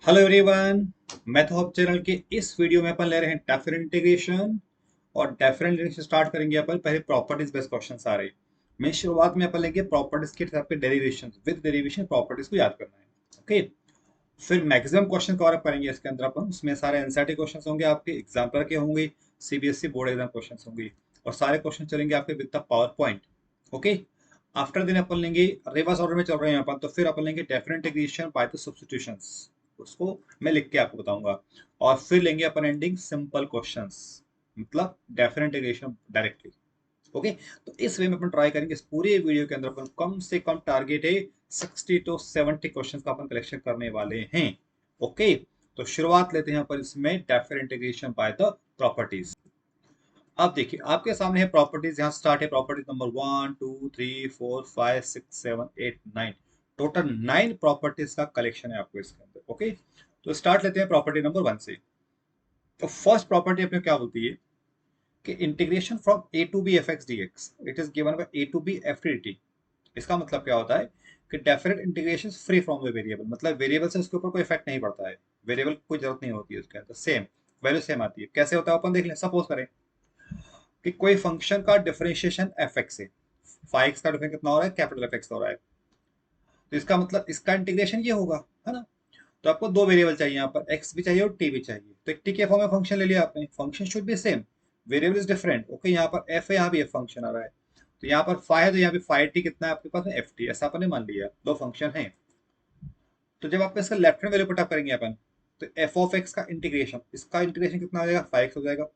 Hello everyone. Math hub channel के इस video में अपन ले रहे हैं डेफिनेट इंटीग्रेशन। और डेफिनेट इंटीग्रेशन स्टार्ट करेंगे अपन पहले प्रॉपर्टीज बेस्ड क्वेश्चन आ रहे हैं। मैं शुरुआत में अपन लेंगे प्रॉपर्टीज के हिसाब के डेरिवेशन विद डेरिवेशन प्रॉपर्टीज को याद करना है। ओके। फिर मैक्सिमम क्वेश्चन कवर अप करेंगे इसके अंदर अपन। उसमें सारे एनसीईआरटी क्वेश्चन होंगे, आपके एग्जाम्पल के होंगे, सीबीएसई बोर्ड एग्जाम क्वेश्चन होंगे। और सारे क्वेश्चन चलेंगे आपके with the power point. Okay. After दिन अपन लेंगे, रिवर्स ऑर्डर में चल रहे हैं अपन, तो फिर अपन लेंगे definite integration by the substitutions. उसको मैं लिख के आपको बताऊंगा। और फिर लेंगे अपन एंडिंग सिंपल क्वेश्चंस, मतलब डेफिनेट इंटीग्रेशन डायरेक्टली। ओके। तो इस वे में अपन ट्राई करेंगे इस पूरे वीडियो के अंदर अपन कम से कम टारगेट है 60 to 70 क्वेश्चन का अपन कलेक्शन करने वाले हैं। ओके। तो शुरुआत लेते हैं अपन इसमें definite integration by the properties. अब देखिए आपके सामने है प्रॉपर्टीज। यहाँ स्टार्ट है प्रॉपर्टीज नंबर 1 2 3 4 5 6 7 8 9। टोटल 9 प्रॉपर्टीज का कलेक्शन है आपको इसके अंदर। ओके। तो स्टार्ट लेते हैं प्रॉपर्टी नंबर 1 से। तो फर्स्ट प्रॉपर्टी अपने क्या बोलती है कि integration from a to B F x D x it is given by a to B f d t. इसका मतलब क्या होता है कि definite integration free from the variable, मतलब वेरिएबल से उसके ऊपर कोई इफेक्ट नहीं पड़ता है। वेरिएबल कोई जरूरत नहीं होती है उसके अंदर, सेम वैल्यू सेम आती है। कैसे होता है अपन देख लें। सपोज करें कि कोई फंक्शन का डिफरेंशिएशन एफ एक्स है। फाइव एक्स का डिफरेंस कितना हो रहा है, कैपिटल एफ एक्स का हो रहा है। तो इसका मतलब इसका इंटीग्रेशन ये होगा, है ना। तो आपको दो वेरिएबल चाहिए, यहाँ पर एक्स भी चाहिए और टी भी चाहिए। तो एक टी के फॉर्म में फंक्शन ले लिया आपने, function should be same, variable is different. Okay. यहाँ पर एफ है, यहाँ भी एफ फंक्शन आ रहा है। तो यहाँ पर फाइव है तो यहाँ भी फाइव टी कितना है आपके पास में, एफ टी। ऐसा आपने मान लिया, दो फंक्शन है। तो जब आप इसका left hand value put up करेंगे अपन, तो एफ ऑफ एक्स का इंटीग्रेशन, इसका इंटीग्रेशन कितना हो जाएगा, फाइव एक्स हो जाएगा।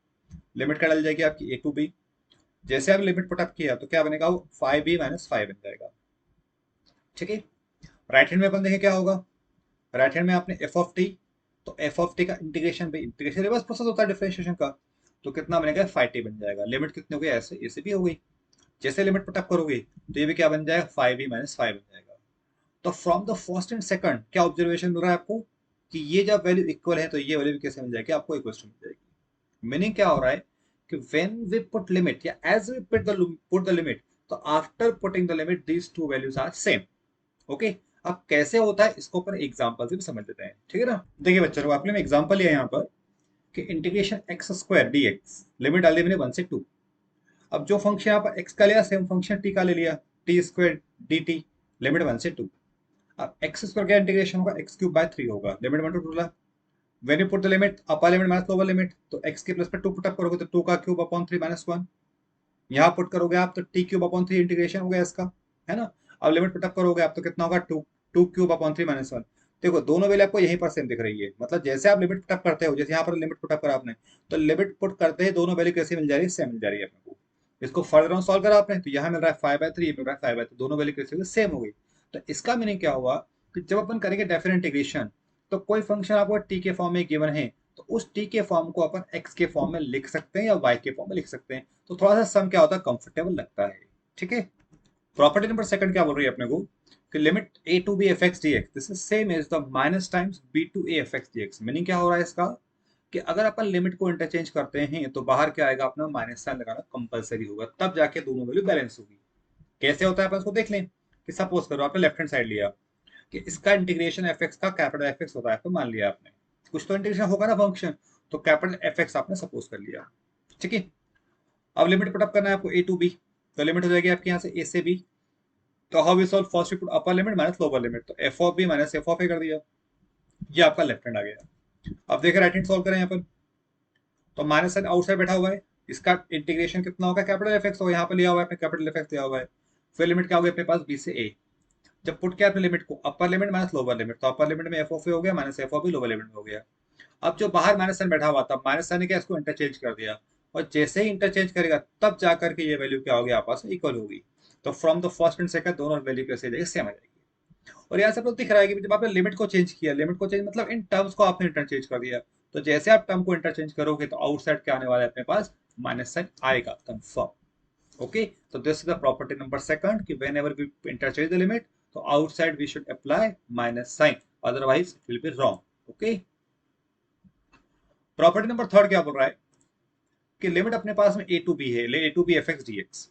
लिमिट क्या डल जाएगी आपकी, ए टू बी। जैसे आप लिमिट पुट अप किया तो क्या बनेगा, वो फाइव बी माइनस फाइव बन जाएगा। ठीक है। राइट हैंड में अपन देखें क्या होगा। राइट हैंड में आपने एफ ऑफ टी, तो एफ ऑफ टी का इंटीग्रेशन भी, इंटीग्रेशन रिवर्स प्रोसेस होता है डिफरेंशिएशन का। तो कितना बनेगा, फाइव टी बन जाएगा। लिमिट कितनी हो गई, ऐसे ऐसे भी हो गई। जैसे लिमिट पुट अप करोगे तो ये भी क्या बन जाएगा, फाइव बी माइनस फाइव बन जाएगा। तो from the first and second क्या ऑब्जर्वेशन मिल रहा है आपको कि ये जब वैल्यू इक्वल है तो ये वैल्यू भी कैसे मिल जाएगी आपको, इक्वल मिल जाएगी। मीनिंग क्या हो रहा है कि व्हेन वी पुट लिमिट या as we put the limit, तो after putting the limit these two values are same. Okay. अब कैसे होता है इसको अपन एग्जांपल से भी समझ लेते हैं। ठीक है ना। देखिए बच्चों, आपने एग्जांपल लिया यहाँ पर कि integration x square D x, limit डाल दी मैंने 1 से 2। अब जो फंक्शन यहाँ पर एक्स का लिया सेम फंक्शन टी का ले लिया, T square D T, limit 1 से 2। अब एक्स स्क्वायर का इंटीग्रेशन होगा एक्स क्यूब बाय 3 होगा, limit 1 to 2। When you put the limit upper limit minus lower limit, तो एक्स के प्लस पे 2 पुट अप करोगे तो 2 का क्यूब अपॉन 3 माइनस 1। यहाँ पुट करोगे आप तो टी क्यूब अपॉन 3 इंटीग्रेशन हो गया इसका, है ना। अब लिमिट पुट अप करोगे आप तो कितना होगा, 2, 2 क्यूब अपॉन 3 माइनस 1। देखो दोनों वैल्यू आपको यहीं पर सेम दिख रही है, मतलब जैसे आप लिमिट पुट अप करते हो, जैसे यहाँ पर लिमिट पुट अप करा आपने, तो लिमिट पुट करते ही दोनों वैल्यू कैसे मिल जा रही है, सेम मिल जा रही है अपने को। इसको फर्दर ऑन सॉल्व करा आपने तो यहाँ मिल रहा है 5/3, मिल रहा है 5/3, दोनों वैल्यू कैसे हो गई, सेम हो गई। तो इसका मीनिंग क्या हुआ कि जब अपन करेंगे डेफिनेट इंटीग्रेशन, तो कोई फंक्शन आपको टी के फॉर्म में गिवन है, तो उस टी के फॉर्म को अपन एक्स के फॉर्म में लिख सकते हैं या वाई के फॉर्म में लिख सकते हैं। तो थोड़ा सा सम क्या होता है, कंफर्टेबल लगता है। ठीक है। प्रॉपर्टी नंबर सेकंड क्या बोल रही है अपने को कि limit a to B F x D x this is same as the minus times b to a f x D x. Meaning क्या हो रहा है इसका कि अगर अपन लिमिट को इंटरचेंज करते हैं तो बाहर क्या आएगा, अपना माइनस साइन लगाना कंपलसरी होगा, तब जाके दोनों वैल्यू बैलेंस होगी। कैसे होता है अपन इसको देख लें कि सपोज करो आपने लेफ्ट हैंड साइड लिया कि इसका इंटीग्रेशन एफ एक्स का कैपिटल एफ एक्स होता है, तो मान लिया आपने कुछ तो इंटीग्रेशन होगा ना फंक्शन, तो कैपिटल एफ एक्स आपने सपोज कर लिया। ठीक है। अब लिमिट पुट अप करना है आपको ए टू बी, तो लिमिट हो जाएगी आपके यहाँ से ए से बी। तो how we solve, first we put upper limit minus lower limit, तो F of B minus F of A कर दिया। ये आपका लेफ्ट हैंड आ गया। अब देखिए राइट हैंड सॉल्व करें यहाँ पर, तो माइनस साइन आउटसाइड बैठा हुआ है, इसका इंटीग्रेशन कितना होगा, कैपिटल एफ एक्स होगा, यहाँ पर लिया हुआ है कैपिटल एफ एक्स लिया हुआ है। फिर लिमिट क्या होगी अपने पास, बी से ए। जब पुट किया आपने लिमिट को, upper limit minus lower limit, तो अपर लिमिट में एफ ऑफ ए हो गया minus F of b lower limit में हो गया। अब जो बाहर माइनस साइन बैठा हुआ था, माइनस साइन ने क्या इसको इंटरचेंज कर दिया, और जैसे ही इंटरचेंज करेगा तब जाकर के ये वैल्यू क्या होगी आपस में इक्वल होगी। तो from the first and second दोनों वैल्यू कैसे जाएगी, सेम आ जाएगी। और यहाँ से आपको दिख रहा है कि जब आपने लिमिट को चेंज किया, लिमिट को चेंज मतलब इन टर्म्स को आपने इंटरचेंज कर दिया, तो जैसे आप टर्म को इंटरचेंज करोगे तो आउटसाइड क्या आने वाला है अपने पास, माइनस साइन आएगा कंफर्म। ओके। तो this is the property number second कि whenever we interchange the limit, तो outside we should apply minus sign, otherwise it will be wrong. Okay. Property number third क्या बोल रहा है कि limit अपने पास में ए टू बी है, A to B F x D x.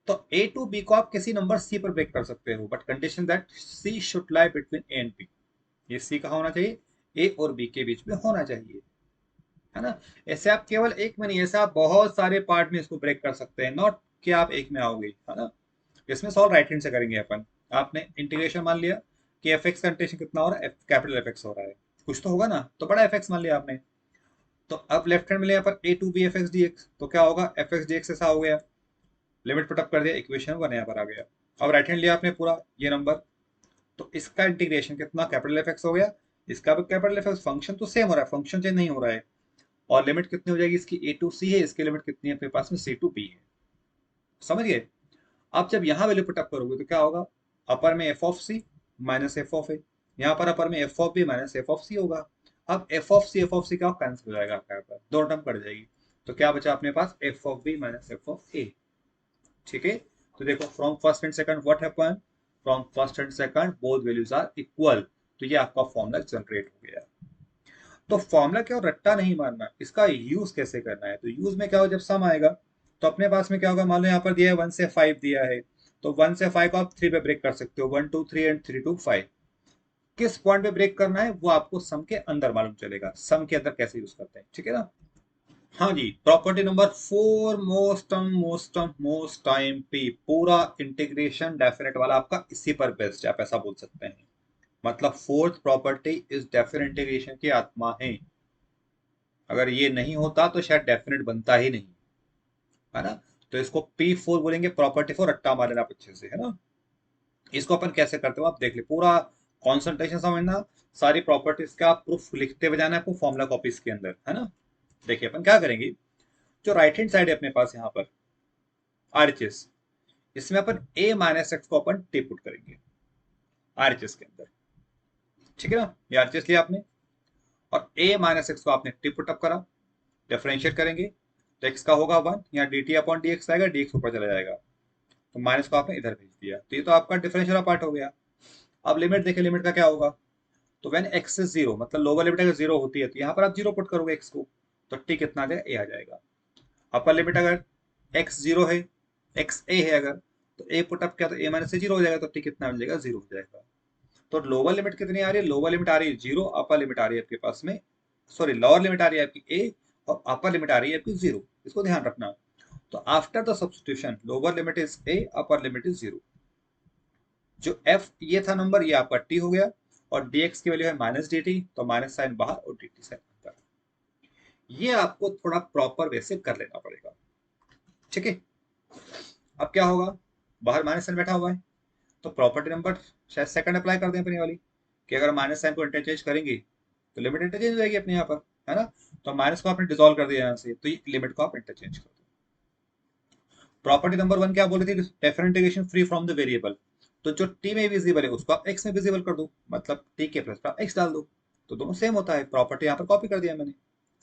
तो ए टू बी को आप किसी नंबर सी पर ब्रेक कर सकते हो, but condition that C should lie between A and B. ये सी कहाँ होना चाहिए, ए और बी के बीच में होना चाहिए, है ना। ऐसे आप केवल एक में नहीं, ऐसे आप बहुत सारे पार्ट में इसको ब्रेक कर सकते हैं, नॉट कि आप एक में आओगे, है ना। इसमें सॉल्व राइट हैंड से करेंगे अपन। आपने इंटीग्रेशन मान लिया कि एफ एक्स का इंटीग्रेशन कितना हो रहा है, कैपिटल एफ एक्स हो रहा है, कुछ तो होगा ना, तो बड़ा एफ एक्स मान लिया आपने। तो अब लेफ्ट हैंड में लिया पर A to B F x D x, तो क्या होगा, एफ एक्स डी एक्स ऐसा हो गया, लिमिट पुटअप कर दिया, इक्वेशन वन यहाँ पर आ गया। अब राइट हैंड लिया आपने पूरा ये नंबर, तो इसका इंटीग्रेशन कितना, कैपिटल एफ एक्स हो गया, इसका भी कैपिटल एफ एक्स, फंक्शन तो सेम हो रहा है, फंक्शन चेंज नहीं हो रहा है। और लिमिट कितनी हो जाएगी इसकी, ए टू सी है, इसकी लिमिट कितनी है अपने पास में, सी टू बी है। समझ गए। आप जब यहाँ वैल्यू पुटअप करोगे तो क्या होगा, अपर में F of C minus F of A, यहाँ पर अपर में F of B minus F of C होगा। अब एफ ऑफ सी क्या कैंसिल हो जाएगा आपका, यहाँ पर दो टर्म कट जाएगी, तो क्या बचा अपने पास, F of B minus F of A. ठीक है। तो देखो from first and second what happen, from first and second both values are equal, तो ये आपका फॉर्मूला जनरेट हो गया। तो फॉर्मूला क्या रट्टा नहीं मारना, इसका यूज कैसे करना है, तो यूज में क्या हो, जब सम आएगा तो अपने पास में क्या होगा, मान लो यहाँ पर दिया है 1 से 5 दिया है, तो 1 से 5 को आप 3 पे ब्रेक कर सकते हो, 1 2 3 एंड 3 2 5। किस पॉइंट पे ब्रेक करना है वो आपको सम के अंदर मालूम चलेगा, सम के अंदर कैसे यूज करते हैं, ठीक है ना। हाँ जी, प्रॉपर्टी नंबर 4, मोस्ट टाइम पे पूरा इंटीग्रेशन डेफिनेट वाला आपका इसी पर बेस्ड है, आप ऐसा बोल सकते हैं। मतलब फोर्थ प्रॉपर्टी इस डेफिनेट इंटीग्रेशन की आत्मा है, अगर ये नहीं होता तो शायद डेफिनेट बनता ही नहीं, है ना। तो इसको P4 बोलेंगे, प्रॉपर्टी फॉर रट्टा मार लेना आप अच्छे से, है ना। इसको अपन कैसे करते हो आप देख ले, पूरा कॉन्सेंट्रेशन समझना, सारी प्रॉपर्टीज का प्रूफ लिखते हुए जाना है आपको फॉर्मुला कॉपीज के अंदर, है ना। देखिए अपन क्या करेंगे, जो राइट हैंड साइड है अपने पास यहाँ पर आरएचएस, इसमें अपन a माइनस एक्स को अपन टी पुट करेंगे आरएचएस के अंदर, ठीक है ना। ये आरएचएस लिया आपने, और a माइनस एक्स को आपने टी पुट अप करा, डिफरेंशिएट करेंगे, तो x का होगा 1, यहाँ D T upon D x आएगा, डी एक्स ऊपर चला जाएगा, तो माइनस को आपने इधर भेज दिया, तो ये तो आपका डिफरेंशियल पार्ट हो गया। अब लिमिट देखें, लिमिट का क्या होगा, तो व्हेन एक्स इज जीरो, मतलब लोअर लिमिट अगर जीरो होती है तो यहाँ पर आप जीरो पुट करोगे एक्स को, तो टी कितना आ जाएगा, ए आ जाएगा। अपर लिमिट अगर एक्स जीरो है, एक्स ए है अगर, तो ए पुट अप किया तो ए माइनस से जीरो हो जाएगा, तो टी कितना मिल जाएगा, जीरो हो जाएगा। तो लोअर लिमिट कितनी आ रही है, लोअर लिमिट आ रही है जीरो, अपर लिमिट आ रही है आपके पास में, सॉरी लोअर लिमिट आ रही है आपकी ए, और अपर लिमिट आ रही है आपकी जीरो, इसको ध्यान रखना। तो after the substitution lower limit is a, upper limit is zero, जो एफ ये था नंबर, ये आपका टी हो गया, और dx की वैल्यू है माइनस डी टी, तो माइनस साइन बाहर और डी टी साइन अंदर। ये आपको थोड़ा प्रॉपर वे से कर लेना पड़ेगा, ठीक है। अब क्या होगा, बाहर माइनस साइन बैठा हुआ है, तो प्रॉपर्टी नंबर शायद सेकंड अप्लाई कर दें अपनी वाली, कि अगर माइनस साइन को इंटरचेंज करेंगे तो लिमिट इंटरचेंज हो जाएगी अपने यहाँ पर, है ना। तो माइनस को आपने डिसॉल्व कर दिया यहाँ से, तो ये लिमिट को आप इंटरचेंज कर दो। प्रॉपर्टी नंबर 1 क्या बोली थी, definite integration free from the variable, तो जो टी में विजिबल है उसको आप एक्स में विजिबल कर दो, मतलब टी के प्लस आप एक्स डाल दो, तो दोनों सेम होता है, प्रॉपर्टी यहाँ पर कॉपी कर दिया मैंने,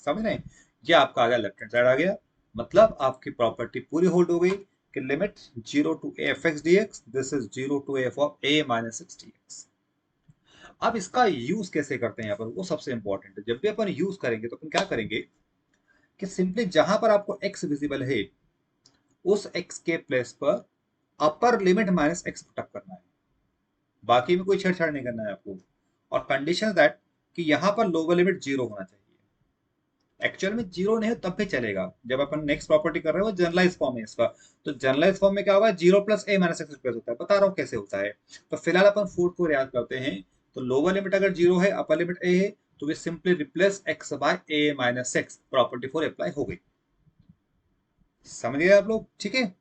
समझ रहे हैं। ये आपका आ गया लेफ्ट हैंड साइड आ गया, मतलब आपकी प्रॉपर्टी पूरी होल्ड हो गई कि limit zero to a f x D x, this is zero to F of a minus x D x. अब इसका यूज कैसे करते हैं यहाँ पर, वो सबसे इंपॉर्टेंट है। जब भी अपन यूज करेंगे तो अपन क्या करेंगे कि सिंपली जहां पर आपको एक्स विजिबल है उस एक्स के प्लेस पर अपर लिमिट माइनस एक्स पुटअप करना है, बाकी में कोई छेड़छाड़ नहीं करना है आपको। और कंडीशन दैट कि यहां पर लोअर लिमिट जीरो होना चाहिए, एक्चुअल में जीरो नहीं हो तब भी चलेगा, जब अपन नेक्स्ट प्रॉपर्टी कर रहे हैं वो जनरलाइज फॉर्म है इसका। तो जनरलाइज फॉर्म में क्या होगा, जीरो प्लस ए माइनस एक्स रिप्लेस होता है, बता रहा हूँ कैसे होता है। तो फिलहाल अपन फूड को याद करते हैं, तो लोअर लिमिट अगर जीरो है, अपर लिमिट ए है, तो we simply replace X by A minus x, property four apply हो गई। समझ गए आप लोग, ठीक है।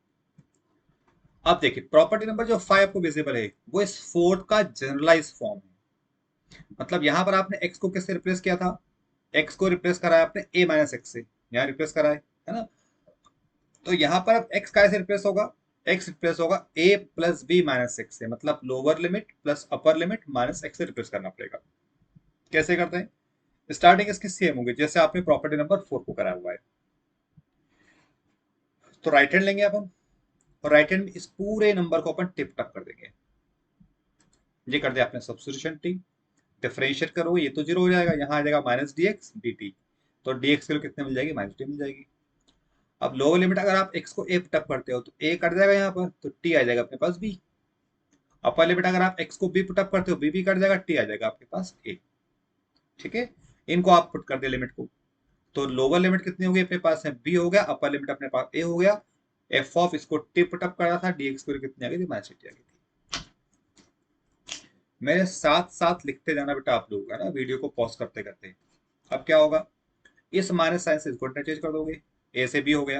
अब देखिए प्रॉपर्टी नंबर जो 5 आपको विजिबल है वो इस फोर्थ का जनरलाइज फॉर्म है, मतलब यहां पर आपने x को किससे रिप्लेस किया था, x को रिप्लेस कराया आपने a माइनस एक्स से, यहाँ रिप्लेस कराया है ना। तो यहां पर अब x कैसे रिप्लेस होगा, x रिप्लेस होगा a plus B minus x से, मतलब lower limit plus upper limit minus x से रिप्लेस करना पड़ेगा। कैसे करते हैं, स्टार्टिंग इसकी सेम होगी जैसे आपने प्रॉपर्टी नंबर 4 को कराया हुआ है। तो राइट हैंड लेंगे अपन, और राइट हैंड में इस पूरे नंबर को अपन टिप टप कर देंगे, ये कर दिया आपने सब्स्टिट्यूशन टी, डिफरेंशिएट करोगे ये तो जीरो हो जाएगा, यहाँ आ जाएगा minus D x D T, तो डी एक्स के लिए कितने मिल जाएगी, माइनस टी मिल जाएगी। अब लोअर लिमिट अगर आप एक्स को ए पुटअप करते हो तो ए कट जाएगा यहाँ पर, तो टी आ जाएगा अपने पास बी। अपर लिमिट अगर आप एक्स को बी पुटअप करते हो बी भी कट जाएगा, टी आ जाएगा आपके पास ए। ठीक है, इनको आप पुट कर दे लिमिट को, तो लोअर लिमिट कितनी होगी अपने पास है बी हो गया, अपर लिमिट अपने पास ए हो गया, एफ ऑफ इसको टी पुट अप कर रहा था, डीएक्स की वैल्यू कितनी आ गई थी, माइनस एटी आ गई थी। मेरे साथ साथ लिखते जाना बेटा आप लोग, है ना, वीडियो को पॉज करते करते। अब क्या होगा, इस माइनस साइन से इसको इंटरचेंज कर दोगे, ए से बी हो गया,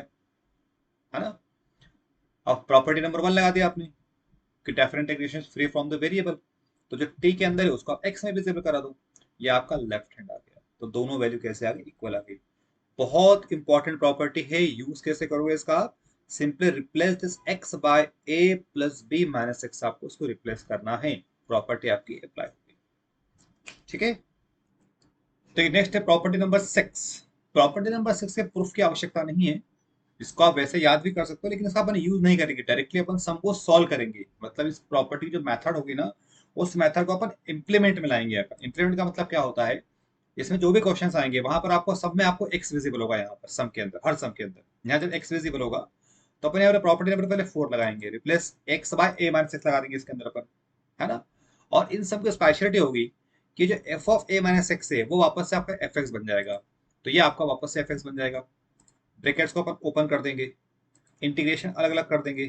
है ना। अब प्रॉपर्टी नंबर 1 लगा दिया आपने कि different integration free from the variable, तो जो टी के अंदर है उसको आप एक्स में विजिबल करा दो, ये आपका लेफ्ट हैंड आ गया, तो दोनों वैल्यू कैसे आ गई, इक्वल आ गई। बहुत इंपॉर्टेंट प्रॉपर्टी है, यूज कैसे करोगे इसका, simply replace this x by a plus B minus x, आपको उसको रिप्लेस करना है, प्रॉपर्टी आपकी अप्लाई होगी। ठीक है, तो नेक्स्ट है प्रॉपर्टी नंबर 6। प्रॉपर्टी नंबर 6 के प्रूफ की आवश्यकता नहीं है, इसको आप वैसे याद भी कर सकते हो, लेकिन इसका अपन यूज नहीं करेंगे, डायरेक्टली अपन सम को सॉल्व करेंगे, मतलब इस प्रॉपर्टी की जो मेथड होगी ना, उस मेथड को अपन इंप्लीमेंट में लाएंगे। अपन इंप्लीमेंट का मतलब क्या होता है, इसमें जो भी क्वेश्चंस आएंगे वहां पर आपको सब में आपको एक्स विजिबल होगा, यहाँ पर सम के अंदर, हर सम के अंदर यहाँ जब एक्स विजिबल होगा तो अपन यहाँ पर प्रॉपर्टी नंबर पहले 4 लगाएंगे, replace X by A minus x लगा देंगे इसके अंदर अपन, है ना। और इन सब की स्पेशलिटी होगी कि जो F of a minus x है वो वापस से आपका एफ एक्स बन जाएगा, तो ये आपका वापस से एफ एक्स बन जाएगा, ब्रैकेट्स को अपन ओपन कर देंगे, इंटीग्रेशन अलग अलग कर देंगे,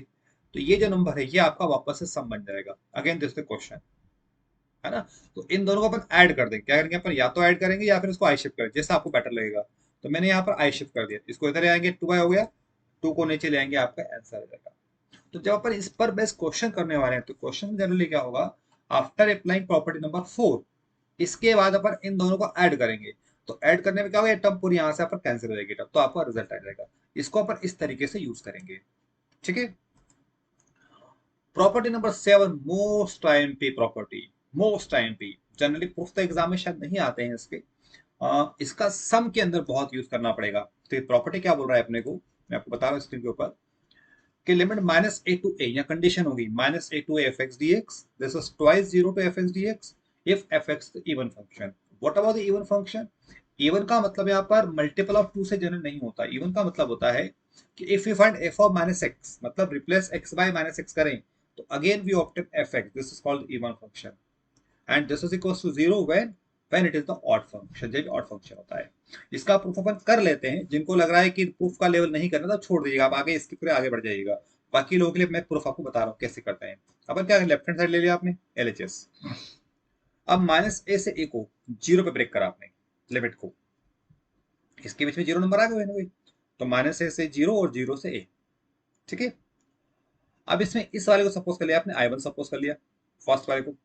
तो ये जो नंबर है ये आपका वापस से सम बन जाएगा। अगेन दिस द क्वेश्चन, है ना। तो इन दोनों को अपन ऐड कर देंगे, क्या करेंगे अपन, या तो ऐड करेंगे या फिर इसको आई शिफ्ट करेंगे, जैसा आपको बेटर लगेगा। तो मैंने यहाँ पर आई शिफ्ट कर दिया, इसको इधर ले आएंगे, 2 हो गया, 2 को नीचे ले आएंगे, आपका आंसर आ जाएगा। तो जब अपन इस पर बेस क्वेश्चन करने वाले हैं तो क्वेश्चन जनरली क्या होगा, आफ्टर अप्लाइंग प्रॉपर्टी नंबर 4, इसके बाद अपन इन दोनों को ऐड करेंगे, तो ऐड करने में क्या होगा, टर्म पूरी यहाँ से अपन कैंसिल हो जाएगी, तो आपका रिजल्ट आ जाएगा। इसको अपन इस तरीके से यूज करेंगे। ठीक है, प्रॉपर्टी नंबर 7, मोस्ट टाइम पे प्रॉपर्टी, मोस्ट टाइम पे जनरली प्रूफ तो एग्जाम में शायद नहीं आते हैं इसके, इसका सम के अंदर बहुत यूज करना पड़ेगा। तो ये प्रॉपर्टी क्या बोल रहा है अपने को, मैं आपको बता रहा हूँ स्क्रीन के ऊपर, कि limit minus a to a, या कंडीशन होगी minus a to f x D x, this is twice zero to f x D x, if f x even function. What about the even function, even का मतलब यहाँ पर multiple of 2 से general नहीं होता, even का मतलब होता है कि if you find F of minus X, मतलब replace X by minus X करें, तो again we obtain F x, this is called even function, and this is equals to 0 when it is the odd function, जब odd function होता है। इसका proof अपन कर लेते हैं, जिनको लग रहा है कि प्रूफ का लेवल नहीं करना तो छोड़ दीजिएगा, आप आगे इसके पूरे आगे बढ़ जाइएगा, बाकी लोगों के लिए मैं प्रूफ आपको बता रहा हूँ कैसे करते हैं। अपन क्या, लेफ्ट हैंड साइड ले लिया आपने एलएचएस, अब माइनस ए से ए को 0 पे ब्रेक करा आपने लिमिट को, इसके बीच में 0 नंबर आ गए ना, तो माइनस ए से 0 और 0 से ए। ठीक है, अब इसमें इस वाले को सपोज कर लिया आपने आई वन, सपोज कर लिया फर्स्ट वाले को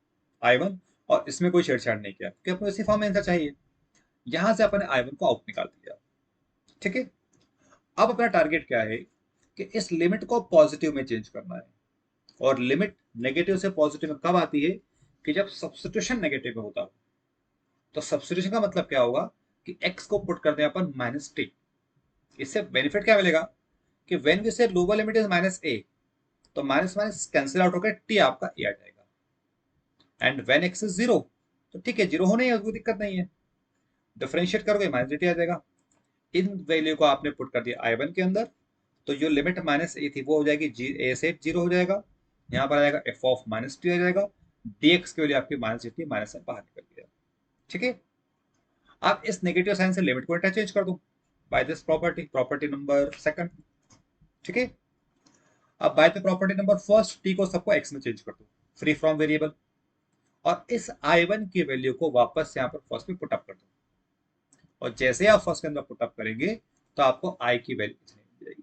आई वन, और इसमें कोई छेड़छाड़ नहीं किया क्योंकि अपने इसी फॉर्म में आंसर चाहिए, यहां से अपने आई वन को आउट निकाल दिया। ठीक है, अब अपना टारगेट क्या है कि इस लिमिट को पॉजिटिव में चेंज करना है, और लिमिट नेगेटिव से पॉजिटिव में कब आती है, कि जब सब्स्टिट्यूशन नेगेटिव में होता है। तो सब्स्टिट्यूशन का मतलब क्या होगा कि x को पुट कर दें अपन माइनस टी, इससे बेनिफिट क्या मिलेगा कि व्हेन वी से लोअर लिमिट इज माइनस ए, तो माइनस माइनस कैंसिल आउट होकर टी आपका ए आ जाएगा, एंड व्हेन x इज 0, तो ठीक है 0 होने ही कोई दिक्कत नहीं है, डिफरेंशिएट करोगे माइनस टी आ जाएगा। इन वैल्यू को आपने पुट कर दिया आई वन के अंदर, तो जो लिमिट माइनस ए थी वो हो जाएगी ए से 0 हो जाएगा, यहाँ पर आ जाएगा एफ ऑफ माइनस टी आ जाएगा, डीएक्स की वैल्यू आपकी माइनस टी, माइनस से बाहर निकल गया। ठीक है, आप इस नेगेटिव साइन से लिमिट को इंटरचेंज कर दो by this property, property number 2। ठीक है, अब by the property number 1 t को सबको एक्स में चेंज कर दो, फ्री फ्रॉम वेरिएबल, और इस आई वन की वैल्यू को वापस यहाँ पर फर्स्ट में पुटअप कर दो, और जैसे आप फर्स्ट के अंदर पुटअप करेंगे तो आपको आई की वैल्यू मिल जाएगी।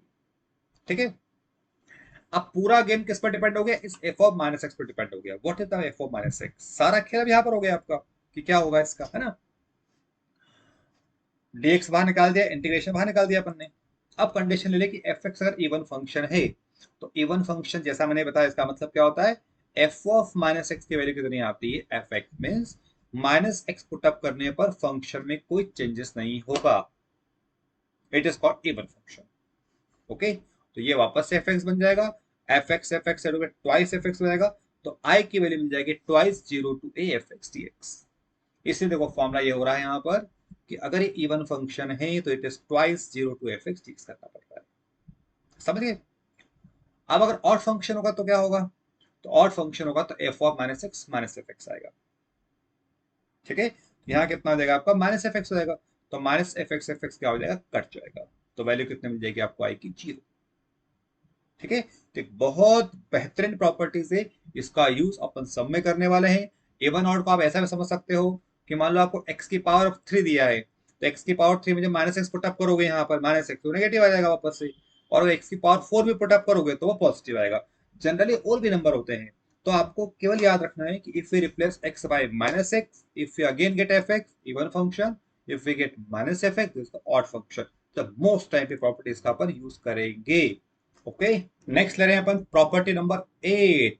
ठीक है, अब पूरा गेम किस पर डिपेंड हो गया, इस एफ ऑफ माइनस एक्स पर डिपेंड हो गया। What is the F of minus x, सारा खेल अब यहाँ पर हो गया आपका कि क्या होगा इसका, है ना। dx बाहर निकाल दिया, इंटीग्रेशन बाहर निकाल दिया अपन ने। अब कंडीशन ले ले कि एफ एक्स अगर इवन फंक्शन है, तो इवन फंक्शन जैसा मैंने बताया इसका मतलब क्या होता है, एफ ऑफ माइनस एक्स की वैल्यू कितनी आती है, f x means minus x put up करने पर फंक्शन में कोई चेंजेस नहीं होगा, it is called even function. Okay, तो ये वापस से एफ एक्स बन जाएगा, f x twice f x हो जाएगा, तो आई की वैल्यू मिल जाएगी twice 0 to a f x D x. इसलिए देखो फॉर्मूला ये हो रहा है यहाँ पर कि अगर ये इवन फंक्शन है तो it is twice 0 to f x D x करना पड़ता है, समझ गए। अब अगर ऑड फंक्शन होगा तो क्या होगा, तो ऑड फंक्शन होगा तो F of minus x minus f x आएगा। ठीक है, यहाँ कितना हो जाएगा आपका माइनस एफ एक्स हो जाएगा, तो माइनस एफ एक्स क्या हो जाएगा, कट जाएगा, तो वैल्यू कितने मिल जाएगी आपको, आएगी 0। ठीक है, तो एक बहुत बेहतरीन प्रॉपर्टीज है, इसका यूज अपन सब में करने वाले हैं। इवन ऑड को आप ऐसा भी समझ सकते हो कि मान लो आपको x की पावर 3 दिया है, तो x की पावर 3 में जब माइनस एक्स पुटअप करोगे यहाँ पर माइनस एक्स तो नेगेटिव आ जाएगा वापस से, और अगर x की पावर 4 में पुटअप करोगे तो वो पॉजिटिव आएगा। जनरली और भी नंबर होते हैं, तो आपको केवल याद रखना है कि if we replace x by minus x, if we again get f x even function, if we get minus f x this odd function, the most time पे प्रॉपर्टीज का अपन यूज करेंगे। ओके, नेक्स्ट ले रहे हैं अपन property number 8,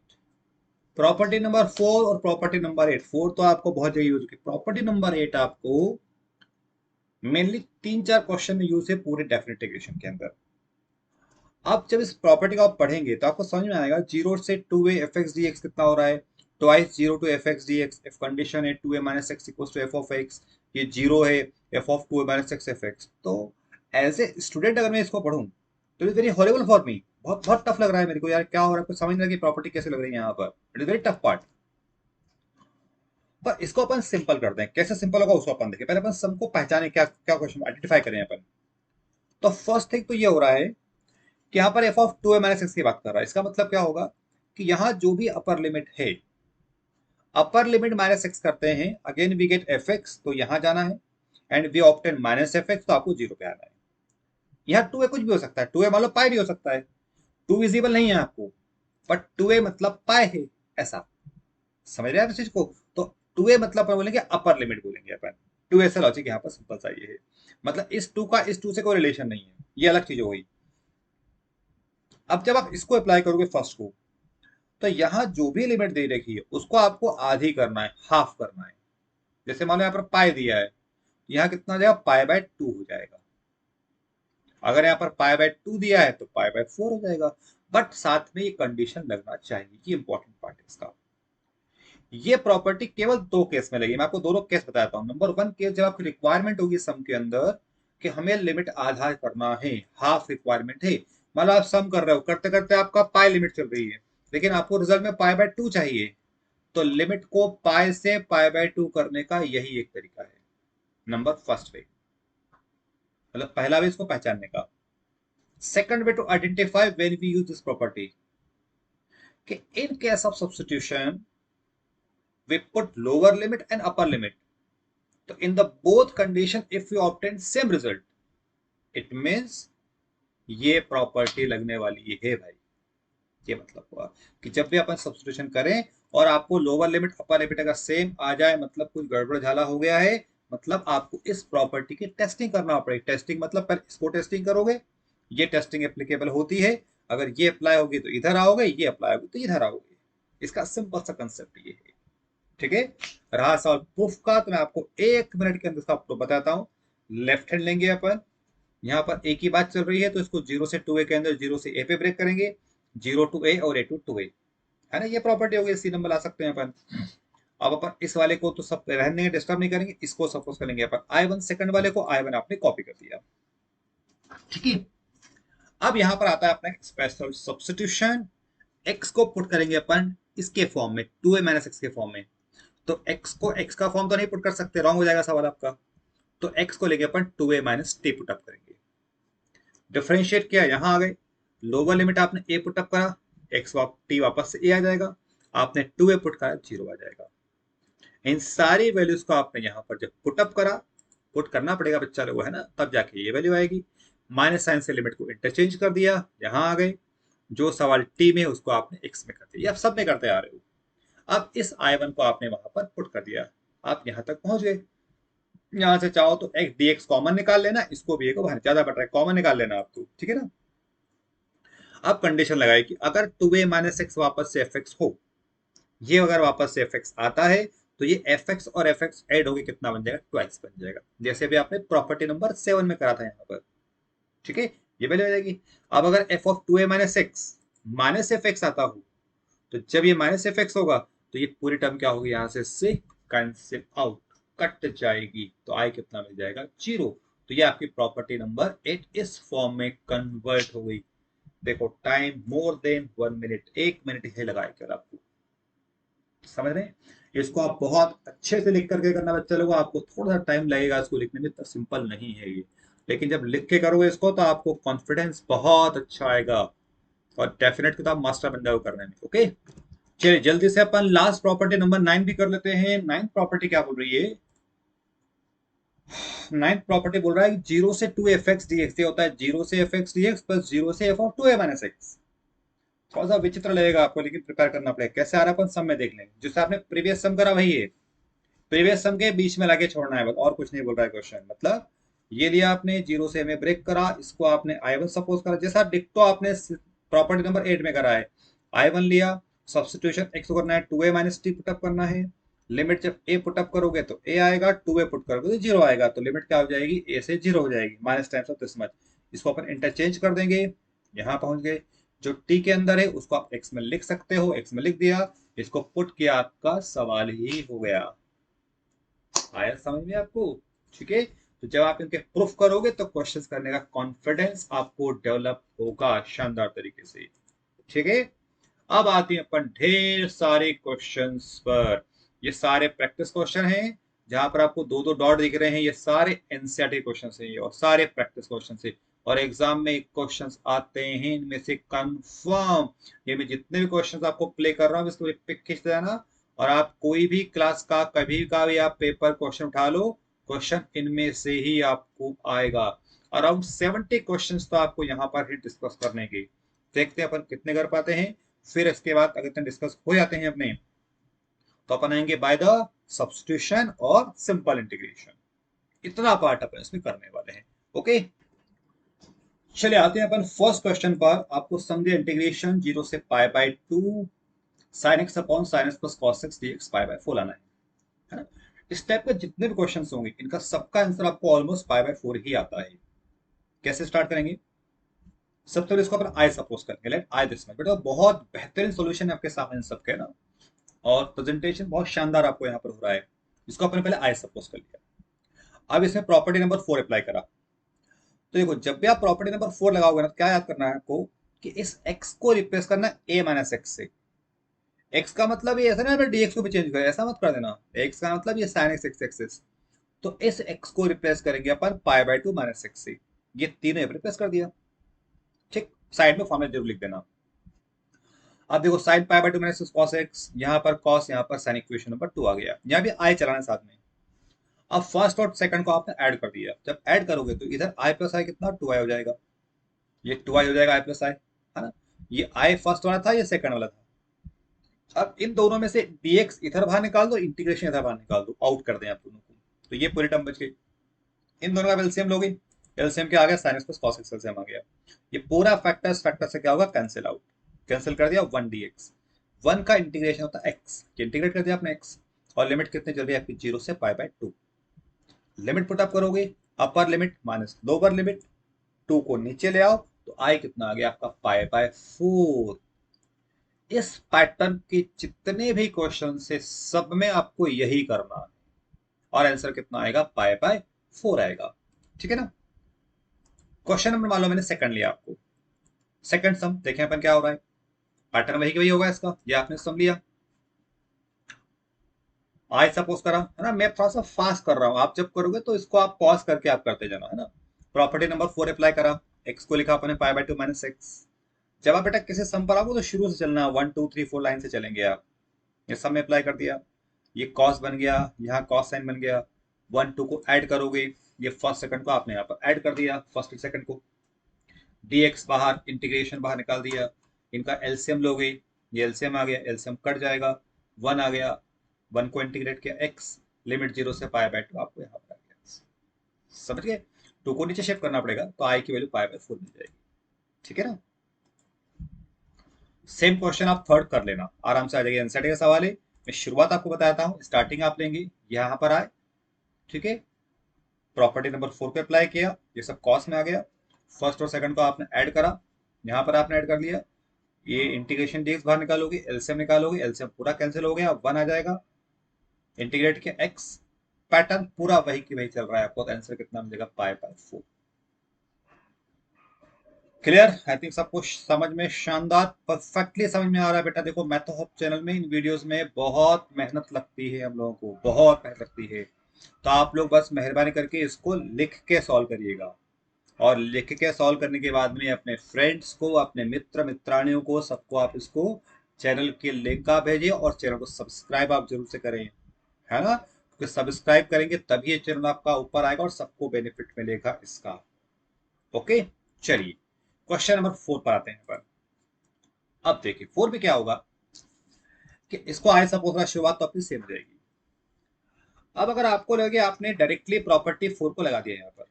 property number 4 और property number 8। 4 तो आपको बहुत जगह यूज की, प्रॉपर्टी नंबर 8 आपको मेनली 3-4 क्वेश्चन में यूज है पूरे डेफिनेट इक्वेशन के अंदर। अब जब इस प्रॉपर्टी को आप पढ़ेंगे तो आपको समझ में आएगा 0 से 2a F x D x कितना हो रहा है, twice 0 to f x D x, if condition है 2a minus x equal to F of x, ये 0 है, f of 2a minus x f x. तो एज ए स्टूडेंट अगर मैं इसको पढ़ूं तो it very horrible for me, बहुत बहुत टफ लग रहा है मेरे को यार, क्या हो रहा है कुछ समझ नहीं रहा कि प्रॉपर्टी कैसे लग रही है यहाँ पर, it is very tough part. पर इसको अपन सिंपल कर दें, कैसे सिंपल होगा उसको अपन देखें, पहले अपन सम को पहचाने, क्या क्या क्वेश्चन आइडेंटिफाई करें अपन। तो फर्स्ट थिंग तो ये हो रहा है कि यहाँ पर F of 2a minus x की बात कर रहा है, इसका मतलब क्या होगा कि यहाँ जो भी अपर लिमिट है, अपर लिमिट माइनस एक्स करते हैं, again we get f x, तो यहां जाना है, and we obtain minus f x, तो आपको 0 पे आना है। यहाँ 2a कुछ भी हो सकता है, 2a मतलब पाई भी हो सकता है, 2 विजिबल नहीं है आपको, बट 2a मतलब पाई है, ऐसा समझ रहे हैं आप इस चीज को। तो 2a मतलब अपन बोलेंगे अपर लिमिट बोलेंगे अपन, 2a से लॉजिक यहाँ पर सिंपल सा ये है, मतलब इस 2 का इस 2 से कोई रिलेशन नहीं है, ये अलग चीज हो गई। अब जब आप इसको अप्लाई करोगे फर्स्ट को, तो यहाँ जो भी लिमिट दे रखी है उसको आपको आधी करना है, हाफ करना है। जैसे मान लो यहाँ पर पाई दिया है, यहाँ कितना हो जाएगा, पाई बाय 2 हो जाएगा। अगर यहाँ पर पाई बाय 2 दिया है तो पाई बाय 4 हो जाएगा, बट साथ में ये कंडीशन लगना चाहिए, ये इंपॉर्टेंट पार्ट है इसका। ये प्रॉपर्टी केवल 2 केस में लगी, मैं आपको दोनों केस बताता हूँ। नंबर 1 केस जब आपकी रिक्वायरमेंट होगी सम के अंदर कि हमें लिमिट आधा करना है, हाफ रिक्वायरमेंट है, मतलब आप सम कर रहे हो, करते करते आपका पाई लिमिट चल रही है, लेकिन आपको रिजल्ट में पाई बाय 2 चाहिए, तो लिमिट को पाई से पाई बाय 2 करने का यही एक तरीका है, नंबर फर्स्ट वे, मतलब पहला वे इसको पहचानने का। Second way to identify when we use this property, कि in case of substitution we put lower limit and upper limit, तो in the both condition if you obtain same result, it means ये property लगने वाली है भाई। ये मतलब हुआ कि जब भी अपन सब्स्टिट्यूशन करें और आपको लोअर लिमिट अपर लिमिट अगर सेम आ जाए, मतलब कुछ गड़बड़ झाला हो गया है, मतलब आपको इस प्रॉपर्टी की टेस्टिंग करना पड़ेगी। टेस्टिंग मतलब पहले इसको टेस्टिंग करोगे, ये टेस्टिंग एप्लीकेबल होती है, अगर ये अप्लाई होगी तो इधर आओगे, ये अप्लाई होगी तो इधर आओगे। इसका सिंपल सा कंसेप्ट ये है। ठीक है, रहा सवाल प्रूफ का, तो मैं आपको 1 मिनट के अंदर इसका आपको बताता हूँ। लेफ्ट हैंड लेंगे अपन, यहाँ पर ए की बात चल रही है तो इसको 0 से 2a के अंदर 0 से ए पे ब्रेक करेंगे, 0 टू ए और ए टू 2a, है ना, ये प्रॉपर्टी हो गई, सी नंबर ला सकते हैं अपन। अब अपन इस वाले को तो सब रहने देंगे, डिस्टर्ब नहीं करेंगे, इसको सपोज करेंगे अपन I1 सेकंड वाले को, I1 आपने कॉपी कर दिया। ठीक है, अब यहां पर आता है अपना स्पेशल सब्स्टिट्यूशन, x को पुट करेंगे अपन इसके फॉर्म में, 2a माइनस एक्स के फॉर्म में। तो x को x का फॉर्म तो नहीं पुट कर सकते, रॉन्ग हो जाएगा सवाल आपका, तो x को लेके अपन 2a माइनस टी पुटअप करेंगे। डिफरेंशिएट किया, यहां आ गए, लोअर लिमिट आपने a पुटअप करा, x टी वापस से a आ जाएगा, आपने 2a पुट करा 0 आ जाएगा। इन सारी वैल्यूज को आपने यहाँ पर जब पुटअप करा, पुट करना पड़ेगा बच्चा लोग है ना, तब जाके ये वैल्यू आएगी। माइनस साइन से लिमिट को इंटरचेंज कर दिया, यहाँ आ गए, जो सवाल टी में उसको आपने एक्स में कर दिया, आप सब में करते आ रहे हो। अब इस I1 को आपने वहां पर पुट कर दिया, आप यहाँ तक पहुंच गए। यहाँ से चाहो तो एक्स डी एक्स कॉमन निकाल लेना, इसको भी बाहर ज्यादा बट रहा है, कॉमन निकाल लेना आपको, ठीक है ना। अब कंडीशन लगाई कि अगर 2a माइनस एक्स वापस से एफ एक्स हो, ये अगर वापस से एफ एक्स आता है, तो ये एफ एक्स और एफ एक्स एड होकर कितना बन जाएगा, 2x बन जाएगा, जैसे भी आपने प्रॉपर्टी नंबर 7 में करा था यहाँ पर। ठीक है, ये वैल्यू आ जाएगी। अब अगर F of 2a minus x minus f x आता हो, तो जब ये माइनस एफ एक्स होगा तो ये पूरी टर्म क्या होगी, यहाँ से कैंसिल आउट, कट जाएगी, तो आई कितना मिल जाएगा, 0। तो ये आपकी प्रॉपर्टी नंबर 8 इस फॉर्म में कन्वर्ट हो गई। देखो time more than 1 minute, 1 minute ही लगाए कर आपको, समझ रहे हैं। इसको आप बहुत अच्छे से लिख करके करना बच्चा लोगों, आपको थोड़ा सा टाइम लगेगा इसको लिखने में, इतना सिंपल नहीं है ये। लेकिन जब लिख के करोगे इसको तो आपको कॉन्फिडेंस बहुत अच्छा आएगा, और डेफिनेट तो आप मास्टर बन जाओगे करने में। ओके, चलिए जल्दी से अपन लास्ट प्रॉपर्टी नंबर 9 भी कर लेते हैं। नाइन्थ प्रॉपर्टी क्या बोल रही है? नाइन्थ प्रॉपर्टी बोल रहा है जीरो से two f x D x, ये होता है जीरो से f x D x plus zero से f of two a minus x. थोड़ा सा विचित्र लगेगा आपको, लेकिन प्रिपेयर करना पड़ेगा। कैसे आ रहा है अपन सम में देख लेंगे, जिससे आपने प्रीवियस सम करा वही है, प्रीवियस सम के बीच में लाके छोड़ना है बस, और कुछ नहीं बोल रहा है क्वेश्चन। मतलब ये लिया आपने, जीरो से हमें ब्रेक करा, इसको आपने आई वन सपोज करा, जैसा डिक्टो आपने प्रॉपर्टी नंबर 8 में करा है। आई वन लिया, सब्सटीट्यूशन एक्स को करना है, two a minus t put up करना है। लिमिट जब ए पुटअप करोगे तो ए आएगा, टू ए पुट करोगे तो जीरो आएगा, तो लिमिट क्या हो जाएगी, ए से जीरो हो जाएगी, minus times of this much. इसको अपन इंटरचेंज कर देंगे, यहाँ पहुंच गए। जो टी के अंदर है उसको आप एक्स में लिख सकते हो, एक्स में लिख दिया, इसको पुट किया, आपका सवाल ही हो गया। आया समझ में आपको? ठीक है, तो जब आप इनके प्रूफ करोगे तो क्वेश्चंस करने का कॉन्फिडेंस आपको डेवलप होगा शानदार तरीके से। ठीक है, अब आते हैं अपन ढेर सारे क्वेश्चंस पर। ये सारे प्रैक्टिस क्वेश्चन हैं, जहां पर आपको दो दो डॉट दिख रहे हैं, ये सारे एनसीईआरटी क्वेश्चन हैं ये, और सारे प्रैक्टिस क्वेश्चन है। और एग्जाम में क्वेश्चंस आते हैं इनमें से कंफर्म। ये मैं जितने भी क्वेश्चंस आपको प्ले कर रहा हूँ इसको पिक खींच देना, और आप कोई भी क्लास का कभी का भी आप पेपर क्वेश्चन उठा लो, क्वेश्चन इनमें से ही आपको आएगा। अराउंड 70 क्वेश्चंस तो आपको यहाँ पर ही डिस्कस करने के। देखते हैं अपन कितने कर पाते हैं। फिर इसके बाद अगर इतने डिस्कस हो जाते हैं अपने, तो अपन आएंगे बाय द सब्स्टिट्यूशन और सिंपल इंटीग्रेशन। इतना पार्ट अपन इसमें करने वाले हैं। ओके, चलिए आते हैं अपन फर्स्ट क्वेश्चन पर। आपको समझे इंटीग्रेशन जीरो से pi by two sine x upon sine x plus cos x D x pi by four लाना है ना? इस टाइप के जितने भी क्वेश्चन होंगे इनका सबका आंसर आपको ऑलमोस्ट पाई बाय फोर ही आता है। कैसे स्टार्ट करेंगे? सबसे पहले इसको अपन आई सपोज करेंगे, लेट आई दिस में। बेटा बहुत बेहतरीन सॉल्यूशन है आपके सामने इन सबके ना, और प्रेजेंटेशन बहुत शानदार आपको यहाँ पर हो रहा है। इसको अपने पहले आई सपोज कर लिया। अब इसमें प्रॉपर्टी नंबर 4 अप्लाई करा। तो देखो जब भी आप प्रॉपर्टी नंबर 4 लगाओगे ना, तो क्या याद करना है आपको, कि इस x को रिप्लेस करना है a माइनस एक्स से। x का मतलब ये ऐसा ना dx को भी चेंज करें, ऐसा मत कर देना। x का मतलब ये sin x एक्सिस, तो इस x को रिप्लेस करेंगे अपन pi by two minus x से। ये तीनों रिप्लेस कर दिया। ठीक, साइड में फॉर्मूला जरूर लिख देना। अब देखो sign pi by two minus cos x, यहाँ पर कॉस, यहाँ पर साइन इक्वेशन नंबर 2 आ गया। यहाँ भी आई चलाना साथ में। अब फर्स्ट और सेकंड को आपने ऐड कर दिया, जब ऐड करोगे तो इधर आई प्लस आई कितना, टू आई हो जाएगा। ये टू आई हो जाएगा, आई प्लस आई, है ना? ये आई फर्स्ट वाला था, ये सेकंड वाला था। अब इन दोनों में से dx इधर बाहर निकाल दो, इंटीग्रेशन इधर बाहर निकाल दो, आउट कर दें आप दोनों को, तो ये पूरी टर्म बच गई। इन दोनों का एलसीएम लोगे, एलसीएम क्या आ गया, sine x plus cos x LCM आ गया। ये पूरा फैक्टर फैक्टर से क्या होगा, कैंसिल आउट। कैंसिल कर दिया, वन dx। वन का इंटीग्रेशन होता है एक्स, इंटीग्रेट कर दिया आपने एक्स, और लिमिट कितने चल रही है आपकी, जीरो से pi by two. Limit put up करोगे, upper limit minus lower limit, two को नीचे ले आओ, तो आई कितना आ गया आपका, पाई बाय फोर। इस पैटर्न के जितने भी क्वेश्चन से सब में आपको यही करना है, और आंसर कितना आएगा, पाई बाय फोर आएगा। ठीक है ना? क्वेश्चन नंबर मान लो मैंने सेकंड लिया आपको, सेकंड सम देखें अपन क्या हो रहा है। पैटर्न वही के वही होगा इसका, ये आपने सम लिया, आई सपोज करा, है ना? मैं थोड़ा सा फास्ट कर रहा हूं, आप जब करोगे तो इसको आप पॉज करके आप करते जाना, है ना? प्रॉपर्टी नंबर 4 अप्लाई करा, एक्स को लिखा अपने पाई बाय टू माइनस एक्स। जब आप बेटा किसी सम पर आओगे तो शुरू से चलना, 1 2 3 4 लाइन से चलेंगे आप। ये सम में अप्लाई कर दिया, ये कॉस बन गया, यहाँ कॉस साइन बन गया। वन टू को ऐड करोगे, ये फर्स्ट सेकंड को आपने यहाँ पर ऐड कर दिया, फर्स्ट सेकंड को। dx बाहर, इंटीग्रेशन बाहर निकाल दिया, इनका एलसीएम लोगे, ये एलसीएम आ गया, एलसीएम कट जाएगा, वन आ गया, वन को इंटीग्रेट किया एक्स, लिमिट जीरो से पाई बाय टू आपको यहाँ पर आ गया। समझ गए? टू को नीचे शिफ्ट करना पड़ेगा, तो आई की वैल्यू पाई बाय फोर मिल जाएगी। ठीक है ना? सेम क्वेश्चन आप थर्ड कर लेना, आराम से आ जाएगा। एनसीईआरटी का सवाल है, मैं शुरुआत आपको बताता हूँ, स्टार्टिंग आप लेंगे यहाँ पर आए। ठीक है, प्रॉपर्टी नंबर 4 पे अप्लाई किया, ये सब कॉस्ट में आ गया। फर्स्ट और सेकंड को आपने ऐड करा, यहाँ पर आपने ऐड कर लिया, ये इंटीग्रेशन डीएक्स बाहर निकालोगे, एलसीएम निकालोगे, एलसीएम पूरा कैंसिल हो गया, वन आ जाएगा। इंटीग्रेट किया एक्स, पैटर्न पूरा वही की वही चल रहा है आपको, आंसर कितना मिलेगा, pi by four. Clear? I think सबको समझ में शानदार परफेक्टली समझ में आ रहा है बेटा। देखो मैं तो हब चैनल में इन वीडियोस में बहुत मेहनत लगती है, हम लोगों को बहुत मेहनत लगती है। तो आप लोग बस मेहरबानी करके इसको लिख के सॉल्व करिएगा, और लिख के सॉल्व करने के बाद में अपने फ्रेंड्स को, अपने मित्र मित्राणियों को, सबको आप इसको चैनल के लिंक आप भेजिए, और चैनल को सब्सक्राइब आप जरूर से करें, है ना? क्योंकि सब्सक्राइब करेंगे तभी ये चैनल आपका ऊपर आएगा और सबको बेनिफिट मिलेगा इसका। ओके, चलिए क्वेश्चन नंबर 4 पर आते हैं पर। अब देखिए 4 में क्या होगा कि इसको आए सपोज का शुरुआत तो अपनी सेम हो जाएगी। अब अगर आपको लगे आपने डायरेक्टली प्रॉपर्टी 4 को लगा दिया यहाँ पर,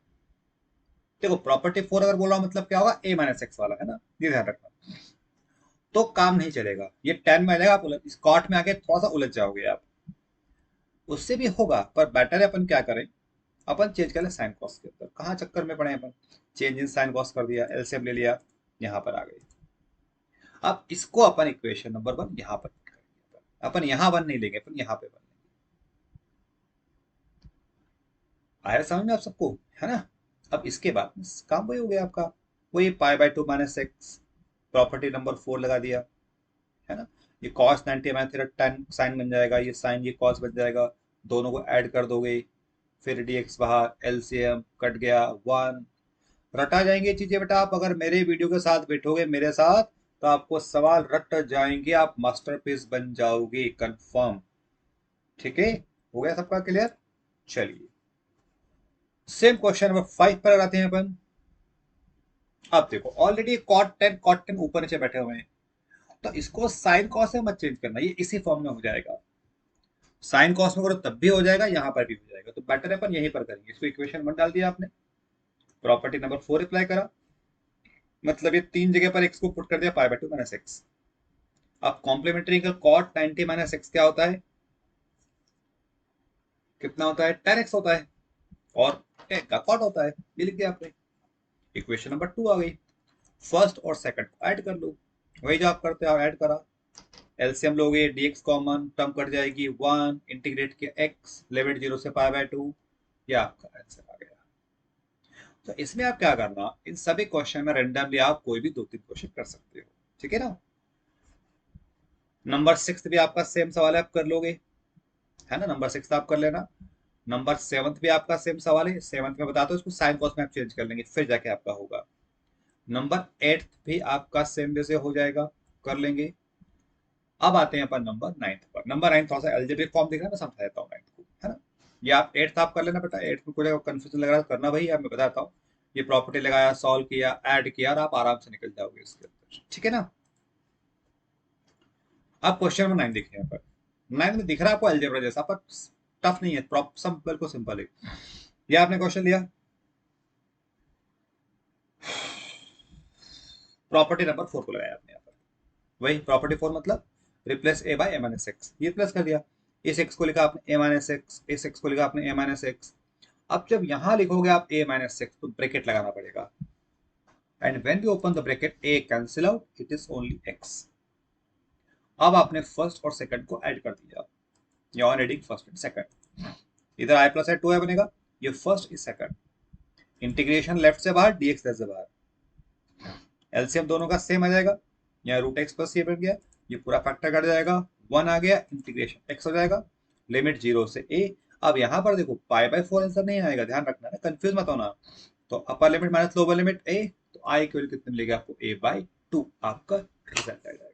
देखो प्रॉपर्टी 4 अगर बोल रहा हूं मतलब क्या होगा, a माइनस एक्स वाला, है ना? ये ध्यान रखना। तो काम नहीं चलेगा, ये 10 में आ जाएगा, आप स्कॉट में आके थोड़ा सा उलझ जाओगे आप। उससे भी होगा पर बेटर है अपन क्या करें, अपन चेंज कर ले साइन कॉस के ऊपर। कहाँ चक्कर में पड़े अपन, चेंज इन साइन कॉस कर दिया, एलसीएम ले लिया, यहाँ पर आ गई। अब इसको अपन इक्वेशन नंबर 1 यहाँ पर करेंगे। अपन यहाँ 1 नहीं लेंगे, अपन यहाँ पे 1 लेंगे। आया समझ में आप सबको, है ना? अब इसके बाद काम वही हो गया आपका, वही pi by 2 minus x, property number 4 लगा दिया, है ना? ये cos 90 minus theta tan sine बन जाएगा, ये साइन ये कॉस बन जाएगा, दोनों को ऐड कर दोगे, फिर dx बाहर, एलसीएम कट गया 1। रटा जाएंगे चीजें बेटा, आप अगर मेरे वीडियो के साथ बैठोगे मेरे साथ तो आपको सवाल रट जाएंगे, आप मास्टरपीस बन जाओगे कंफर्म। ठीक है, हो गया सबका क्लियर? चलिए सेम क्वेश्चन नंबर 5 पर आते हैं अपन। अब देखो ऑलरेडी कॉट 10 ऊपर नीचे बैठे हुए हैं, तो इसको साइन कॉस से मत चेंज करना, ये इसी फॉर्म में हो जाएगा। साइन कॉस में करो तब भी हो जाएगा, यहां पर भी हो जाएगा, तो बेटर है अपन यहीं पर करेंगे। इसको इक्वेशन 1 डाल दिया आपने, प्रॉपर्टी नंबर 4 अप्लाई करा, मतलब ये 3 जगह पर एक्स को पुट कर दिया, पाई बाय 2 माइनस एक्स। अब कॉम्प्लीमेंट्री का कॉट 90 माइनस एक्स क्या होता है, कितना होता है, 10x होता है, और टेन का कॉट होता है, ये लिख दिया आपने। इक्वेशन नंबर 2 आ गई, फर्स्ट और सेकंड को ऐड कर लो, वही जो आप करते हो ऐड करा, एलसीएम लोगे, dx कॉमन, टर्म कट जाएगी 1, इंटीग्रेट किया x, लिमिट 0 से पाई बाय 2, ये आपका आंसर आ गया। तो इसमें आप क्या करना, इन सभी क्वेश्चन में रेंडमली आप कोई भी 2-3 क्वेश्चन कर सकते हो, ठीक है ना? नंबर 6 भी आपका सेम सवाल है, आप कर लोगे, है ना? नंबर 6 आप कर लेना। नंबर 7 भी आपका सेम सवाल है, 7 में बताता हूँ, इसको साइन कॉस में आप चेंज कर लेंगे फिर जाके आपका होगा। नंबर 8 भी आपका सेम वे से हो जाएगा, कर लेंगे। अब आते हैं अपन नंबर 9 पर। नंबर 9 थोड़ा सा एल्जेब्रिक फॉर्म दिख रहा है, मैं समझा देता हूँ 9 को, है ना? ये आप 8 आप कर लेना बेटा, 8 में कोई कंफ्यूजन लग रहा है करना भाई, मैं बताता हूँ। ये प्रॉपर्टी लगाया, सॉल्व किया, ऐड किया, और आप आराम से निकल जाओगे इसके अंदर, ठीक है ना? आप क्वेश्चन नंबर 9 देखिए, यहाँ पर 9 में दिख रहा है आपको एल्जेब्रा जैसा, पर टफ नहीं है, सब बिल्कुल सिंपल है। ये आपने क्वेश्चन लिया, प्रॉपर्टी नंबर 4 को लगाया आपने यहाँ पर, वही प्रॉपर्टी 4 मतलब replace A bye A minus x, ये प्लस कर दिया। इस एक्स को लिखा आपने ए माइनस एक्स, इस एक्स को लिखा आपने ए माइनस एक्स। अब जब यहां लिखोगे आप ए माइनस एक्स तो ब्रैकेट लगाना पड़ेगा, and when we open the bracket a cancel out, it is only x. अब आपने फर्स्ट और सेकंड को ऐड कर दिया, ये on adding first and second, इधर आई प्लस है 2 है बनेगा, ये first is second, integration left से बाहर, डीएक्स लेफ्ट से बाहर, एलसीएम दोनों का सेम आ जाएगा, यहाँ रूट एक्स प्लस ये बन गया, ये पूरा फैक्टर कट जाएगा, 1 आ गया, इंटीग्रेशन एक्स हो जाएगा, लिमिट 0 से ए। अब यहाँ पर देखो पाई बाय 4 आंसर नहीं आएगा, ध्यान रखना है, कंफ्यूज मत होना। तो upper limit minus lower limit a, तो आई की वैल्यू कितने मिलेगा आपको, ए बाय 2 आपका रिजल्ट आ जाएगा।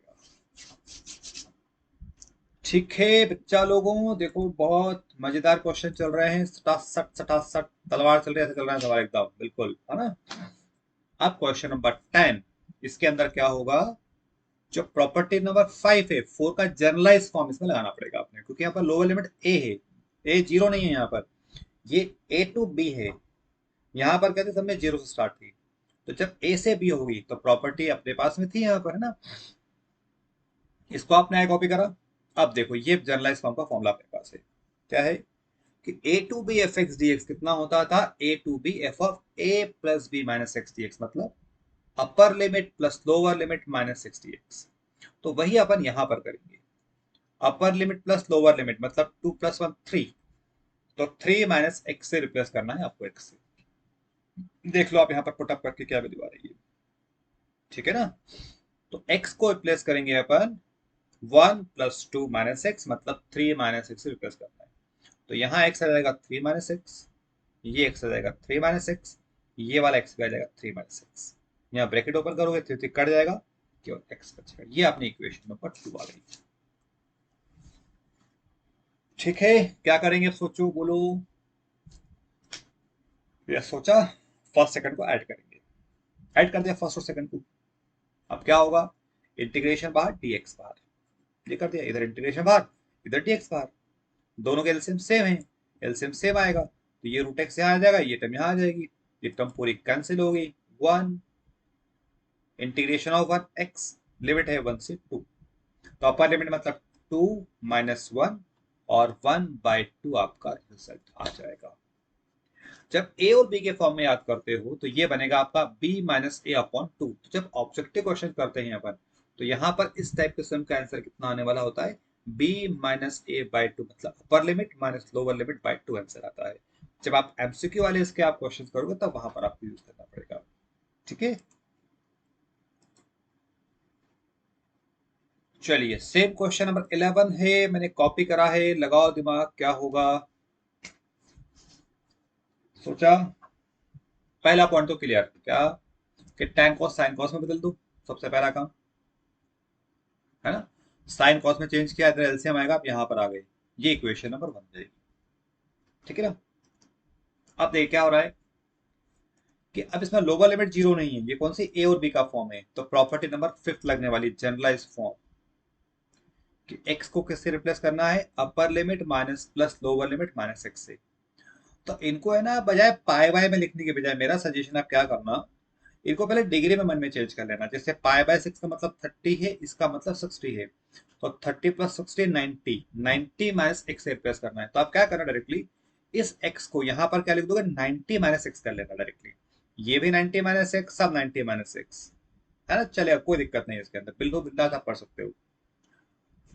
ठीक है बच्चा लोगों, देखो बहुत मजेदार क्वेश्चन चल रहे हैं, सटासट तलवार चल रही है, ऐसे चल रहा है सवाल एकदम बिल्कुल, है ना? अब क्वेश्चन नंबर 10, इसके अंदर क्या होगा, जो प्रॉपर्टी नंबर 5 है, 4 का जनरलाइज फॉर्म इसमें लगाना पड़ेगा आपने, क्योंकि यहाँ पर लोअर लिमिट ए है, ए जीरो नहीं है यहाँ पर, ये ए टू बी है। यहाँ पर कहते सब में जीरो से स्टार्ट थी, तो जब ए से बी होगी तो प्रॉपर्टी अपने पास में थी यहाँ पर, है ना? इसको आपने आगे कॉपी करा। अब देखो ये जनरलाइज फॉर्म का फॉर्मूला अपने पास है, क्या है कि a to B F x D x कितना होता था, a to B f of a plus B minus x D x, मतलब upper limit plus lower limit minus x D x. तो वही अपन यहां पर करेंगे, upper limit plus lower limit मतलब 2 + 1 3, तो 3 माइनस एक्स से रिप्लेस करना है आपको, एक्स से। देख लो आप यहाँ पर पुटअप करके क्या वैल्यू आ रही है, ठीक है ना। तो x को रिप्लेस करेंगे अपन 1 + 2 - x, मतलब 3 - x से रिप्लेस करना है। तो यहाँ x आ जाएगा 3 - x, ये x आ जाएगा 3 - x, ये वाला x भी आ जाएगा 3 - x। यहाँ ब्रैकेट ओपन करोगे 3 कट जाएगा, केवल x बचेगा। ये अपनी इक्वेशन नंबर 2 आ गई। ठीक है, क्या करेंगे अब सोचो, बोलो। ये सोचा, फर्स्ट सेकंड को ऐड करेंगे। ऐड कर दिया फर्स्ट और सेकंड को। अब क्या होगा, इंटीग्रेशन बाहर dx बाहर, ये कर दिया। इधर इंटीग्रेशन बाहर, इधर dx बाहर। दोनों के एलसीएम सेम है, एलसीएम सेम आएगा, तो ये रूट एक्स यहाँ आ जाएगा, ये टर्म यहाँ आ जाएगी, ये टर्म पूरी कैंसिल हो गई। 1 इंटीग्रेशन ऑफ 1 x, लिमिट है 1 से 2, तो अपर लिमिट मतलब 2 - 1 और 1/2 आपका रिजल्ट आ जाएगा। जब ए और बी के फॉर्म में याद करते हो तो ये बनेगा आपका b - a/2। तो जब ऑब्जेक्टिव क्वेश्चन करते हैं अपन, तो यहाँ पर इस टाइप क्वेश्चन का आंसर कितना आने वाला होता है, b - a/2, मतलब upper limit minus lower limit by 2 answer आता है। जब आप एमसीक्यू वाले इसके आप क्वेश्चन करोगे तब वहां पर आपको यूज करना पड़ेगा। ठीक है, चलिए सेम क्वेश्चन नंबर 11 है, मैंने कॉपी करा है, लगाओ दिमाग क्या होगा। सोचा, पहला पॉइंट तो क्लियर क्या, कि टैन कॉस साइन कॉस में बदल दो, सबसे पहला काम है ना। साइन कॉस में चेंज किया, इधर एलसीएम आएगा, आप यहाँ पर आ गए, ये इक्वेशन नंबर 1 जाएगी। ठीक है ना। अब देखिए क्या हो रहा है, कि अब इसमें लोअर लिमिट जीरो नहीं है, ये कौन सी ए और बी का फॉर्म है, तो प्रॉपर्टी नंबर 5 लगने वाली, जनरलाइज फॉर्म, कि एक्स को किससे रिप्लेस करना है, अपर limit minus plus lower limit minus x से। तो इनको है ना, बजाय पाई बाय में लिखने के बजाय मेरा सजेशन आप क्या करना, इनको पहले डिग्री में मन में चेंज कर लेना। जैसे पाई/6 का मतलब 30 है, इसका मतलब 60 है, तो 30 + 60 90, 90 - x से रिप्लेस करना है। तो आप क्या करना, डायरेक्टली इस x को यहाँ पर क्या लिख दोगे, 90 - x कर लेना डायरेक्टली। ये भी 90 - x, सब 90 - x, है ना। चलेगा, कोई दिक्कत नहीं है इसके अंदर, बिल्कुल बिंदास आप पढ़ सकते हो।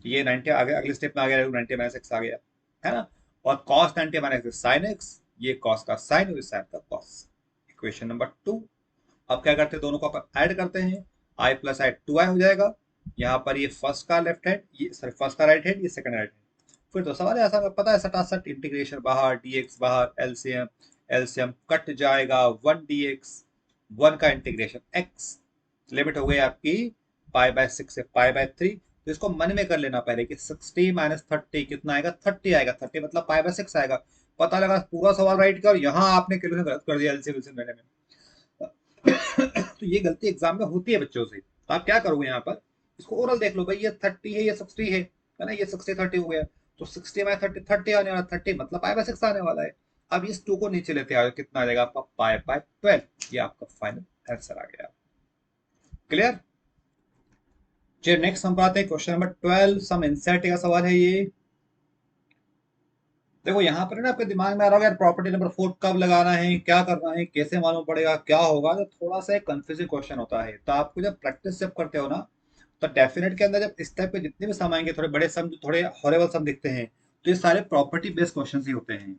ये 90 आ गया, अगले स्टेप में आ गया 90 - x आ गया, है ना। और cos 90 - x sin x, ये cos का sin और sin का cos। Equation number 2। अब क्या करते हैं, दोनों को अपन ऐड करते हैं, i + i 2i हो जाएगा। यहाँ पर ये फर्स्ट का लेफ्ट हैंड, ये सॉरी फर्स्ट का राइट हैंड, ये सेकंड राइट हैंड। फिर तो सवाल है आसान, पता है सटासट, इंटीग्रेशन बाहर, dx बाहर, एलसीएम, एलसीएम कट जाएगा, 1 dx, 1 का इंटीग्रेशन x, लिमिट हो गई आपकी पाई/6 से पाई/3। तो इसको मन में कर लेना पहले, कि 60 - 30 कितना आएगा, 30 आएगा, 30 मतलब पाई/6 आएगा। पता लगा पूरा सवाल राइट किया और यहाँ आपने कैलकुलेशन गलत कर दिया एलसीएम लेने में। तो ये गलती एग्जाम में होती है बच्चों से। तो आप क्या करोगे, यहाँ पर इसको ओरल देख लो भाई, ये 30 है, ये 60 है ना, ये 60 30 हो गया, तो 60/30 30 आने वाला, 30 मतलब पाई/6 आने वाला है। अब इस 2 को नीचे लेते आओ, कितना आ जाएगा आपका पाई/12, ये आपका फाइनल आंसर आ गया। क्लियर। चलिए नेक्स्ट हम आते हैं, क्वेश्चन नंबर 12, सम इंसर्ट का सवाल है ये। देखो यहाँ पर ना आपके दिमाग में आ रहा होगा यार, प्रॉपर्टी नंबर 4 कब लगाना है, क्या करना है, कैसे मालूम पड़ेगा, क्या होगा, तो थोड़ा सा एक कंफ्यूजिंग क्वेश्चन होता है। तो आपको जब प्रैक्टिस जब करते हो ना, तो डेफिनेट के अंदर जब इस टाइप के जितने भी सम आएंगे, थोड़े बड़े सम, थोड़े हॉरेबल सम दिखते हैं, तो ये सारे प्रॉपर्टी बेस्ड क्वेश्चन ही होते हैं।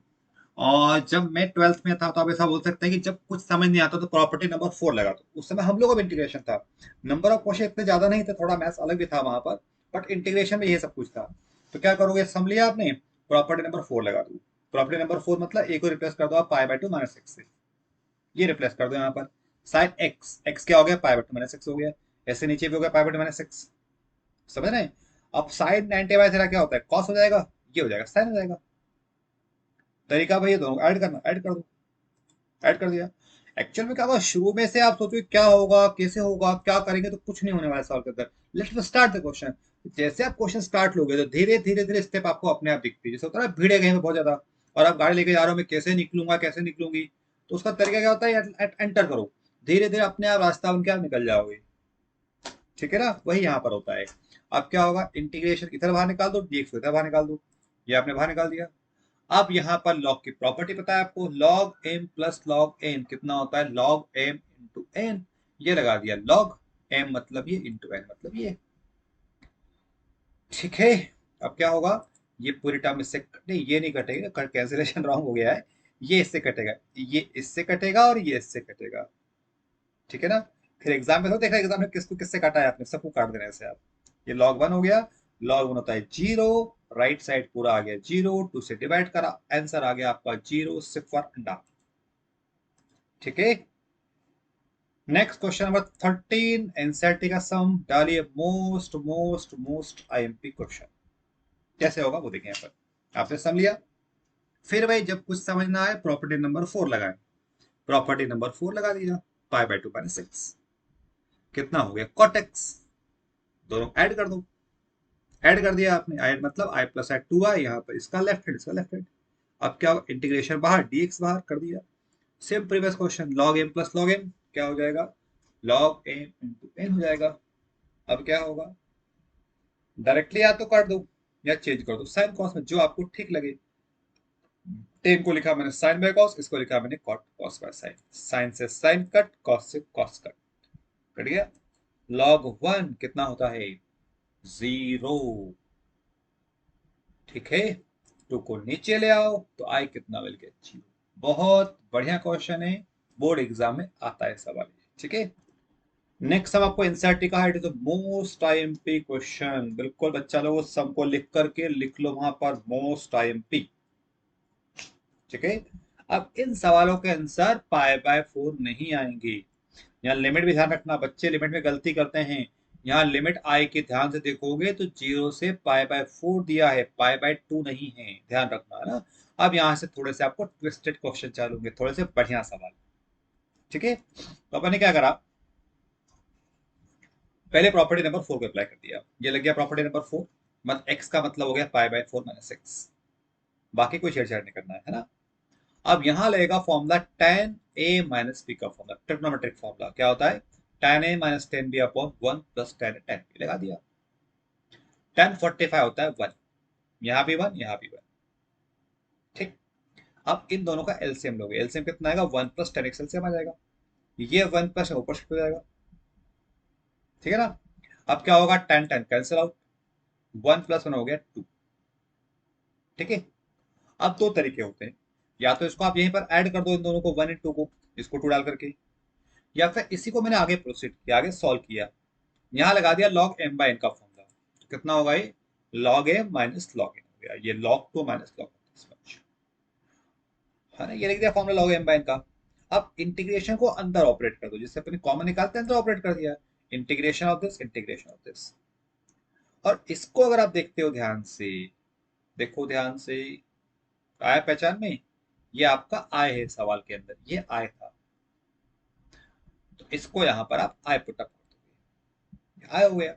और जब मैं 12th में था, तो आप ऐसा बोल सकते हैं कि जब कुछ समझ नहीं आता तो प्रॉपर्टी नंबर 4 लगा दो। उस समय हम लोगों का इंटीग्रेशन था, नंबर ऑफ क्वेश्चन इतने ज्यादा नहीं थे, थोड़ा मैथ्स अलग भी था वहां पर, बट इंटीग्रेशन में ये सब कुछ था। तो क्या करोगे, सम लिया आपने, प्रॉपर्टी नंबर 4 लगा दो। प्रॉपर्टी नंबर 4 मतलब ए को रिप्लेस कर दो आप पाई/2 - एक्स से, ये रिप्लेस कर दो यहाँ पर। साइन एक्स, एक्स क्या हो गया, पाई/2 - एक्स हो गया, ऐसे नीचे भी हो गया पाई/2 - एक्स, समझ रहे हैं। अब साइन 90/थीटा क्या होता है, कॉस हो जाएगा, ये हो जाएगा साइन हो जाएगा। तरीका भाई ये दोनों ऐड करना, ऐड कर दो, ऐड कर दिया। एक्चुअल में क्या होगा, शुरू में से आप सोचो क्या होगा, कैसे होगा, क्या करेंगे, तो कुछ नहीं होने वाला सवाल के अंदर। Let's start the question. जैसे आप क्वेश्चन स्टार्ट लोगे, तो धीरे धीरे धीरे स्टेप आपको अपने आप दिखती है। जैसे होता है ना, भीड़े गए हैं बहुत ज्यादा, और आप गाड़ी लेके जा रहे हो, मैं कैसे निकलूंगा, कैसे निकलूंगी, तो उसका तरीका क्या होता है, एंटर करो, धीरे धीरे अपने आप रास्ता बन के आप निकल जाओगे। ठीक है ना, वही यहाँ पर होता है। अब क्या होगा, इंटीग्रेशन इधर बाहर निकाल दो, dx को इधर बाहर निकाल दो, ये आपने बाहर निकाल दिया। अब यहाँ पर लॉग की प्रॉपर्टी पता है आपको, log M plus log n कितना होता है, लॉग एम इंटू एन, ये लगा दिया, लॉग एम मतलब ये, इंटू एन मतलब ये। ठीक है। अब क्या होगा, ये पूरी टर्म इससे नहीं, ये नहीं कटेगा, कैंसिलेशन रॉन्ग हो गया है, ये इससे कटेगा, ये इससे कटेगा और ये इससे कटेगा। ठीक है ना। फिर एग्जाम में तो देखा, एग्जाम में किसको किससे काटा है आपने, सबको काट देना ऐसे आप। ये log 1 हो गया, log 1 होता है 0, राइट साइड पूरा आ गया 0, 2 से डिवाइड करा, आंसर आ गया आपका 0, सिर्फ और अंडा। ठीक है। नेक्स्ट क्वेश्चन नंबर 13, एनसीईआरटी का सम डालिए, most most most IMP question. कैसे होगा वो देखें यहाँ पर। आपने सम लिया, फिर भाई जब कुछ समझना है प्रॉपर्टी नंबर 4 लगाएं। प्रॉपर्टी नंबर 4 लगा दिया, पाई बाय 2 माइनस 6 कितना हो गया कॉट एक्स, दोनों ऐड कर दो। ऐड कर दिया आपने, ऐड मतलब आई प्लस आई 2 आई, यहाँ पर इसका लेफ्ट हैंड इसका लेफ्ट हैंड। अब क्या होगा, इंटीग्रेशन बाहर, डीएक्स बाहर कर दिया। Same previous question, log M plus log m क्या हो जाएगा, लॉग एम इंटू एन हो जाएगा। अब क्या होगा, डायरेक्टली या तो काट दो या चेंज कर दो साइन कॉस में, जो आपको ठीक लगे। टेन को लिखा मैंने साइन बाय कॉस, इसको लिखा मैंने cot cos by sine. Sine से साइन कट, कॉस से कॉस कट, कट गया। लॉग 1 कितना होता है, 0। ठीक है, 2 को नीचे ले आओ तो आई कितना मिल गया, 0। बहुत बढ़िया क्वेश्चन है, बोर्ड एग्जाम में आता है सवाल। ठीक है। नेक्स्ट सम आपको एनसीईआरटी का है, it is the most IMP question. बिल्कुल बच्चा लोग सम को लिख करके लिख लो वहां पर, मोस्ट आईएमपी। ठीक है। अब इन सवालों के आंसर पाई बाय 4 नहीं आएंगे। यहाँ लिमिट भी ध्यान रखना, बच्चे लिमिट में गलती करते हैं। यहाँ लिमिट आई के ध्यान से देखोगे तो 0 से पाई बाय 4 दिया है, पाई बाय 2 नहीं है, ध्यान रखना है ना। अब यहाँ से थोड़े से आपको ट्विस्टेड क्वेश्चन चालू होंगे, थोड़े से बढ़िया सवाल। ठीक है। तो अपन ने क्या करा, पहले प्रॉपर्टी नंबर 4 को अप्लाई कर दिया, ये लग गया प्रॉपर्टी नंबर 4, मत एक्स का मतलब हो गया पाई बाय 4 माइनस एक्स। बाकी कोई छेड़छाड़ नहीं करना है ना। अब यहां लगेगा formula tan a minus B का फॉर्मूला, ट्रिग्नोमेट्रिक फॉर्मूला क्या होता है, tan a minus tan b upon 1 plus tan a tan b लगा दिया। tan 45 होता है 1, यहां भी 1 यहां भी 1। ठीक। अब इन दोनों का एलसीएम लोगे, एलसीएम कितना आएगा, 1 प्लस tan x एलसीएम आ जाएगा, ये 1 प्लस ऊपर शिफ्ट हो जाएगा। ठीक है ना। अब क्या होगा, tan tan cancel out, 1 plus 1 हो गया 2। ठीक है। अब दो तरीके होते हैं, या तो इसको आप यहीं पर ऐड कर दो इन दोनों को, 1 इन 2 को, इसको 2 डाल करके, या फिर इसी को मैंने आगे प्रोसीड किया, आगे सॉल्व किया, यहां लगा दिया लॉग एम बाय एन का फॉर्मूला, तो कितना होगा ये, log M minus log N हो गया, ये लॉग 2 माइनस लॉग है ना, ये लिख दिया formula log M by N का। अब इंटीग्रेशन को अंदर ऑपरेट कर दो, जिससे अपने कॉमन निकालते हैं अंदर ऑपरेट कर दिया, integration of this integration of this. और इसको अगर आप देखते हो ध्यान से, देखो ध्यान से, आया पहचान में, ये आपका आय है सवाल के अंदर, ये आय था, तो इसको यहां पर आप आय पुटअप कर दोगे, आय हो गया।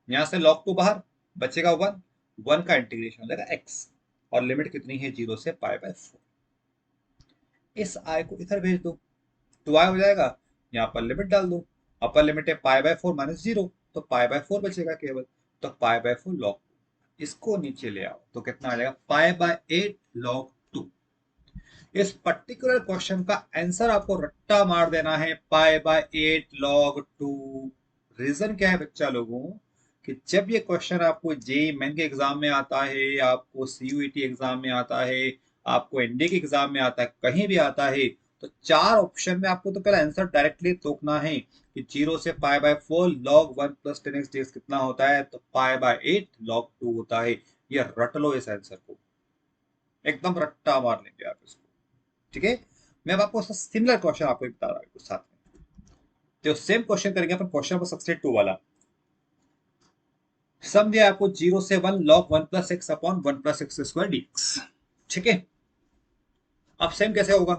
यहां से log 2 बाहर, बचेगा 1, 1 का इंटीग्रेशन हो जाएगा x, और लिमिट कितनी है 0 से पाई बाय 4। इस आय को इधर भेज दो, 2i हो जाएगा, यहाँ पर लिमिट डाल दो, अपर लिमिट है पाई बाय 4 माइनस 0, तो पाई बाय 4 बचेगा केवल, तो पाई बाय 4 log 2, इसको नीचे ले आओ तो कितना आ जाएगा, पाई बाय 8 log 2। इस पर्टिकुलर क्वेश्चन का आंसर आपको रट्टा मार देना है, पाई बाय 8 log 2। रीजन क्या है बच्चा लोगों, कि जब ये क्वेश्चन आपको जेई मेन के एग्जाम में आता है, आपको सीयूईटी एग्जाम में आता है, आपको एनडीए के एग्जाम में आता है, कहीं भी आता है, तो 4 ऑप्शन में आपको तो पहले आंसर डायरेक्टली तोकना है कि 0 से pi bye 4 log 1 plus 10x dx कितना होता है, तो पाई बाय 8 log 2 होता है। ये रट लो इस आंसर को, एकदम रट्टा मार लेंगे आप इसको। ठीक है। मैं अब आपको सिमिलर क्वेश्चन आपको बता रहा हूँ साथ में, तो सेम क्वेश्चन करेंगे अपन, क्वेश्चन नंबर 62 वाला। सम दिया आपको 0 से 1 log 1 plus X upon 1 plus x square dx. ठीक है। अब सेम कैसे होगा,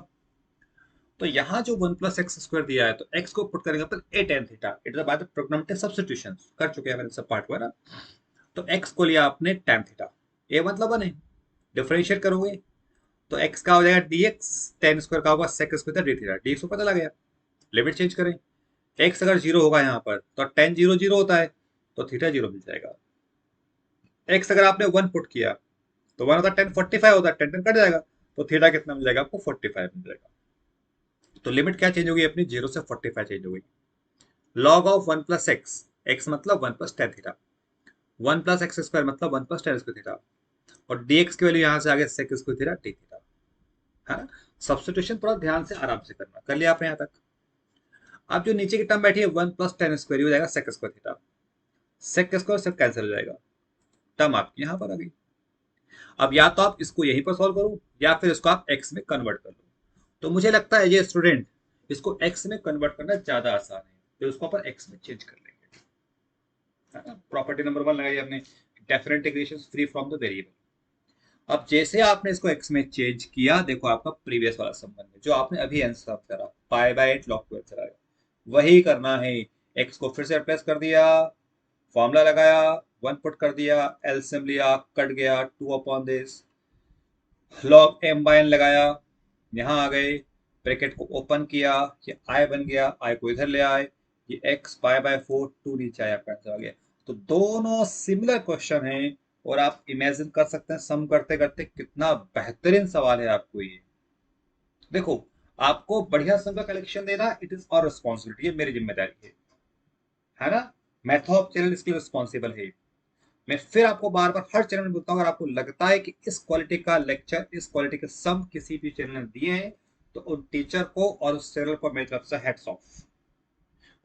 तो यहां जो 1 प्लस एक्स स्क्वायर दिया है, तो x को पुट करेंगे अपन a tan theta, it is by the trigonometric substitution, कर चुके हैं मैंने सब पार्ट हुआ ना। तो x को लिया आपने tan थीटा, a मतलब 1 है, डिफरेंशिएट करोगे तो x का हो जाएगा dx, tan स्क्वायर का होगा sec square D theta, dx को पता लग गया। लिमिट चेंज करें, x अगर 0 होगा यहाँ पर तो tan 0 0 होता है, तो थीटा 0 मिल जाएगा। x अगर आपने 1 पुट किया तो 1 होता है tan 45 होता है, tan tan कट जाएगा, तो थीटा कितना मिल जाएगा आपको, 45 मिल जाएगा। तो लिमिट क्या चेंज होगी अपनी, 0 से 45 चेंज हो गई। Log of 1 plus x, x मतलब 1 plus tan theta, 1 plus x square मतलब 1 प्लस tan स्क्वायर थीटा, और dx की वैल्यू यहाँ से आगे sec square theta t theta, है ना। सब्स्टिट्यूशन थोड़ा ध्यान से आराम से करना, कर लिया आपने यहाँ तक। अब जो नीचे की टर्म बैठी है 1 + tan² हो जाएगा sec² थीटा, sec² सब कैंसिल हो जाएगा, टर्म आपकी यहाँ पर आ गई। अब या तो आप इसको यहीं पर सॉल्व करो या फिर इसको आप एक्स में कन्वर्ट कर लो। तो मुझे लगता है ये स्टूडेंट इसको एक्स में कन्वर्ट करना ज्यादा आसान है, तो इसको अपन एक्स में चेंज कर लेंगे, है ना। प्रॉपर्टी नंबर 1 लगाई हमने, definite integration free from the variable. अब जैसे आपने इसको एक्स में चेंज किया, देखो आपका प्रीवियस वाला संबंध है जो आपने अभी आंसर करा, पाई/8 log² आएगा, वही करना है। एक्स को फिर से रिप्लेस कर दिया, फॉर्मूला लगाया, 1 पुट कर दिया, एलसीएम लिया, कट गया 2/this, log m/n लगाया, यहाँ आ गए, ब्रैकेट को ओपन किया, ये i बन गया, i को इधर ले आए, ये x पाई/4 2 नीचे आया, आपका आंसर आ गया। तो दोनों सिमिलर क्वेश्चन हैं और आप इमेजिन कर सकते हैं सम करते करते कितना बेहतरीन सवाल है आपको ये। देखो, आपको बढ़िया सम का कलेक्शन देना इट इज और रिस्पॉन्सिबिलिटी, ये मेरी जिम्मेदारी है ना। मैथॉप चैनल इसके लिए रिस्पॉन्सिबल है। मैं फिर आपको बार बार हर चैनल में बोलता हूँ, अगर आपको लगता है कि इस क्वालिटी का लेक्चर, इस क्वालिटी के सम किसी भी चैनल ने दिए हैं, तो उन टीचर को और उस चैनल को मेरी तरफ से हेड्स ऑफ,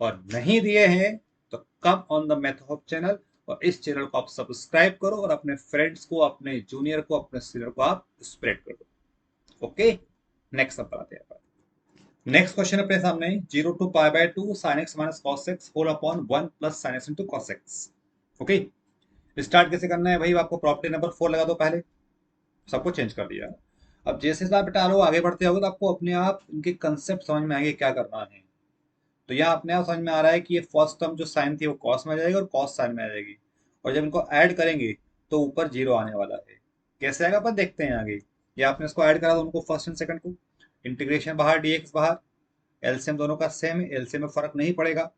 और नहीं दिए हैं तो कम ऑन द मैथहॉप चैनल, और इस चैनल को आप सब्सक्राइब करो और अपने फ्रेंड्स को, अपने जूनियर को, अपने सीनियर को आप स्प्रेड कर दो। ओके, नेक्स्ट अब आते हैं। नेक्स्ट क्वेश्चन अपने सामने, 0 to π/2 sin x minus cos x whole upon 1 + sin x into cos x। Okay, start कैसे करना है भाई, आपको प्रॉपर्टी नंबर 4 लगा दो पहले, सबको चेंज कर दिया। अब जैसे आप बेटा लोग आगे बढ़ते होगे तो आपको अपने आप इनके कंसेप्ट समझ में आएंगे क्या करना है। तो यहाँ अपने आप समझ में आ रहा है कि ये फर्स्ट टर्म जो साइन थी वो कॉस में आ जाएगी और कॉस साइन में आ जाएगी, और जब इनको ऐड करेंगे तो ऊपर 0 आने वाला है। कैसे आएगा अपन देखते हैं आगे। ये आपने इसको ऐड करा दो उनको, फर्स्ट एंड सेकंड को, इंटीग्रेशन बाहर, dx बाहर, एलसीएम दोनों का सेम है, एलसीएम में फर्क नहीं पड़ेगा,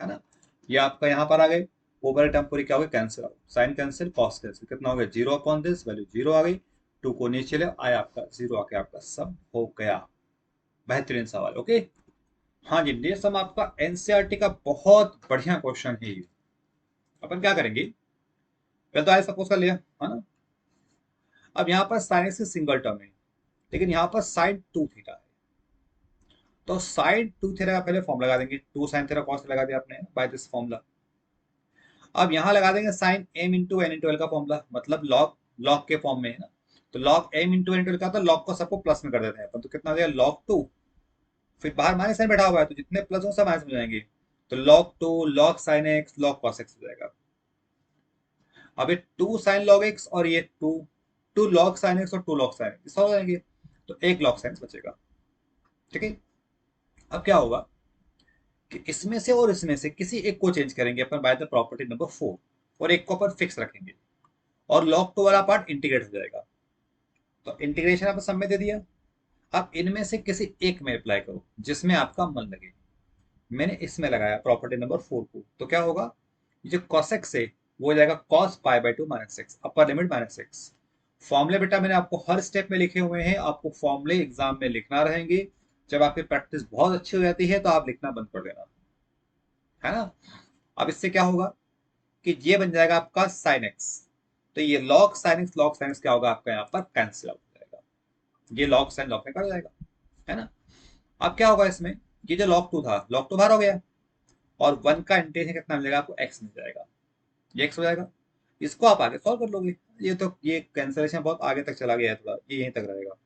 है ना। ये आपका यहाँ पर आ गए, ऊपर टर्म पूरी क्या हो गई, कैंसिल हो, साइन कैंसिल, कॉस कैंसिल, कितना हो गया 0/this, वैल्यू 0 आ गई, 2 को नीचे ले आया, आपका 0 आके आपका सम हो गया। बेहतरीन सवाल। ओके, हाँ जी, ये सम आपका एनसीईआरटी का बहुत बढ़िया क्वेश्चन है ये। अपन क्या करेंगे, पहले तो आए सपोज कर लिया, है ना। अब यहाँ पर साइन एक्स सिंगल टर्म है, लेकिन यहाँ पर साइन 2 थीटा है, तो साइन 2 थीटा का पहले फॉर्म लगा देंगे, 2 sin थीटा कॉस लगा दिया आपने बाय दिस फॉर्मूला। अब यहाँ लगा देंगे sine m into N into L का फॉर्मूला, मतलब लॉग, लॉग के फॉर्म में है ना, तो log m into N into L का, तो लॉग को सबको प्लस में कर देते हैं अपन, तो कितना हो जाएगा log 2, फिर बाहर माइनस साइन बैठा हुआ है तो जितने प्लस हो सब माइनस में जाएंगे, तो log 2 log sin x log cos x हो जाएगा। अब ये 2 sin log x और ये 2 log sin x और 2 log sin x हो जाएंगे, तो 1 log sin x बचेगा। ठीक है, अब क्या होगा कि इसमें से और इसमें से किसी एक को चेंज करेंगे अपन बाय द प्रॉपर्टी नंबर 4, और एक को अपन फिक्स रखेंगे, और log 2 वाला पार्ट इंटीग्रेट हो जाएगा। तो इंटीग्रेशन आपने सब में दे दिया, अब इनमें से किसी एक में अप्लाई करो जिसमें आपका मन लगे। मैंने इसमें लगाया प्रॉपर्टी नंबर 4 को, तो क्या होगा, ये जो cos x है वो हो जाएगा cos π/2 - x, upper limit -x। फॉर्मूले बेटा मैंने आपको हर स्टेप में लिखे हुए हैं, आपको फॉर्मूले एग्जाम में लिखना रहेंगे। जब आपकी प्रैक्टिस बहुत अच्छी हो जाती है तो आप लिखना बंद कर देना, है ना। अब इससे क्या होगा कि ये बन जाएगा आपका sin x, तो ये log sin x क्या होगा आपका यहाँ पर कैंसिल आउट हो जाएगा, ये log sin log में कट जाएगा, है ना। अब क्या होगा इसमें, ये जो log 2 था, log 2 बाहर हो गया, और 1 का इंटीग्रेशन कितना मिलेगा आपको, x मिल जाएगा, ये x हो जाएगा। इसको आप आगे सॉल्व कर लोगे, ये कैंसिलेशन बहुत आगे तक चला गया है, थोड़ा ये यहीं तक रहेगा।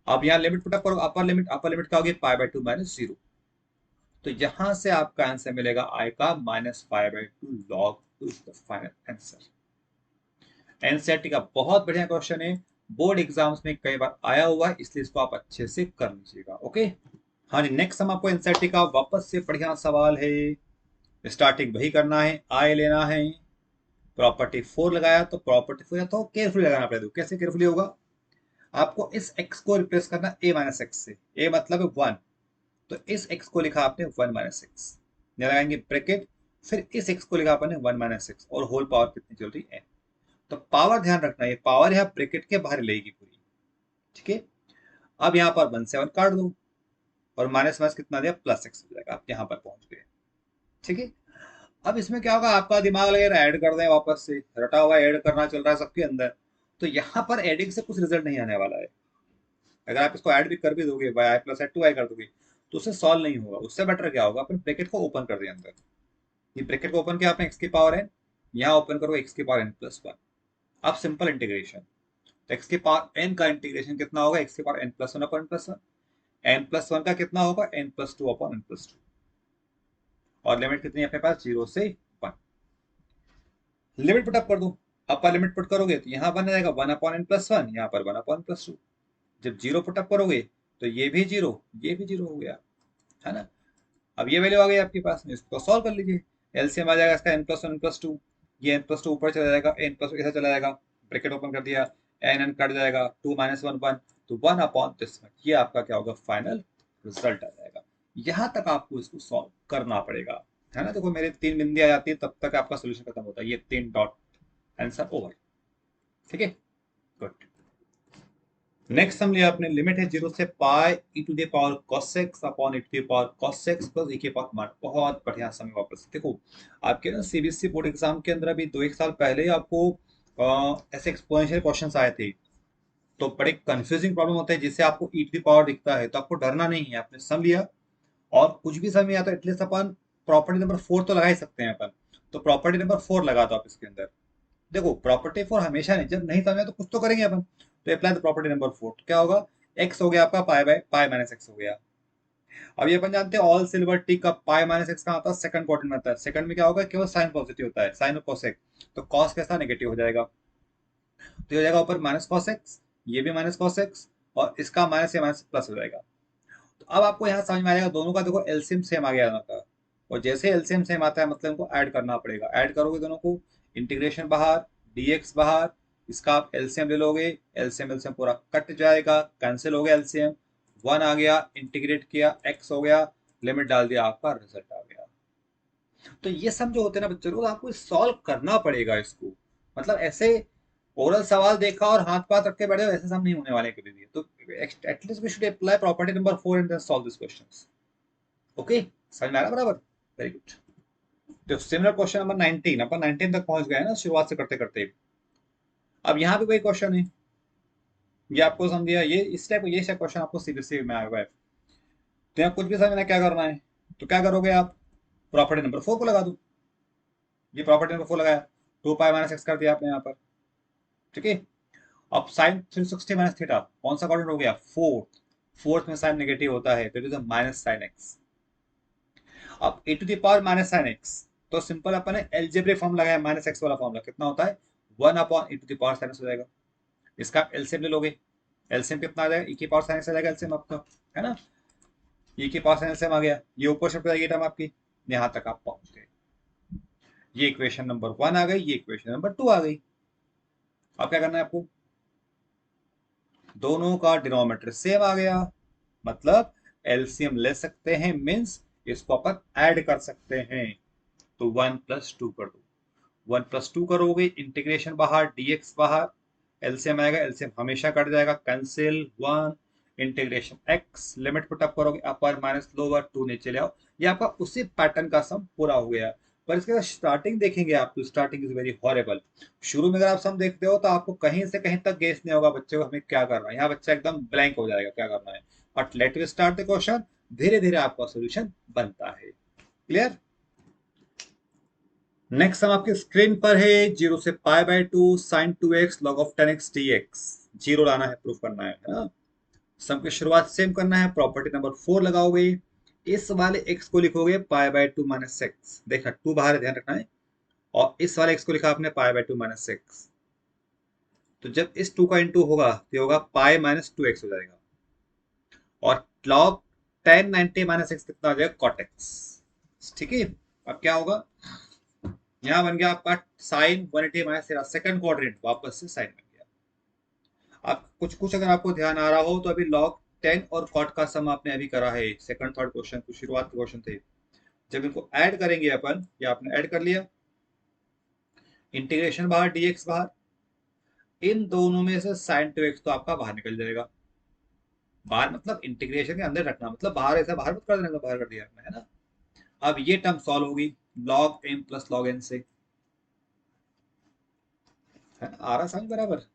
अब यहाँ लिमिट पुटअप करो, अपर लिमिट क्या होगी π/2 - 0, तो यहां से आपका आंसर मिलेगा i का -π/2 log 2 is the final answer. NCERT का बहुत बढ़िया क्वेश्चन है, बोर्ड एग्जाम्स में कई बार आया हुआ है, इसलिए इसको आप अच्छे से कर लीजिएगा। ओके, हाँ जी, नेक्स्ट हम आपको एनसीईआरटी का वापस से बढ़िया सवाल है, स्टार्टिंग वही करना है, आई लेना है, प्रॉपर्टी 4 लगाया, तो प्रॉपर्टी 4 तो केयरफुली लगाना पड़ेगा। कैसे केयरफुली होगा, आपको इस x को रिप्लेस करना a - x से, a मतलब है 1, तो इस x को लिखा आपने 1 - x, लगाएंगे ब्रैकेट, फिर इस x को लिखा आपने 1 - x, और होल पावर कितनी चल रही है, तो पावर ध्यान रखना, ये पावर यहाँ ब्रैकेट के बाहर लेगी पूरी। ठीक है, अब यहाँ पर 1 से 1 काट दो, और माइनस माइनस कितना दिया, +x हो जाएगा, आप यहाँ पर पहुंच गए। ठीक है, अब इसमें क्या होगा, आपका दिमाग लगेगा ऐड कर दें, वापस से रटा हुआ ऐड करना चल रहा है सबके अंदर, तो यहाँ पर एडिंग से कुछ रिजल्ट नहीं आने वाला है। अगर आप इसको ऐड भी कर भी दोगे, y i + 2i कर दोगे, तो उससे सॉल्व नहीं होगा। उससे बेटर क्या होगा, अपन ब्रैकेट को ओपन कर दिया अंदर, ये ब्रैकेट को ओपन किया आपने एक्स की पावर एन, यहाँ ओपन करो एक्स की पावर एन प्लस वन। अब सिंपल इंटीग्रेशन, तो एक्स की पावर एन का इंटीग्रेशन कितना होगा, एक्स की power N plus one upon N plus one, N plus one का कितना होगा, N plus two upon N plus two, और लिमिट कितनी है अपने पास, जीरो से वन। लिमिट पुट अप कर दो, अपर लिमिट पुट करोगे तो यहाँ बन जाएगा one upon N plus one, यहाँ पर वन अपॉन प्लस टू। जब जीरो पुट अप करोगे तो ये भी जीरो, ये भी जीरो हो गया, है ना। अब ये वैल्यू आ गई आपके पास, इसको सॉल्व कर लीजिए। एलसीएम आ जाएगा इसका N plus one N plus two, ये एन प्लस टू ऊपर चला जाएगा, एन प्लस टू ऐसा चला जाएगा, ब्रैकेट ओपन कर दिया, एन एन कट जाएगा, टू माइनस वन वन, तो वन अपॉन दिस वन, ये आपका क्या होगा, फाइनल रिजल्ट आ जाएगा। यहाँ तक आपको इसको सॉल्व करना पड़ेगा, है ना। देखो मेरे तीन बिंदी आ जाती है तब तक आपका सोल्यूशन खत्म होता है, ये तीन डॉट, आंसर ओवर। ठीक है, गुड। नेक्स्ट हम लिया आपने, लिमिट है जीरो से pi e to the power cos x upon e to the power cos x plus e के पावर मान। बहुत बढ़िया समय वापस देखो, आपके ना सीबीएसई बोर्ड एग्जाम के अंदर अभी 2 एक साल पहले ही आपको ऐसे एक्सपोनेंशियल क्वेश्चंस आए थे, तो बड़े कंफ्यूजिंग प्रॉब्लम होता है जिससे आपको ई टू द पावर दिखता है, तो आपको डरना नहीं है, आपने सम लिया और कुछ भी समय आता है एटलीस्ट अपन प्रॉपर्टी नंबर 4 तो लगा ही सकते हैं अपन, तो प्रॉपर्टी नंबर 4 लगा दो आप इसके अंदर। देखो प्रॉपर्टी फॉर हमेशा नहीं, जब नहीं समझा तो कुछ तो करेंगे अपन, तो अप्लाई द प्रॉपर्टी नंबर 4, तो क्या होगा, एक्स हो गया आपका pi by pi minus x हो गया। अब ये अपन जानते हैं ऑल सिल्वर टी का पाई माइनस एक्स कहाँ आता है, सेकंड क्वाड्रेंट में आता है, सेकंड में क्या होगा, केवल साइन पॉजिटिव होता है, साइन और कोसेक, तो कॉस कैसा नेगेटिव हो जाएगा, तो ये हो जाएगा ऊपर माइनस कॉस एक्स, ये भी माइनस कॉस एक्स, और इसका माइनस या माइनस प्लस हो जाएगा। तो अब आपको यहाँ समझ में आ जाएगा दोनों का, देखो एलसीएम सेम आ गया दोनों का, और जैसे एलसीएम सेम आता है मतलब इनको ऐड करना पड़ेगा, ऐड करोगे दोनों को, इंटीग्रेशन बाहर, डीएक्स बाहर, इसका आप एलसीएम ले लोगे, एलसीएम एलसीएम पूरा कट जाएगा, कैंसिल हो गया एलसीएम, वन आ गया, इंटीग्रेट किया एक्स हो गया, लिमिट डाल दिया, आपका रिजल्ट आ गया। तो ये सब जो होते हैं ना बच्चों को, आपको सॉल्व करना पड़ेगा इसको, मतलब ऐसे ओरल सवाल देखा और हाथ पाथ रख के बैठे हो ऐसे सब नहीं होने वाले कभी भी। तो at least we should apply property number 4 and then solve this questions. Okay, समझ में आ रहा बराबर, वेरी गुड। तो सिमिलर क्वेश्चन नंबर 19, अपन 19 तक पहुंच गए ना शुरुआत से करते करते। अब यहाँ पे वही क्वेश्चन है, ये आपको समझिए, ये इस टाइप ये क्वेश्चन आपको सीबीएसई में आया हुआ है, तो यहाँ कुछ भी समझना क्या करना है, तो क्या करोगे आप, प्रॉपर्टी नंबर 4 को लगा दो, ये प्रॉपर्टी नंबर 4 लगाया, टू पाई माइनस एक्स कर दिया आपने यहाँ पर, ठीक है। अब साइन 360 माइनस थीटा कौन सा क्वाड्रेंट हो गया, फोर्थ, फोर्थ में साइन नेगेटिव होता है तो it is a minus sine x. अब a to the power minus sine x, तो सिंपल अपन ने एलजेब्रिक फॉर्म लगाया, माइनस एक्स वाला फॉर्मूला कितना होता है, one upon e to the power sine x हो जाएगा। इसका एलसीएम ले लोगे, एलसीएम कितना आ जाएगा, ई की पावर साइन एक्स आ जाएगा एलसीएम आपका, है ना, ई की पावर साइन एलसीएम आ गया, ये ऊपर शिफ्ट हो जाएगी टर्म आपकी, यहां तक आप पहुंच गए। ये इक्वेशन नंबर 1 आ गई, ये इक्वेशन नंबर 2 आ गई। अब क्या करना है आपको, दोनों का डिनोमिनेटर सेम आ गया, मतलब एलसीएम ले सकते हैं, मीन्स इसको अपन ऐड कर सकते हैं, तो 1+2 कर दो, 1+2 करोगे, इंटीग्रेशन बाहर, डीएक्स बाहर, एलसीएम आएगा, एलसीएम हमेशा कट जाएगा, cancel, one, integration x, limit put up करोगे, अपर माइनस लोअर, टू नीचे ले आओ, ये आपका उसी पैटर्न का सम पूरा हो गया। पर इसके बाद स्टार्टिंग देखेंगे आप, तो स्टार्टिंग इज वेरी हॉरेबल। शुरू में अगर आप सम देखते हो तो आपको कहीं से कहीं तक गेस नहीं होगा बच्चे को हमें क्या करना है, यहाँ बच्चा एकदम ब्लैंक हो जाएगा क्या करना है, but let we start the question, धीरे धीरे आपका सोल्यूशन बनता है। क्लियर। नेक्स्ट हम आपके स्क्रीन पर है, जीरो से pi by two sine 2x log of 10x dx, zero लाना है, प्रूफ करना है ना। सम की शुरुआत सेम करना है, प्रॉपर्टी नंबर 4 लगाओगे, इस वाले x को लिखोगे पाई बाय टू माइनस एक्स, देखना टू बाहर है, ध्यान रखना है, और इस वाले x को लिखा आपने पाई बाय टू माइनस एक्स, तो जब इस टू का इंटू होगा तो होगा पाई माइनस टू एक्स हो जाएगा, और लॉग 1090 माइनस एक्स कितना हो जाएगा, कॉट एक्स। ठीक है, अब क्या होगा, यहाँ बन गया आपका साइन 180 माइनस तेरा, सेकंड क्वाड्रेंट वापस से साइन बन गया। आप कुछ कुछ अगर आपको ध्यान आ रहा हो तो अभी लॉग 10 और कॉट का सम आपने अभी करा है, सेकंड थर्ड क्वेश्चन कुछ शुरुआत के क्वेश्चन थे, जब इनको ऐड करेंगे अपन, या आपने ऐड कर लिया, इंटीग्रेशन बाहर, डीएक्स बाहर, इन दोनों में से साइन 2x तो आपका बाहर निकल जाएगा, बाहर मतलब इंटीग्रेशन के अंदर रखना, मतलब बाहर ऐसा बाहर मत कर देना, बाहर कर दिया आपने, है ना। अब ये टर्म सॉल्व होगी, log M plus log N से, है ना, आ रहा समझ बराबर।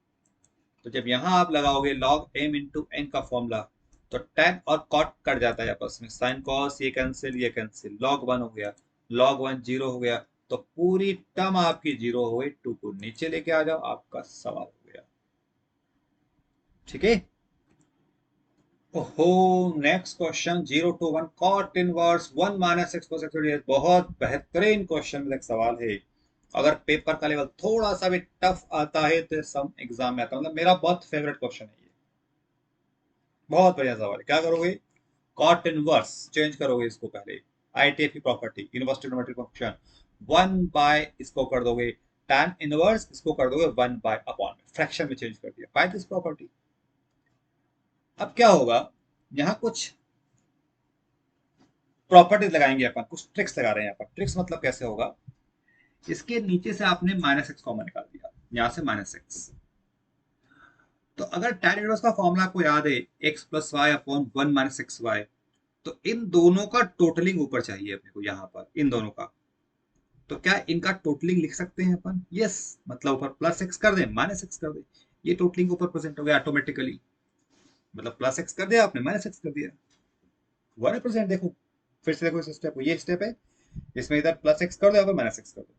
तो जब यहां आप लगाओगे log m इंटू एन का फॉर्मूला, तो tan और cot कट जाता है आपस में, sin cos ये कैंसिल, log 1 हो गया, log 1 जीरो हो गया, तो पूरी टर्म आपकी जीरो हो गई। 2 को नीचे लेके आ जाओ, आपका सवाल हो गया। ठीक है। ओहो, next question 0 to 1 cot inverse 1 minus x plus x, बहुत बेहतरीन क्वेश्चन का सवाल है। अगर पेपर का लेवल थोड़ा सा भी टफ आता है तो सम एग्जाम में आता है, मतलब मेरा बहुत फेवरेट क्वेश्चन है ये। बहुत बढ़िया सवाल है। क्या करोगे, कॉट इनवर्स चेंज करोगे इसको, पहले आईटीएफ की property, university numerical function, 1 by इसको कर दोगे tan इनवर्स, इसको कर दोगे 1 बाय अपॉन में, फ्रैक्शन में चेंज कर दिया बाय दिस प्रॉपर्टी। अब क्या होगा, यहाँ कुछ प्रॉपर्टीज लगाएंगे अपन, कुछ ट्रिक्स लगा रहे हैं यहाँ पर। ट्रिक्स मतलब कैसे होगा, इसके नीचे से आपने माइनस एक्स कॉमन निकाल दिया, यहां से माइनस एक्स। तो अगर tan इनवर्स का फॉर्मूला आपको याद है, X plus Y upon 1 - x y, तो इन दोनों का टोटलिंग ऊपर चाहिए अपने को यहाँ पर, इन दोनों का। तो क्या इनका टोटलिंग लिख सकते हैं अपन? यस, मतलब ऊपर प्लस एक्स कर दें, माइनस एक्स कर दें, ये टोटलिंग ऊपर प्रेजेंट हो गया ऑटोमेटिकली। मतलब प्लस एक्स कर दिया आपने, माइनस एक्स कर दिया, 1%। देखो फिर से, देखो इस स्टेप को, ये स्टेप है, इसमें इधर प्लस एक्स कर दो, यहाँ माइनस एक्स कर दो।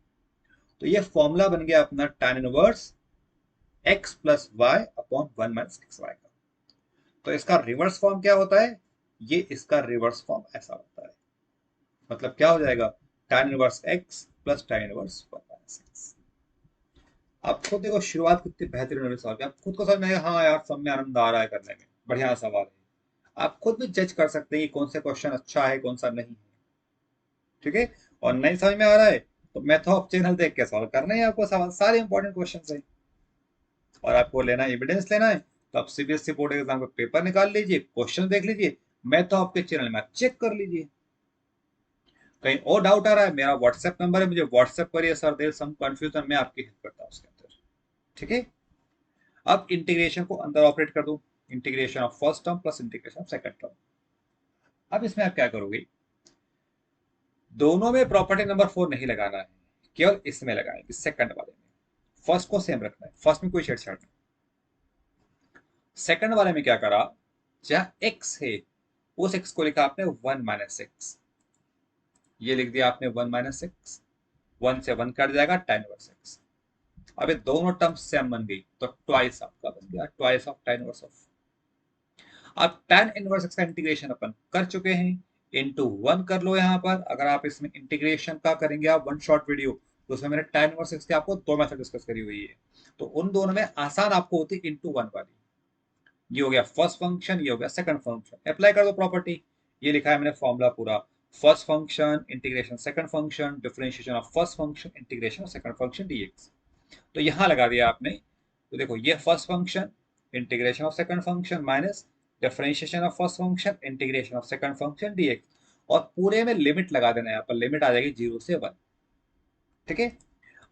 तो ये फॉर्मूला बन गया अपना tan inverse X plus Y upon 1 - x y का। तो इसका रिवर्स फॉर्म क्या होता है, ये इसका रिवर्स फॉर्म ऐसा होता है। मतलब क्या हो जाएगा, tan inverse X plus tan inverse 1 - x। आप खुद देखो शुरुआत कितनी बेहतरीन होने सवाल की, आप खुद को समझ में आएगा, हाँ यार सब में आनंद आ रहा है करने में, बढ़िया सवाल है। आप खुद भी जज कर सकते हैं कि कौन सा क्वेश्चन अच्छा है, कौन सा नहीं है। ठीक है। और नहीं समझ में आ रहा है तो मेथड ऑफ चैनल देख के सॉल्व करना है आपको सवाल, सारे इंपॉर्टेंट क्वेश्चन है। और आपको लेना है, एविडेंस लेना है, तो आप सीबीएसई बोर्ड एग्जाम का पेपर निकाल लीजिए, क्वेश्चन देख लीजिए, मेथड ऑफ के चैनल में आप चेक कर लीजिए। कहीं और डाउट आ रहा है, मेरा व्हाट्सएप नंबर है, मुझे व्हाट्सएप करिए, सर देयर सम कंफ्यूजन, मैं आपकी हेल्प करता हूँ उसके अंदर। ठीक है। अब इंटीग्रेशन को अंदर ऑपरेट कर दो, integration of first term plus integration of second term. अब इसमें आप क्या करोगे, दोनों में प्रॉपर्टी नंबर 4 नहीं लगाना है, केवल इसमें लगाएंगे, सेकंड वाले में। फर्स्ट को सेम रखना है, फर्स्ट में कोई छेड़छाड़ नहीं। सेकंड वाले में क्या करा, जहां एक्स है उस एक्स को लिखा आपने 1 - x, ये लिख दिया आपने 1 - x, 1 से 1 कट जाएगा, tan इनवर्स एक्स। अब ये दोनों टर्म सेम बन गई, तो ट्वाइस आपका बन गया, twice of tan inverse of. अब tan इनवर्स एक्स का इंटीग्रेशन अपन कर चुके हैं, इनटू 1 कर लो यहाँ पर। अगर आप इसमें इंटीग्रेशन का करेंगे आप वन शॉट वीडियो, तो उसमें मैंने tan इनवर्स एक्स के आपको दो मेथड डिस्कस करी हुई है, तो उन दोनों में आसान आपको होती है इनटू 1 वाली। ये हो गया फर्स्ट फंक्शन, ये हो गया सेकंड फंक्शन, अप्लाई कर दो प्रॉपर्टी। ये लिखा है मैंने फॉर्मूला पूरा, first function integration second function, differentiation of first function integration of second function dx. तो यहां लगा दिया आपने। तो देखो ये first function integration of second function minus differentiation of first function integration of second function dx, और पूरे में लिमिट लगा देना है, यहाँ पर लिमिट आ जाएगी 0 से 1। ठीक है।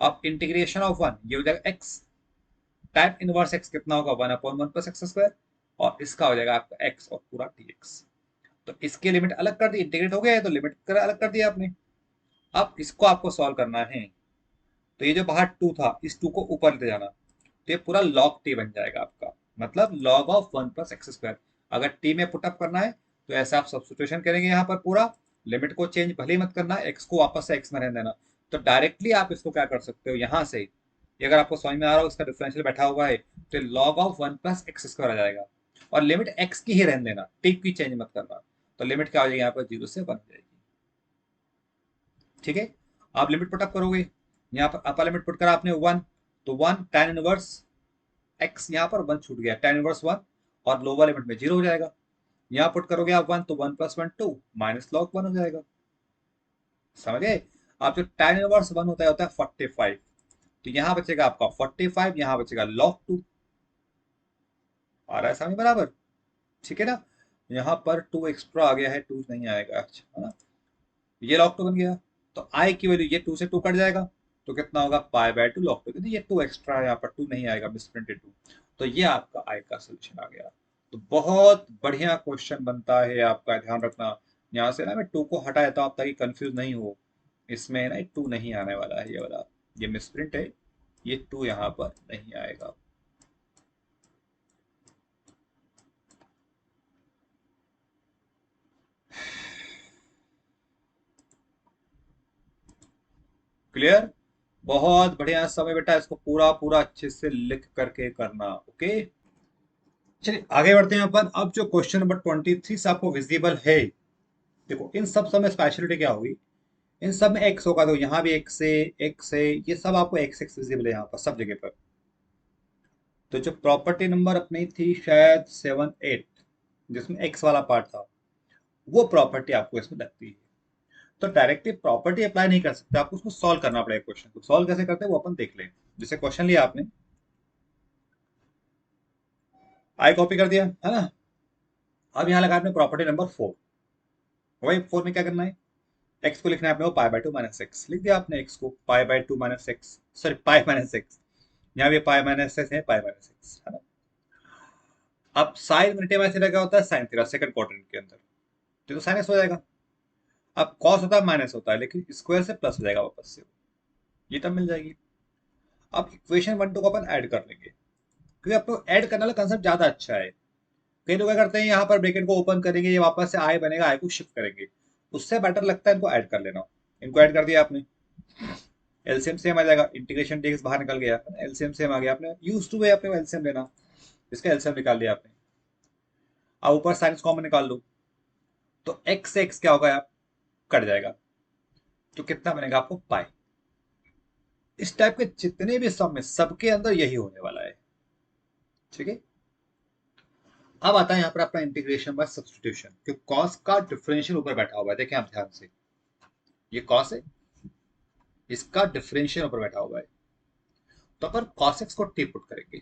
अब इंटीग्रेशन ऑफ 1, ये हो जाएगा x, टाइप इनवर्स x कितना होगा, 1/1 प्लस एक्स स्क्वायर, और इसका हो जाएगा आपका x और पूरा dx। तो इसके लिमिट अलग कर दी, इंटीग्रेट हो गया है तो लिमिट कर अलग कर दिया आपने। अब इसको आपको सॉल्व करना है, तो ये जो बाहर 2 था, इस 2 को ऊपर ले जाना, तो ये पूरा log t बन जाएगा आपका, मतलब log of 1 plus x square. अगर t में पुटअप करना है तो ऐसा आप सब्स्टिट्यूशन करेंगे, यहाँ पर पूरा लिमिट को चेंज भले ही मत करना, x को वापस से x में रहने देना। तो डायरेक्टली आप इसको क्या कर सकते हो, यहाँ से ये अगर आपको समझ में आ रहा हो, इसका डिफरेंशियल बैठा हुआ है, तो log of 1 plus x square आ जाएगा, और लिमिट x की ही रहने देना, t की चेंज मत करना। तो लिमिट क्या हो जाएगी यहाँ पर, 0 से 1 हो जाएगी। ठीक है। आप लिमिट पुटअप करोगे, यहाँ पर अपर लिमिट पुट करा आपने 1, तो 1 tan इनवर्स x, यहाँ पर 1 छूट गया, tan इनवर्स 1, और लोअर लिमिट में 0 हो जाएगा। यहाँ पुट करोगे आप 1, तो 1 + 1 2 माइनस log 1 हो जाएगा। समझ गए। आप जो tan इनवर्स 1 होता है 45, तो यहाँ बचेगा आपका 45, यहाँ बचेगा log 2। आ रहा है समझ बराबर। ठीक है ना। यहाँ पर 2 एक्स्ट्रा आ गया है, 2 नहीं आएगा, अच्छा है ना। ये log 2 बन गया, तो i की वैल्यू, ये 2 से 2 कट जाएगा, तो कितना होगा, π/2 log 2, क्योंकि ये 2 एक्स्ट्रा है, यहाँ पर 2 नहीं आएगा, मिसप्रिंटेड 2। तो ये आपका i का सोल्यूशन आ गया। तो बहुत बढ़िया क्वेश्चन बनता है आपका, ध्यान रखना। यहाँ से ना मैं 2 को हटा देता हूँ ताकि कंफ्यूज नहीं हो, इसमें ना 2 नहीं आने वाला है, ये वाला, ये मिसप्रिंट है, ये 2 यहाँ पर नहीं आएगा। क्लियर? बहुत बढ़िया समय बेटा, इसको पूरा पूरा अच्छे से लिख करके करना। ओके, चलिए आगे बढ़ते हैं अपन। अब जो क्वेश्चन नंबर 23 से आपको विजिबल है, देखो इन सब में स्पेशलिटी क्या होगी, इन सब में एक्स होगा, तो यहाँ भी एक्स है, ये सब आपको एक्स एक्स विजिबल है यहाँ पर सब जगह पर। तो जो प्रॉपर्टी नंबर अपनी थी शायद 7 8, जिसमें एक्स वाला पार्ट था, वो प्रॉपर्टी आपको इसमें लगती है। तो डायरेक्टली प्रॉपर्टी अप्लाई नहीं कर सकते, आपको उसको सॉल्व करना पड़ेगा। क्वेश्चन को सॉल्व कैसे करते हैं वो अपन देख लें। जैसे क्वेश्चन लिया आपने, आई कॉपी कर दिया है ना। अब यहाँ लगा आपने प्रॉपर्टी नंबर 4। वही 4 में क्या करना है, एक्स को लिखना है अपने को पाई बाय टू माइनस एक्स, लिख दिया आपने एक्स को पाई by two minus x, sorry pi minus x, यहाँ भी पाई माइनस एक्स है, पाई माइनस एक्स है ना। अब साइन इनफिनिटी में ऐसे लगा होता है साइन थीटा सेकंड क्वाड्रेंट के अंदर, तो साइन एक्स हो जाएगा। अब कॉस होता है माइनस होता है, लेकिन स्क्वायर से प्लस हो जाएगा वापस से, ये तब मिल जाएगी। अब इक्वेशन 1 2 को अपन ऐड कर लेंगे, क्योंकि आपको ऐड करने वाला कंसेप्ट ज्यादा अच्छा है। कई लोग क्या करते हैं, यहाँ पर ब्रैकेट को ओपन करेंगे, ये वापस से आई बनेगा, आई को शिफ्ट करेंगे, उससे बेटर लगता है इनको ऐड कर लेना। इनको ऐड कर दिया आपने, एलसीएम सेम आ जाएगा, इंटीग्रेशन डीएक्स बाहर निकल गया, एलसीएम सेम आ गया, आपने यूज टू है अपने एलसीएम लेना, इसका एलसीएम निकाल लिया आपने। अब ऊपर साइंस कॉमन निकाल लो, तो एक्स से एक्स क्या होगा, आप कट जाएगा, तो कितना बनेगा आपको पाई। इस टाइप के जितने भी सम में सबके अंदर यही होने वाला है। ठीक है, अब आता है यहाँ पर अपना इंटीग्रेशन बाय सब्स्टिट्यूशन, कि कॉस का डिफरेंशियल ऊपर बैठा हुआ है, देखें आप ध्यान से, ये कॉस है, इसका डिफरेंशियल ऊपर बैठा हुआ है, तो अपन कॉस एक्स को टी पुट करेंगे।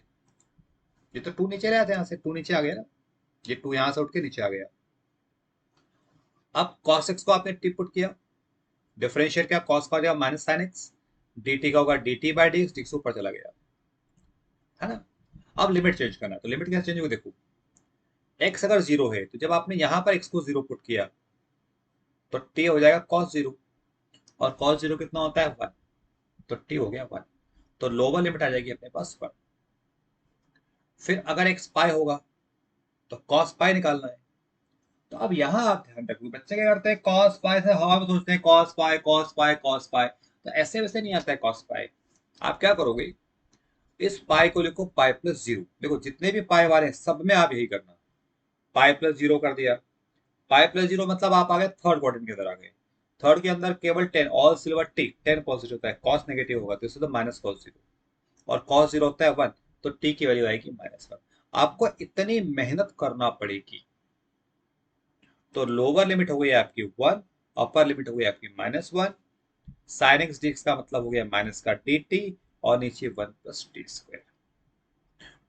ये तो टू नीचे रहा था, यहाँ से टू नीचे आ गया ना, ये टू यहां से उठ के नीचे आ गया। अब कॉस एक्स को आपने टी पुट किया, डिफरेंशियल क्या, कॉस का हो जाएगा माइनस साइन एक्स, डी का होगा D T by D x, ऊपर चला गया है ना। अब लिमिट चेंज करना, तो लिमिट कैसे चेंज होगी, देखो एक्स अगर जीरो है, तो जब आपने यहां पर एक्स को जीरो पुट किया, तो टी हो जाएगा कॉस जीरो, और कॉस जीरो कितना होता है 1, तो टी हो गया 1, तो लोअर लिमिट आ जाएगी अपने पास 1। फिर अगर एक्स पाई होगा, तो कॉस पाई निकालना है। तो अब यहाँ आप ध्यान रखिए, बच्चे क्या करते हैं, कॉस पाई से हवा में सोचते हैं cos pi cos pi cos pi, तो ऐसे वैसे नहीं आता है कॉस पाई। आप क्या करोगे, इस पाई को लिखो पाई प्लस जीरो, देखो जितने भी पाई वाले हैं सब में आप यही करना, पाई प्लस जीरो कर दिया। पाई प्लस जीरो मतलब आप आ गए थर्ड क्वाड्रेंट के अंदर आ गए, थर्ड के अंदर केवल 10, ऑल सिल्वर टी, 10 पॉजिटिव होता है, कॉस नेगेटिव होगा तो इससे तो माइनस कॉस जीरो, और कॉस जीरो होता है 1, तो टी की वैल्यू आएगी -1। आपको इतनी मेहनत करना पड़ेगी। तो लोअर लिमिट हो गई आपकी 1, अपर लिमिट हो गई आपकी -1, साइन एक्स डी का मतलब हो गया माइनस का डी टी, और नीचे 1 प्लस टी स्क्वायर।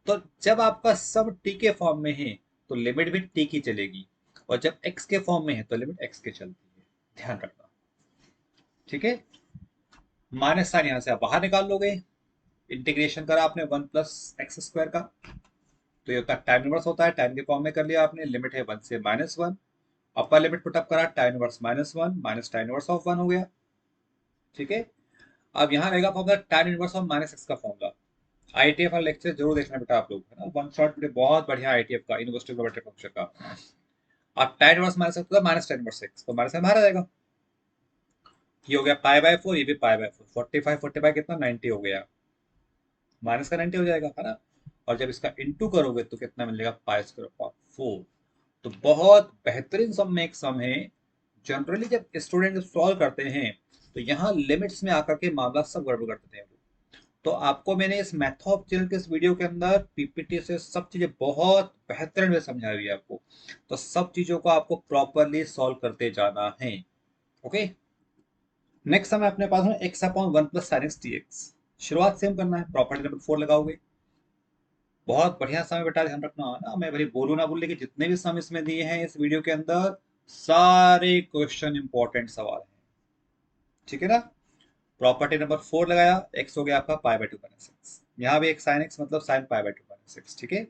तो जब आपका सब टी के फॉर्म में है, तो लिमिट भी टी की चलेगी, और जब एक्स के फॉर्म में है तो लिमिट एक्स के चलती है, ध्यान रखना। ठीक है, माइनस साइन यहां से आप बाहर निकाल लोगे, इंटीग्रेशन करा आपने 1 प्लस एक्स स्क्वायर का, तो ये होता है टाइम इनवर्स होता है, टाइम के फॉर्म में कर लिया आपने, लिमिट है 1 से -1, अपर लिमिट पुटअप करा, time inverse -1 minus time inverse of 1 हो गया। ठीक है, अब यहाँ रहेगा formula tan inverse of minus x का फॉर्मूला। आईटीएफ वाला लेक्चर जरूर देखना बेटा आप लोग, है ना, वन शॉट वीडियो बहुत बढ़िया आईटीएफ का, इन्वर्सिटी प्रोबेबिलिटी फंक्शन का। अब tan इनवर्स माइनस एक्स होता है माइनस tan इनवर्स एक्स, तो माइनस बाहर आ जाएगा, ये हो गया पाई बाय 4, ये भी पाई बाय 4, 45 45 कितना 90 हो गया, माइनस का 90 हो जाएगा है ना। और जब इसका इंटू करोगे तो कितना मिलेगा, पाई स्क्वायर ऑफ 4। तो बहुत बेहतरीन सम में एक सम है। जनरली जब स्टूडेंट सॉल्व करते हैं, तो यहाँ लिमिट्स में आकर के मामला सब गड़बड़ कर देते हैं। तो आपको मैंने इस मैथ ऑफ चिल्ड्रन के इस वीडियो के अंदर पीपीटी से सब चीजें बहुत बेहतरीन में समझाई हुई है आपको, तो सब चीजों को आपको प्रॉपरली सॉल्व करते जाना है। ओके, नेक्स्ट समय अपने पास में x upon 1 plus sine x D x, शुरुआत सेम करना है, प्रॉपर्टी नंबर 4 लगाओगे। बहुत बढ़िया समय बेटा, ध्यान रखना है ना, मैं भले बोलू ना बोल, लेकिन जितने भी सम इसमें दिए हैं इस वीडियो के अंदर, सारे क्वेश्चन इंपॉर्टेंट सवाल हैं। ठीक है ना, प्रॉपर्टी नंबर 4 लगाया, एक्स हो गया आपका पाई बाय 2 माइनस एक्स, यहाँ भी एक साइन एक्स मतलब sine pi by 2 minus X. ठीक है,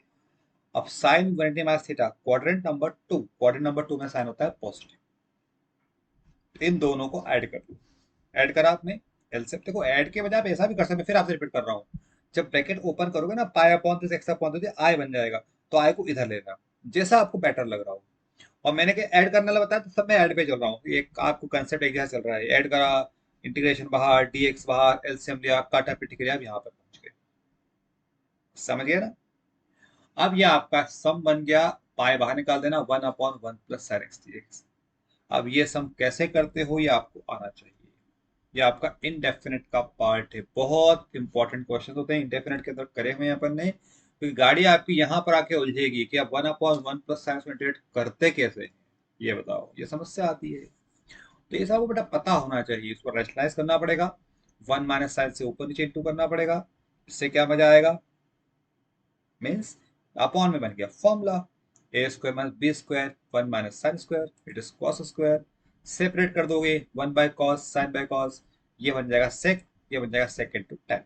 अब sine infinity minus theta, quadrant number 2, quadrant number 2 में साइन होता है पॉजिटिव, इन दोनों को ऐड कर दो। ऐड करा आपने, एलसीएम देखो, ऐड के बजाय आप ऐसा भी कर सकते हैं, फिर आपसे रिपीट कर रहा हूँ, जब ब्रैकेट ओपन करोगे ना, pi upon this x upon this I बन जाएगा, तो आई को इधर लेना, जैसा आपको बेटर लग रहा हो। और मैंने क्या ऐड करने वाला बताया, तो सब मैं ऐड पे चल रहा हूँ, एक आपको कंसेप्ट एक जैसा चल रहा है, ऐड करा इंटीग्रेशन बाहर, डीएक्स बाहर, एलसीएम लिया, काटा पीटी किया, अब यहाँ पे पहुंच गए। समझ गया ना? अब ये आपका सम बन गया, पाई बाहर निकाल देना, 1/1 प्लस साइन एक्स डीएक्स। अब ये सम कैसे करते हो ये आपको आना चाहिए। ये आपका इनडेफिनेट का पार्ट है, बहुत इंपॉर्टेंट क्वेश्चन होते हैं इनडेफिनेट के अंदर करे हुए हैं अपन ने, क्योंकि गाड़ी आपकी यहाँ पर आके उलझेगी कि आप 1/1 प्लस साइन को इंटीग्रेट करते कैसे हैं, ये बताओ, ये समस्या आती है। तो ये सब बेटा पता होना चाहिए, इसको रैशनलाइज करना पड़ेगा, 1 माइनस साइन से ऊपर नीचे इंटू करना पड़ेगा। इससे क्या मजा आएगा, मीन्स अपॉन में बन गया formula, A square minus B square 1 minus sine square it is cos square. Separate कर दोगे 1 by cos sine by cos, ये बन जाएगा सेक, ये बन जाएगा सेक इंटू टेन।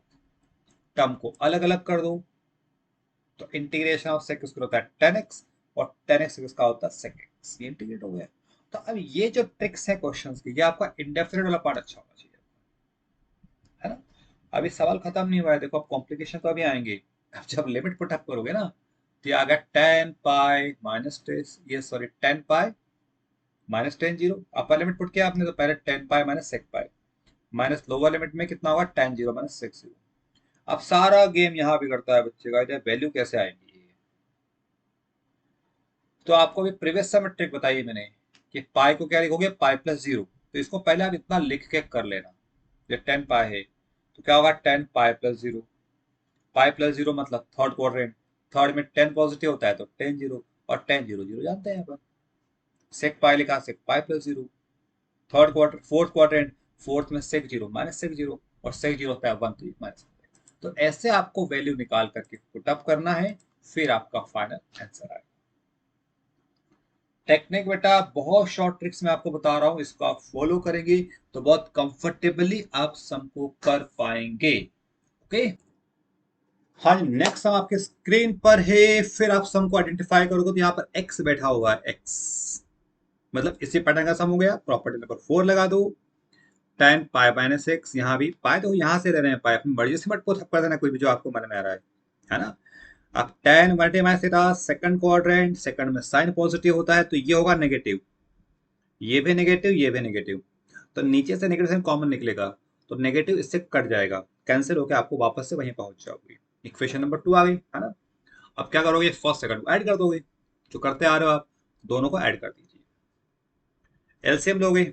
टर्म को अलग अलग कर दो, तो इंटीग्रेशन ऑफ सेक स्क्वायर होता है टेन एक्स, और टेन एक्स किसका होता है सेक एक्स, ये इंटीग्रेट हो गया। तो अब ये जो ट्रिक्स है क्वेश्चंस की, ये आपका इंडेफिनिट वाला पार्ट अच्छा होना चाहिए, है ना? अभी सवाल खत्म नहीं हुआ है, देखो अब कॉम्प्लिकेशन तो अभी आएंगे। अब जब लिमिट पुट अप करोगे ना, तो ये आ गया टेन पाई माइनस ये sorry ten pi minus ten zero. Upper limit put किया आपने तो पहले टेन पाई माइनस सेक पाई, माइनस लोअर लिमिट में कितना होगा ten zero minus six zero. अब सारा गेम यहाँ बिगड़ता है बच्चे का, इधर वैल्यू कैसे आएंगी। तो आपको भी प्रीवियस समय ट्रिक बताई मैंने कि पाई को क्या लिखोगे, पाई प्लस जीरो, तो इसको पहले आप इतना लिख के कर लेना। ये टेन पाई है तो क्या होगा tan pi plus zero, pi plus zero मतलब थर्ड क्वाड्रेंट, थर्ड में टेन पॉजिटिव होता है तो टेन जीरो, और टेन जीरो जीरो जानते हैं अपन। सेक पाई लिखा, sec pi plus zero. Third quarter fourth quadrant, fourth में sec zero minus sec zero, और सेक जीरो होता है वन, तो माइनस। तो ऐसे आपको वैल्यू निकाल करके पुट अप करना है, फिर आपका फाइनल आंसर आएगा। टेक्निक बेटा बहुत शॉर्ट ट्रिक्स में आपको बता रहा हूं, इसको आप फॉलो करेंगे तो बहुत कंफर्टेबली आप सम को कर पाएंगे। ओके, हाँ जी, नेक्स्ट सम आपके स्क्रीन पर है। फिर आप सम को आइडेंटिफाई करोगे तो यहाँ पर एक्स बैठा हुआ है, एक्स मतलब इसी पैटर्न का सम हो गया। प्रॉपर्टी नंबर 4 लगा दो, टेन पाई माइनस एक्स, यहाँ भी पाई तो यहाँ से ले रहे हैं, पाई अपनी मर्जी से मत को कर देना, कोई भी जो आपको मन में आ रहा है ना? अब ten multi minus theta, second quadrant, second में साइन पॉजिटिव होता है तो ये होगा नेगेटिव, ये भी नेगेटिव, ये भी नेगेटिव, तो नीचे से नेगेटिव साइन कॉमन निकलेगा, तो नेगेटिव इससे कट जाएगा, कैंसिल होकर आपको वापस से वहीं पहुंच जाओगे। इक्वेशन नंबर 2 आ गई, है ना? अब क्या करोगे, फर्स्ट सेकंड को ऐड कर दोगे, जो करते आ रहे हो आप, दोनों को ऐड कर दीजिए। एलसीएम लोगे,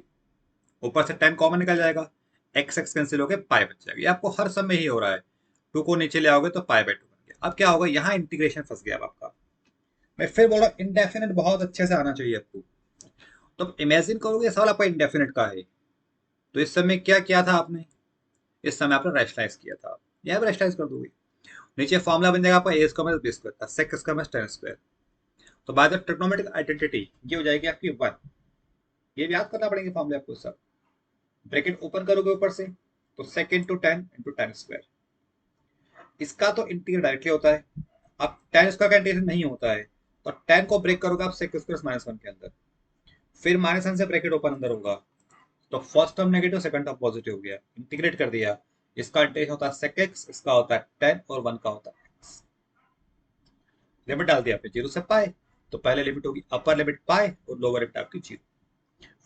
ऊपर से टेन कॉमन निकल जाएगा, एक्स एक्स कैंसिल होकर पाई बच जाएगा। ये आपको हर समय ही हो रहा है, टू को नीचे ले आओगे तो पाई बाई टू बन गया। अब क्या होगा, यहाँ इंटीग्रेशन फंस गया अब आपका। मैं फिर बोल रहा हूँ इंडेफिनेट बहुत अच्छे से आना चाहिए आपको। तो इमेजिन करोगे सवाल आपका इंडेफिनेट का है, तो इस समय क्या किया था आपने, इस समय आपने रैशनलाइज किया था, यहाँ पर रैशनलाइज कर दोगे। नीचे फॉर्मुला बन जाएगा आपका A square minus B square था, sec square minus tan square. तो बाय द ट्रिग्नोमेट्रिक आइडेंटिटी ये हो जाएगी आपकी वन। ये भी याद करना पड़ेंगे फॉर्मुले आपको सब। ब्रैकेट ओपन करोगे ऊपर से, तो sec into tan into tan square, इसका तो इंटीग्रल डायरेक्टली होता है। अब टेन स्क्वायर का इंटीग्रेशन नहीं होता है, तो टेन को ब्रेक करोगे आप सेक स्क्वायर माइनस वन के अंदर, फिर माइनस वन से ब्रैकेट ओपन अंदर होगा, तो first term negative second term positive हो गया, इंटीग्रेट कर दिया। इसका इंटीग्रेशन होता है सेक एक्स, इसका होता है टेन, और वन का होता है एक्स। लिमिट डाल दिया आपने जीरो से पाए, तो पहले लिमिट होगी अपर लिमिट पाए और लोअर लिमिट आपकी जीरो।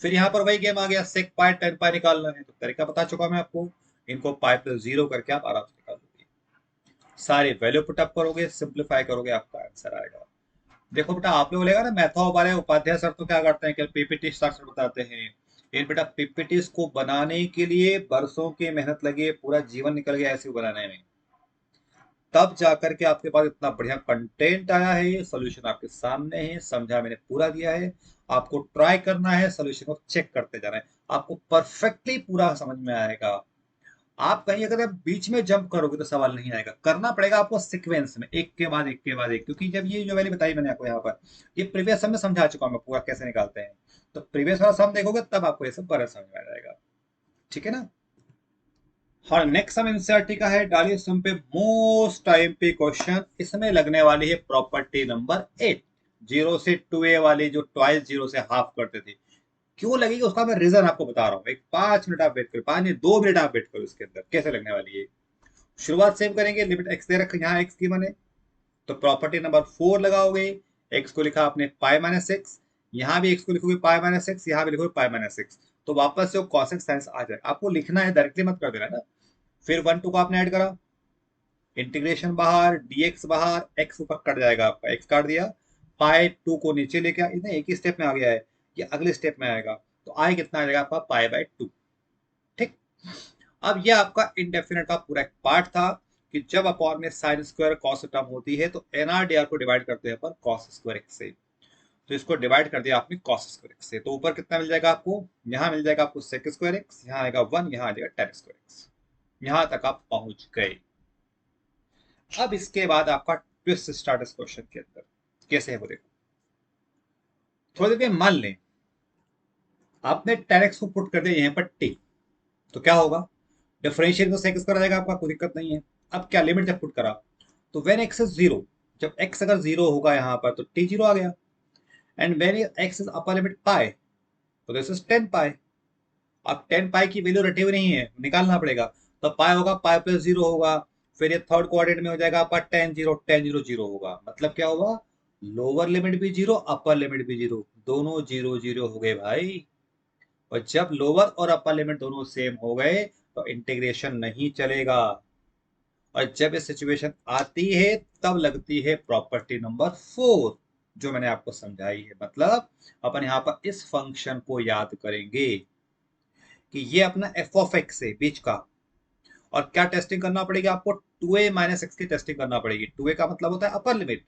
फिर यहाँ पर वही गेम आ गया, सेक पाए टेन पाए निकालना है, तो तरीका बता चुका मैं आपको। इनको पाए प्लस जीरो करके आप आराम से निकाल दोगे, सारे वैल्यू पुटअप करोगे, सिंप्लीफाई करोगे, आपका आंसर आएगा। देखो बेटा, आप लोग बोलेगा ना मैथो वाले उपाध्याय सर तो क्या करते हैं कि पीपीटी स्ट्रक्चर बताते हैं। इन बेटा पीपीटी को बनाने के लिए बरसों की मेहनत लगी है, पूरा जीवन निकल गया ऐसे बनाने में, तब जाकर के आपके पास इतना बढ़िया कंटेंट आया है। सोल्यूशन आपके सामने है, समझा मैंने पूरा दिया है। आपको ट्राई करना है, सोल्यूशन को चेक करते जाना है, आपको परफेक्टली पूरा समझ में आएगा। आप कहीं अगर आप बीच में जंप करोगे तो सवाल नहीं आएगा, करना पड़ेगा आपको सीक्वेंस में, एक के बाद एक के बाद एक, क्योंकि जब ये जो वैल्यू बताई मैंने आपको यहाँ पर, ये प्रीवियस सम में समझा चुका हूँ मैं पूरा कैसे निकालते हैं। तो प्रीवियस वाला सम देखोगे तब आपको ये सब बड़ा समझ में आ जाएगा, ठीक है ना? हाँ, नेक्स्ट सम एनसीईआरटी का है, डालिए सम पे मोस्ट टाइम पे क्वेश्चन, इसमें लगने वाली है प्रॉपर्टी नंबर 8, जीरो से 2a वाली, जो ट्वाइस जीरो से हाफ करते थे। क्यों लगेगी उसका मैं रीजन आपको बता रहा हूँ, एक 5 मिनट आप वेट करो, 5 नहीं 2 मिनट आप वेट करो, इसके अंदर कैसे लगने वाली है। शुरुआत सेम करेंगे, लिमिट एक्स दे रखा, यहाँ एक्स की बने, तो प्रॉपर्टी नंबर 4 लगाओगे, एक्स को लिखा आपने पाई माइनस एक्स, यहाँ भी x को लिखोगे पाई माइनस एक्स, यहाँ भी लिखोगे पाई माइनस एक्स, तो वापस से वो कॉसेक साइंस आ जाए। आपको लिखना है, डायरेक्टली मत कर देना है ना। फिर 1 2 को आपने ऐड करा, इंटीग्रेशन बाहर, dx बाहर, x ऊपर कट जाएगा आपका, x काट दिया, पाई 2 को नीचे लेके आ, इतना एक ही स्टेप में आ गया है, ये अगले स्टेप में आएगा, तो आई कितना आ जाएगा आपका पाई बाय 2। ठीक। अब ये आपका इंडेफिनेट का पूरा एक पार्ट था कि जब अपॉन में साइन स्क्वायर कॉस टर्म होती है तो एनआर को डिवाइड करते हैं अपन कॉस स्क्वायर एक्स से। तो इसको डिवाइड कर दिया आपने कॉस स्क्वायर एक्स से, तो ऊपर कितना मिल जाएगा आपको, यहाँ मिल जाएगा आपको सेक स्क्वायर एक्स, यहाँ आएगा 1, यहाँ आ जाएगा टेन स्क्वायर एक्स। यहाँ तक आप पहुंच गए। अब इसके बाद आपका ट्विस्ट स्टार्ट इस क्वेश्चन के अंदर कैसे है वो देखो। थोड़ी देर मान लें आपने टेन एक्स को पुट कर दिया यहाँ पर टी, तो क्या होगा, डिफरेंशियल तो सेक स्क्वायर आ जाएगा आपका, कोई दिक्कत नहीं है। अब क्या लिमिट जब पुट करा, तो वेन एक्स इज जीरो, जब एक्स अगर जीरो होगा यहाँ पर तो टी जीरो आ गया, and when x is upper limit pi, तो दिस इज 10 पाई। अब 10 पाई की वैल्यू रटी हुई नहीं है, निकालना पड़ेगा, तो पाई होगा पाई प्लस जीरो होगा, फिर ये थर्ड क्वाड्रेंट में हो जाएगा आपका टेन जीरो जीरो होगा, मतलब क्या होगा, लोअर लिमिट भी जीरो, अपर लिमिट भी जीरो, दोनों जीरो जीरो हो गए भाई। और जब लोअर और अपर लिमिट दोनों सेम हो गए तो इंटीग्रेशन नहीं चलेगा। और जब ये सिचुएशन आती है तब लगती है प्रॉपर्टी नंबर 4, जो मैंने आपको समझाई है। मतलब अपन यहाँ पर इस फंक्शन को याद करेंगे कि ये अपना एफ ऑफ एक्स है बीच का, और क्या टेस्टिंग करना पड़ेगी आपको, 2a माइनस एक्स की टेस्टिंग करना पड़ेगी। 2a का मतलब होता है अपर लिमिट,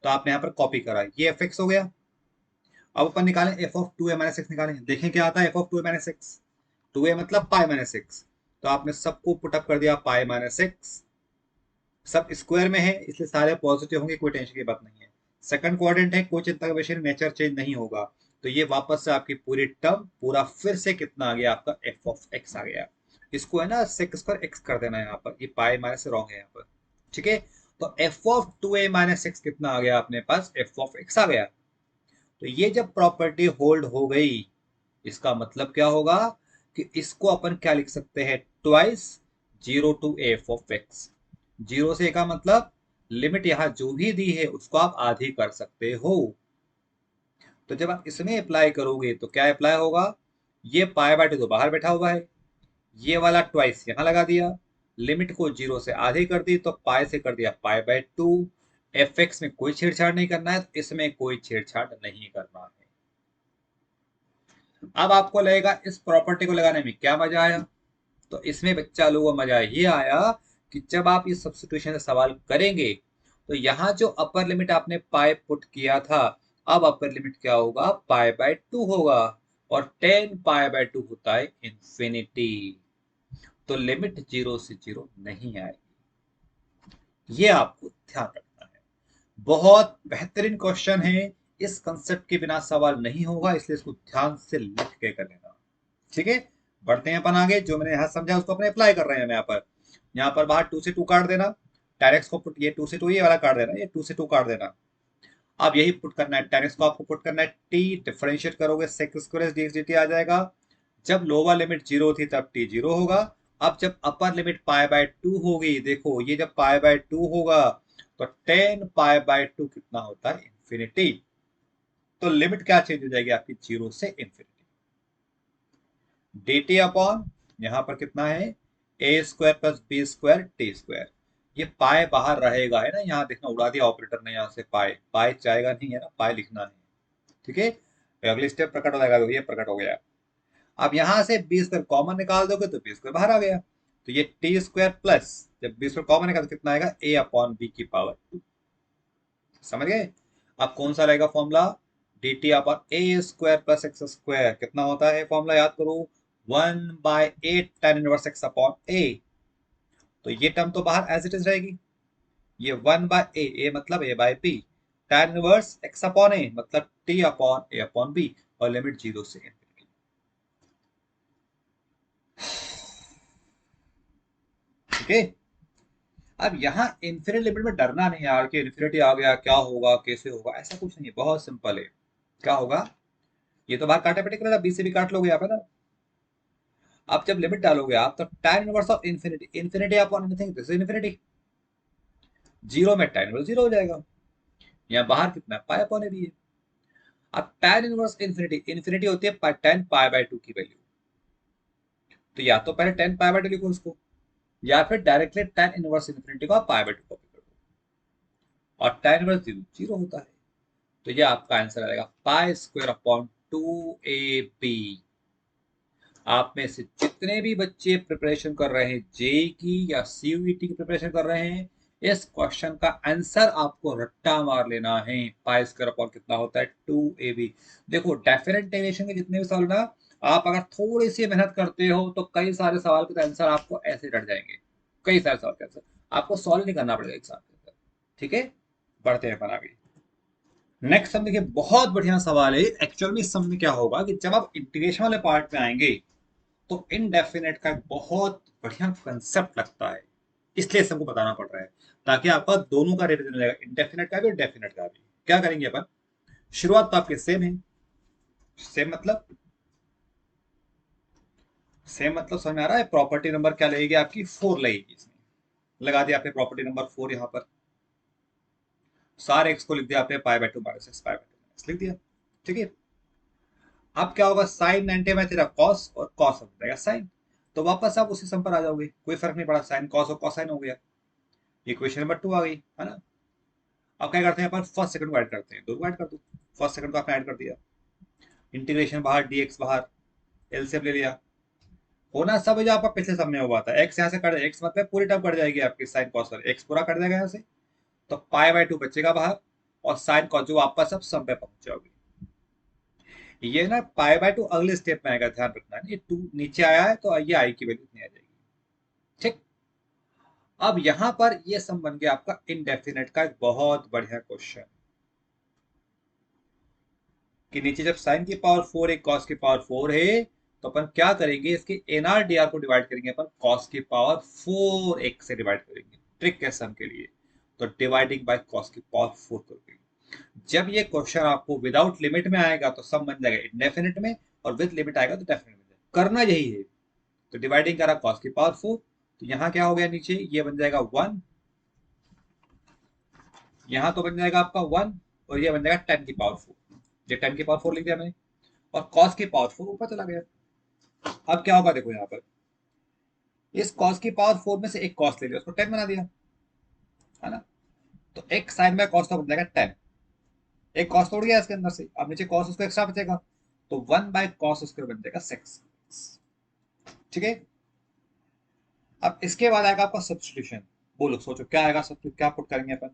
तो आपने यहाँ पर कॉपी करा, ये एफ एक्स हो गया। अब अपन निकालें F of 2a minus x, निकालें, देखें क्या आता है f of 2a minus x. 2a मतलब पाई माइनस एक्स, तो आपने सबको पुटअप कर दिया पाई माइनस एक्स, सब स्क्वायर में है इसलिए सारे पॉजिटिव होंगे, कोई टेंशन की बात नहीं है। सेकंड क्वाड्रेंट है, कोई चिंता का विषय, नेचर चेंज नहीं होगा, तो ये वापस से आपकी पूरी टर्म पूरा फिर से कितना आ गया आपका एफ ऑफ एक्स आ गया। इसको है ना सेक स्क्वायर एक्स कर देना, यहाँ पर ये पाई माइनस रॉन्ग है यहाँ पर। ठीक है, तो F of 2a minus x कितना आ गया अपने पास, एफ ऑफ एक्स आ गया। तो ये जब प्रॉपर्टी होल्ड हो गई, इसका मतलब क्या होगा कि इसको अपन क्या लिख सकते हैं, twice zero to F of X. Zero से का मतलब लिमिट यहां जो भी दी है उसको आप आधी कर सकते हो। तो जब आप इसमें अप्लाई करोगे तो क्या अप्लाई होगा, ये पाई बाय टू तो बाहर बैठा हुआ है, ये वाला ट्वाइस यहां लगा दिया, लिमिट को जीरो से आधी कर दी तो पाई से कर दिया पाई बाय टू। एफ एक्स में कोई छेड़छाड़ नहीं करना है, तो इसमें कोई छेड़छाड़ नहीं करना है। अब आपको लगेगा इस प्रॉपर्टी को लगाने में क्या मजा आया, तो इसमें बच्चा लोगों को मजा ये आया कि जब आप इस सब्स्टिट्यूशन से सवाल करेंगे तो यहाँ जो अपर लिमिट आपने पाई पुट किया था, अब अपर लिमिट क्या होगा, पाई बाय टू होगा, और 10 पाई बाय टू होता है इंफिनिटी, तो लिमिट जीरो से जीरो नहीं आएगी। ये आपको ध्यान रखना है। बहुत बेहतरीन क्वेश्चन है, इस कंसेप्ट के बिना सवाल नहीं होगा, इसलिए इसको ध्यान से लिख के कर लेना। ठीक है, बढ़ते हैं अपन आगे। जो मैंने यहाँ समझा उसको अपने अप्लाई कर रहे हैं। यहाँ पर बाहर 2 से 2 काट देना, डायरेक्ट को पुट, ये 2 से 2 ये वाला काट देना, ये 2 से 2 काट देना। अब यही पुट करना है, डायरेक्ट को आपको पुट करना है, टी डिफरेंशिएट करोगे सेक स्क्वायर डीएक्स dt आ जाएगा। जब लोअर लिमिट जीरो थी तब टी जीरो होगा। अब जब अपर लिमिट पाई बाय टू होगी, देखो ये जब पाई बाय टू होगा तो 10 पाई बाय टू कितना होता है, इंफिनिटी। तो लिमिट क्या चेंज हो जाएगी आपकी, जीरो से इंफिनिटी। dt अपॉन यहां पर कितना है, a square plus b square t square. ये पाए बाहर रहेगा है ना, यहाँ देखना उड़ा दिया ऑपरेटर ने, यहाँ से पाए पाए चाहेगा नहीं है ना, पाए लिखना नहीं। ठीक है, तो अगली स्टेप प्रकट हो जाएगा, तो ये प्रकट हो गया। अब यहां से बी स्क्वायर कॉमन निकाल दोगे तो बी स्क्वायर बाहर आ गया, तो ये टी स्क्वायर प्लस, जब बी स्क्वायर कॉमन निकाल तो कितना आएगा, ए अपॉन बी की पावर 2। समझ गए। अब कौन सा रहेगा फॉर्मूला, डी टी अपॉन ए स्क्वायर प्लस एक्स स्क्वायर कितना होता है फॉर्मूला, याद करो, 1/8 tan इनवर्स एक्स अपॉन ए। तो ये टर्म तो बाहर एज इट इज रहेगी, ये 1/a, ए मतलब a by b, tan inverse x upon a मतलब t upon a upon b, और लिमिट जीरो से इंफिनिटी। ठीक है, अब यहाँ इन्फिनिट लिमिट में डरना नहीं यार कि इन्फिनिटी आ गया क्या होगा कैसे होगा, ऐसा कुछ नहीं है, बहुत सिंपल है। क्या होगा, ये तो बाहर काटा पेटे करेगा, बी से भी काट लोगे आप है ना। अब जब लिमिट डालोगे आप तो tan inverse of infinity, infinity upon anything this is infinity, zero में tan इनवर्स जीरो हो जाएगा, यहाँ बाहर कितना पाई अपॉन ए भी है। अब tan इनवर्स इन्फिनिटी, इन्फिनिटी होती है tan पाई बाय 2 की वैल्यू, तो या तो पहले tan पाई बाय 2 लिखो उसको, या फिर डायरेक्टली tan इनवर्स इन्फिनिटी को आप पाई बाय 2 कॉपी कर दो, और tan इनवर्स 0 0 होता है, तो ये आपका आंसर आएगा पाई स्क्वायर अपॉन 2ab। आप में से जितने भी बच्चे प्रिपरेशन कर रहे हैं जेई की या सीयूईटी की प्रिपरेशन कर रहे हैं, इस क्वेश्चन का आंसर आपको रट्टा मार लेना है। पाई स्क्वायर अपॉन कितना होता है 2ab। देखो डेफिनेट डेरिवेशन के जितने भी सवाल ना, आप अगर थोड़ी सी मेहनत करते हो तो कई सारे सवाल के आंसर आपको ऐसे रट जाएंगे, कई सारे सवाल के आंसर आपको सॉल्व नहीं करना पड़ेगा एग्जाम के अंदर। ठीक है, बढ़ते हैं अपन आगे। नेक्स्ट सम देखिए, बहुत बढ़िया सवाल है। एक्चुअल में इस सम में क्या होगा कि जब आप इंटीग्रेशन वाले पार्ट में आएंगे तो इनडेफिनेट का एक बहुत बढ़िया कंसेप्ट लगता है, इसलिए सबको बताना पड़ रहा है, ताकि आपका दोनों का रिवीजन हो जाएगा, इंडेफिनेट का भी और डेफिनेट का भी। क्या करेंगे अपन, शुरुआत तो आपके सेम है, सेम मतलब, सेम मतलब समझ में आ रहा है। प्रॉपर्टी नंबर क्या लगेगी आपकी, 4 लगेगी इसमें, लगा दिया आपने प्रॉपर्टी नंबर 4 यहाँ पर, सारे एक्स को लिख दिया आपने पाई by 2 minus x, pi by 2 minus लिख दिया। ठीक है, अब क्या होगा, साइन 90 में तेरा कॉस और कॉस हो जाएगा साइन, तो वापस आप उसी सम पर आ जाओगे, कोई फर्क नहीं पड़ा, साइन कॉस और कॉसाइन हो गया। इक्वेशन नंबर 2 आ गई है ना। अब क्या करते हैं अपन, फर्स्ट सेकंड को ऐड करते हैं, दो को ऐड कर दो, फर्स्ट सेकंड को आपने ऐड कर दिया, इंटीग्रेशन बाहर, डीएक्स बाहर, एलसीएम ले लिया, होना सब जो आपका पिछले सब में हुआ था, एक्स यहाँ से कट, एक्स मतलब पूरी टर्म कट जाएगी आपकी, साइन कॉस वाली एक्स पूरा कट जाएगा यहाँ से, तो पाई बाय 2 बचेगा बाहर, और साइन कॉस जो आपका सब सम पे पहुंच जाओगे। ये ना पाई बाय 2 अगले स्टेप में आएगा, ध्यान रखना है, ये 2 नीचे आया है तो ये आई की वैल्यू नहीं आ जाएगी। ठीक, अब यहां पर ये सम बन गया आपका इनडेफिनेट का एक बहुत बढ़िया क्वेश्चन, कि नीचे जब साइन की पावर 4 है, cos की पावर 4 है, तो अपन क्या करेंगे, इसके एनआर डीआर को डिवाइड करेंगे अपन cos की पावर 4 से डिवाइड करेंगे, ट्रिक है सम के लिए, तो डिवाइडिंग बाय cos की पावर 4 करेंगे। जब ये क्वेश्चन आपको विदाउट लिमिट में आएगा तो सम बन जाएगा इंडेफिनिट में, और विद लिमिट आएगा तो डेफिनेट में करना यही है। तो डिवाइडिंग करा cos की पावर 4, तो यहाँ क्या हो गया, नीचे ये बन जाएगा 1, यहाँ तो बन जाएगा आपका 1, और ये बन जाएगा 10 की पावर 4, ये 10 की पावर 4 लिख दिया मैंने, और cos की पावर 4 ऊपर चला गया। अब क्या होगा देखो, यहाँ पर इस cos की पावर 4 में से एक cos ले लिया, उसको 10 बना दिया, है ना, तो एक साइन बाय cos का बन जाएगा 10, एक cos तोड़ गया इसके अंदर से, अब नीचे cos उसको एक्स्ट्रा बचेगा, तो 1 बाय cos उसके बन जाएगा 6। ठीक है, अब इसके बाद आएगा आपका सब्स्टिट्यूशन, बोलो सोचो क्या आएगा, सब क्या पुट करेंगे अपन।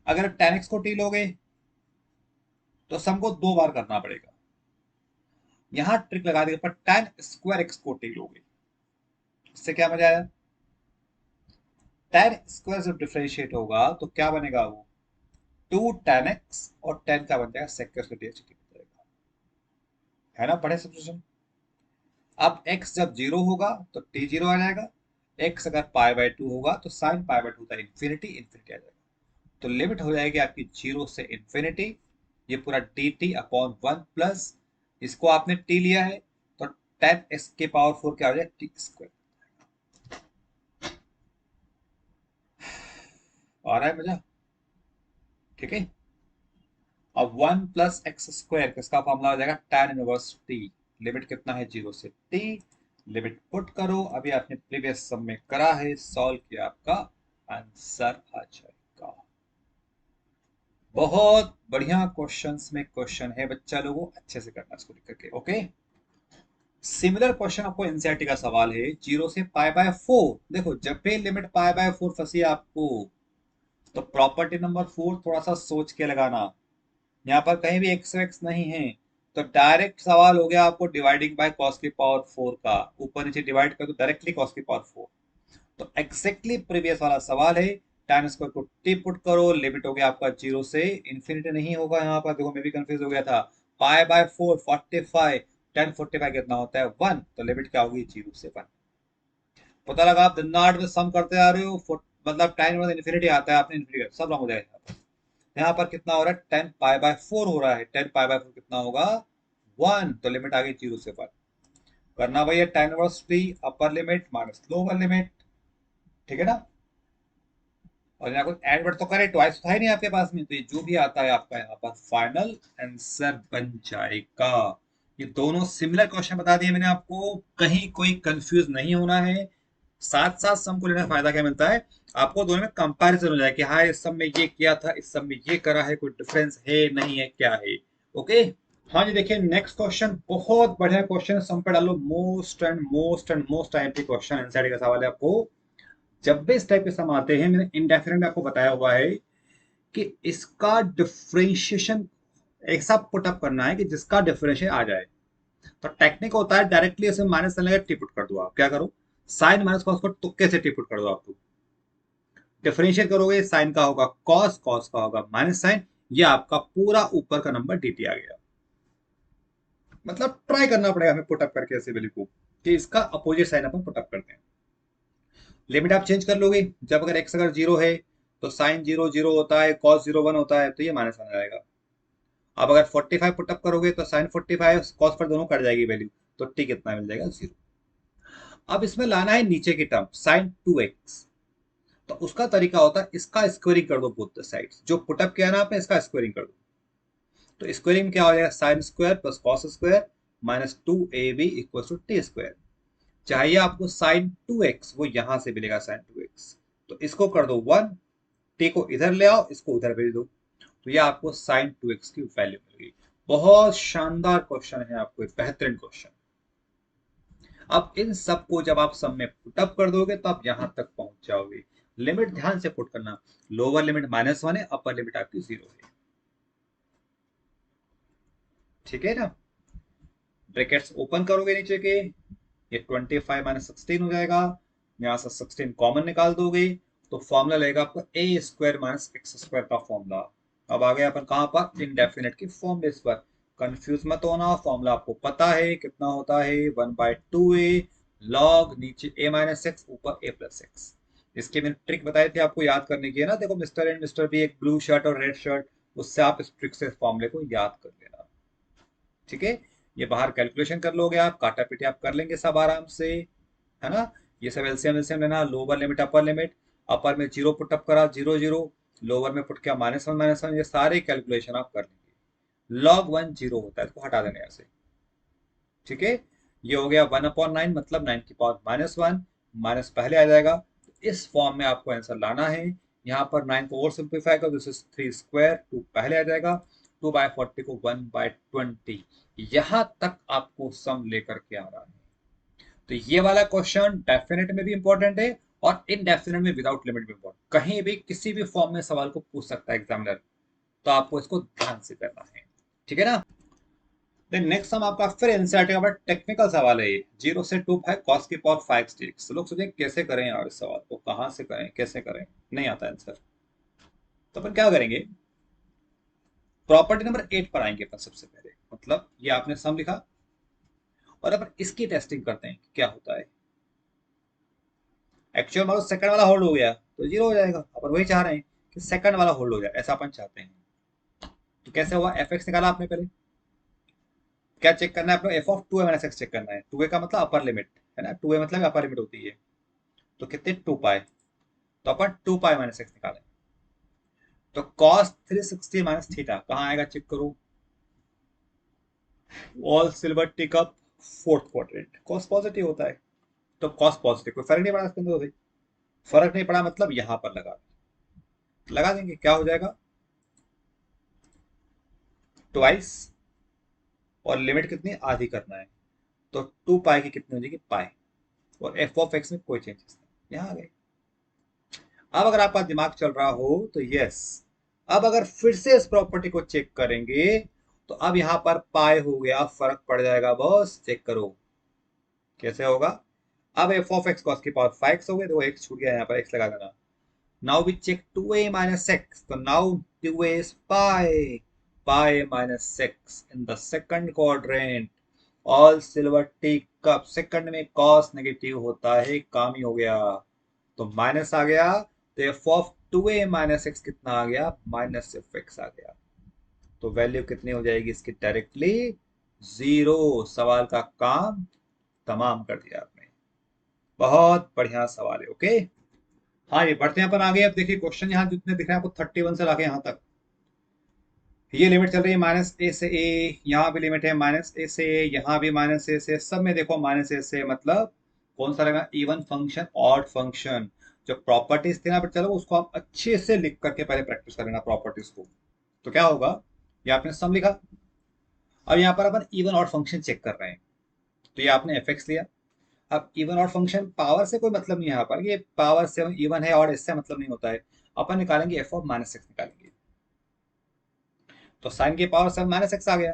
अगर tan x को t लोगे तो सम को 2 बार करना पड़ेगा, यहां ट्रिक लगा देगा, पर tan स्क्वायर x को t लोगे, इससे क्या मजा आया, tan स्क्वायर जब डिफरेंशिएट होगा तो क्या बनेगा वो, 2 tan x, और 10 का बन जाएगा sec स्क्वायर का dt बन जाएगा, है ना, पढ़े सब्स्टिट्यूशन। अब x जब 0 होगा तो t 0 आ जाएगा, x अगर पाई बाय 2 होगा तो साइन पाई बाय 2 था इन्फिनिटी, इन्फिनिटी आ जाएगा, तो लिमिट हो जाएगी आपकी 0 से इन्फिनिटी, ये पूरा dt अपॉन 1 प्लस, इसको आपने t लिया है तो tan x के पावर 4 क्या हो जाएगा, t स्क्वायर। आ रहा है मजा, ठीक है। अब 1 प्लस एक्स स्क्वायर किसका फॉर्मूला हो जाएगा, tan इनवर्स t, लिमिट कितना है 0 से t, लिमिट पुट करो, अभी आपने प्रीवियस सम में करा है, सॉल्व किया, आपका आंसर आ जाएगा। बहुत बढ़िया क्वेश्चंस में क्वेश्चन है, बच्चा लोगों अच्छे से करना इसको लिख करके, ओके। सिमिलर क्वेश्चन आपको एनसीईआरटी का सवाल है, 0 से पाई बाय 4, देखो जब भी लिमिट पाई बाय 4 फंसी आपको, तो प्रॉपर्टी नंबर 4 थोड़ा सा सोच के लगाना, यहाँ पर कहीं भी एक्स एक्स नहीं है, तो डायरेक्ट सवाल हो गया आपको डिवाइडिंग बाय कॉस की पावर 4 का, ऊपर नीचे डिवाइड कर दो डायरेक्टली कॉस की पावर 4, तो एग्जैक्टली प्रीवियस वाला सवाल है, tan स्क्वायर को t पुट करो, लिमिट हो गया आपका 0 से इन्फिनिटी, नहीं होगा यहाँ पर, देखो मैं भी कंफ्यूज हो गया था, पाई बाय 4 45, tan 45 कितना होता है 1, तो लिमिट क्या होगी 0 से 1। पता लगा आप दिन रात में सम करते आ रहे हो, मतलब tan मतलब इन्फिनिटी आता है, आपने इन्फिनिटी सब रंग हो जाएगा। यहाँ पर कितना हो रहा है, 10 पाई बाय 4 हो रहा है, 10 पाई बाय 4 कितना होगा 1, तो लिमिट आ गई 0 से 1। करना भैया tan इनवर्स t, अपर लिमिट माइनस लोअर लिमिट, ठीक है ना। और यहाँ कुछ एड वर्ड तो करे, ट्वाइस तो है नहीं आपके पास में, तो ये जो भी आता है आपका यहाँ पर फाइनल आंसर बन जाएगा। ये दोनों सिमिलर क्वेश्चन बता दिए मैंने आपको, कहीं कोई कंफ्यूज नहीं होना है। साथ साथ सम को लेने का फायदा क्या मिलता है आपको, दोनों में कंपैरिजन हो जाए कि हाँ इस सब में ये किया था, इस सब में ये करा है, कोई डिफरेंस है नहीं है क्या है। ओके। हाँ जी, देखिए नेक्स्ट क्वेश्चन बहुत बढ़िया क्वेश्चन है, सम पे डालो मोस्ट टाइम पे क्वेश्चन एनसीईआरटी का सवाल है आपको। जब भी इस टाइप के सम आते हैं, मैंने इंडेफिनेट आपको बताया हुआ है कि इसका डिफरेंशिएशन एक साथ पुटअप करना है कि जिसका डिफरेंशिएशन आ जाए। तो टेक्निक होता है डायरेक्टली ऐसे माइनस साइन लगा टिपुट कर दो। आप क्या करो, साइन माइनस कॉस को तुक्के से टिपुट कर दो। आप तो डिफरेंशिएट करोगे, साइन का होगा कॉस, कॉस का होगा माइनस साइन, ये आपका पूरा ऊपर का नंबर dt आ गया। मतलब ट्राई करना पड़ेगा हमें पुटअप करके ऐसे वैल्यू को, कि इसका अपोजिट साइन अपन पुटअप करते हैं। लिमिट आप चेंज कर लोगे, जब अगर x अगर जीरो है तो साइन जीरो जीरो होता है, कॉस जीरो वन होता है, तो ये माइनस वन आएगा। अब अगर 45 पुटअप करोगे तो साइन 45 कॉस पर दोनों कट जाएगी वैल्यू, तो टी कितना मिल जाएगा, जीरो। अब इसमें लाना है नीचे की टर्म साइन 2x, तो उसका तरीका होता है इसका स्क्वायरिंग कर दो बोथ द साइड्स। जो पुटअप किया ना आपने, इसका स्क्वायरिंग कर दो। तो स्क्वायरिंग क्या हो जाएगा, sine square plus cos square minus 2ab equal to T square. चाहिए आपको साइन 2x, वो यहां से मिलेगा साइन 2x, तो इसको कर दो 1, टी को इधर ले आओ, इसको उधर भेज दो, तो ये आपको साइन 2x की वैल्यू मिल गई। बहुत शानदार क्वेश्चन है, आपको बेहतरीन क्वेश्चन। अब इन सबको जब आप सब में पुटअप कर दोगे तो आप यहां तक पहुंच जाओगे। लिमिट ध्यान से पुट करना, लोअर लिमिट -1 है, अपर लिमिट आपकी 0 है। ठीक है ना। ब्रैकेट्स ओपन करोगे नीचे के, ये 25 माइनस 16 हो जाएगा। यहां से 16 कॉमन निकाल दोगे, तो फॉर्मूला लेगा आपको ए स्क्वायर माइनस एक्स स्क्वायर का फॉर्मूला। अब आ गए अपन कहां पर, इनडेफिनेट की फॉर्म बेस पर। कंफ्यूज मत होना, फॉर्मूला आपको पता है कितना होता है, 1/2a लॉग नीचे a माइनस एक्स ऊपर a प्लस एक्स। इसके मैंने ट्रिक बताई थी आपको याद करने की है ना, देखो मिस्टर एंड मिस्टर बी, एक ब्लू शर्ट और रेड शर्ट, उससे आप इस ट्रिक से फॉर्मूले को याद कर लेना। ठीक है। ये बाहर कैलकुलेशन कर लोगे आप, काटा पीटी आप कर लेंगे सब आराम से, है ना। ये सब एलसीएम एलसीएम लेना, लोअर लिमिट अपर लिमिट, अपर में जीरो पुटअप करा जीरो जीरो, लोअर में पुट किया -1 -1, ये सारे कैलकुलेशन आप कर लेंगे। लॉग 1 जीरो होता है, इसको हटा देने ऐसे। ठीक है। ये हो गया 1/9, मतलब 9 की पावर -1, माइनस पहले आ जाएगा। इस फॉर्म में आपको आंसर लाना है। यहाँ पर 9 को और सिंप्लीफाई करो, दिस इज 3 स्क्वायर, 2 पहले आ जाएगा, 2/40 को 1/20, यहाँ तक आपको सम लेकर के आ रहा है। तो ये वाला क्वेश्चन डेफिनेट में भी इंपॉर्टेंट है और इनडेफिनेट में विदाउट लिमिट भी इंपॉर्टेंट, कहीं भी किसी भी फॉर्म में सवाल को पूछ सकता है एग्जामिनर, तो आपको इसको ध्यान से करना है। ठीक है ना। देन नेक्स्ट हम आपका फिर एनसीईआरटी का बड़ा टेक्निकल सवाल है ये, 0 से 2 पाई cos की पावर 5 dx। लोग सोचेंगे कैसे करें यार, इस सवाल को कहां से करें, कैसे करें, नहीं आता आंसर। तो अपन क्या करेंगे, प्रॉपर्टी नंबर 8 पर आएंगे अपन सबसे पहले। मतलब ये आपने सम लिखा और अपन इसकी टेस्टिंग करते हैं कि क्या होता है। एक्चुअल मान लो सेकंड वाला होल्ड हो गया तो जीरो हो जाएगा, अपन वही चाह रहे हैं कि सेकंड वाला होल्ड हो जाए, ऐसा अपन चाहते हैं। तो कैसे हुआ, एफ एक्स निकाला आपने पहले, क्या चेक करना है अपने, F of 2a minus X check करना है। 2a का मतलब अपर लिमिट है ना, 2a मतलब अपर लिमिट होती है, तो कितने 2 पाए, तो अपन 2 पाए माइनस एक्स निकालें। तो कॉस 360 माइनस थीटा कहाँ आएगा चेक करो, all silver teacups fourth quadrant, cos positive होता है, तो कॉस पॉजिटिव, कोई फर्क नहीं पड़ा इसके अंदर, फर्क नहीं पड़ा मतलब यहां पर लगा देंगे, क्या हो जाएगा ट्वाइस, और लिमिट कितनी आधी करना है, तो 2 पाई की कितनी हो जाएगी पाई, और एफ ऑफ एक्स में कोई चेंजेस नहीं, यहाँ आ गए। अब अगर आपका दिमाग चल रहा हो तो यस, अब अगर फिर से इस प्रॉपर्टी को चेक करेंगे तो अब यहां पर पाई हो गया, फर्क पड़ जाएगा बॉस, चेक करो कैसे होगा। अब एफ ऑफ एक्स कॉस की पावर 5 हो गए, तो एक्स छूट गया, यहाँ पर एक्स लगा देना। Now we check 2a minus x, तो now 2a is pi, pi minus x in the second quadrant, all silver tea cup, second में कॉस नेगेटिव होता है, काम ही हो गया, तो माइनस आ गया, तो F of 2a minus x कितना आ गया, माइनस एफ एक्स आ गया। तो वैल्यू कितनी हो जाएगी इसकी, डायरेक्टली जीरो। सवाल का काम तमाम कर दिया आपने, बहुत बढ़िया सवाल है। ओके। हाँ, ये बढ़ते हैं अपन आगे। अब देखिए क्वेश्चन यहाँ जितने दिख रहे हैं आपको 31 से लाके यहाँ तक, ये लिमिट चल रही है -a से a, यहाँ भी लिमिट है -a से a, यहाँ भी -a से, सब में देखो -a से, मतलब कौन सा लगा, इवन फंक्शन, ऑड फंक्शन। जो प्रॉपर्टीज थी ना, बट चलो उसको आप अच्छे से लिख करके पहले प्रैक्टिस कर लेना प्रॉपर्टीज को। तो क्या होगा, ये आपने सम लिखा, अब यहाँ पर अपन इवन ऑड फंक्शन चेक कर रहे हैं। तो ये आपने एफ एक्स लिया। अब इवन ऑड फंक्शन पावर से कोई मतलब नहीं है यहाँ पर, ये पावर से इवन है और इससे मतलब नहीं होता है। अपन निकालेंगे एफ ऑफ -x निकालेंगे, तो साइन की पावर से -x आ गया,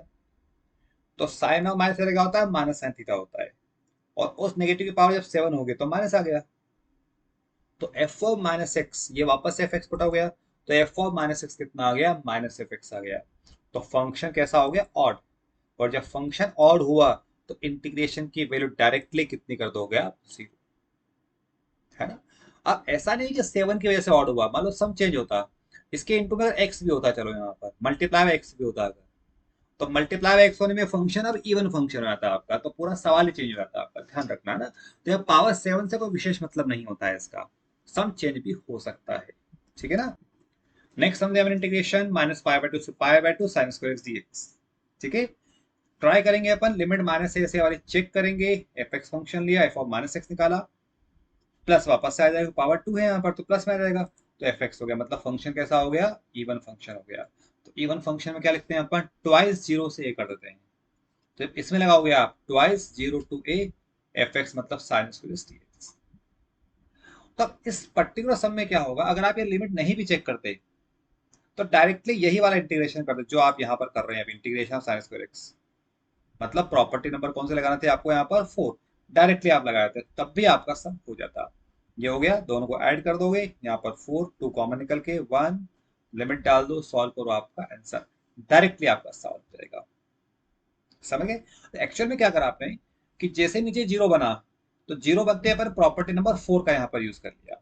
तो साइन ऑफ माइनस क्या होता है, -sin थीटा होता है। और उस नेगेटिव की पावर जब 7 होगी तो माइनस आ गया, तो एफ ऑफ -x ये वापस से एफ एक्स पुट हो गया, तो एफ ऑफ -x कितना आ गया, -f(x) आ गया। तो फंक्शन कैसा हो गया, ऑड। और जब फंक्शन ऑड हुआ तो इंटीग्रेशन की वैल्यू डायरेक्टली कितनी कर दोगे आप, 0, है ना। अब ऐसा नहीं कि 7 की वजह से ऑड हुआ, मान लो सम चेंज होता, इसके इंटू में एक्स भी होता, चलो यहाँ पर मल्टीप्लाई में एक्स भी होता अगर, तो मल्टीप्लाई बाय एक्स होने में फंक्शन अब इवन फंक्शन हो जाता है आपका, तो पूरा सवाल ही चेंज हो जाता है आपका, ध्यान रखना है ना। तो यह पावर 7 से कोई विशेष मतलब नहीं होता है इसका, सम चेंज भी हो सकता है, ठीक है ना। नेक्स्ट हम इंटीग्रेशन -π/2 से π/2 sin स्क्वायर x dx, ठीक है। ट्राई करेंगे अपन, लिमिट -a से वाली चेक करेंगे, एफ एक्स फंक्शन लिया, एफ ऑफ -x निकाला, प्लस वापस से आ जाएगा, पावर 2 है यहाँ पर तो प्लस में आ जाएगा, तो एफ एक्स हो गया, मतलब फंक्शन कैसा हो गया, इवन फंक्शन हो गया। तो इवन फंक्शन में क्या लिखते हैं अपन, ट्वाइस 0 से a कर देते हैं, तो इसमें लगाओगे आप twice 0 to a F x, मतलब साइन स्क्वायर dx। तो अब इस पर्टिकुलर सम में क्या होगा, अगर आप ये लिमिट नहीं भी चेक करते तो डायरेक्टली यही वाला इंटीग्रेशन करते जो आप यहाँ पर कर रहे हैं, integration of sine square x, मतलब प्रॉपर्टी नंबर कौन से लगाने थे आपको यहाँ पर, 4, डायरेक्टली आप लगाए थे तब भी आपका सम हो जाता। ये हो गया, दोनों को ऐड कर दोगे, यहाँ पर 4 2 कॉमन निकल के 1, लिमिट डाल दो, सॉल्व करो, आपका आंसर डायरेक्टली आपका सॉल्व हो जाएगा, समझ गए। तो एक्चुअल में क्या करा आपने, कि जैसे नीचे जीरो बना, तो जीरो बनते पर प्रॉपर्टी नंबर 4 का यहाँ पर यूज कर लिया।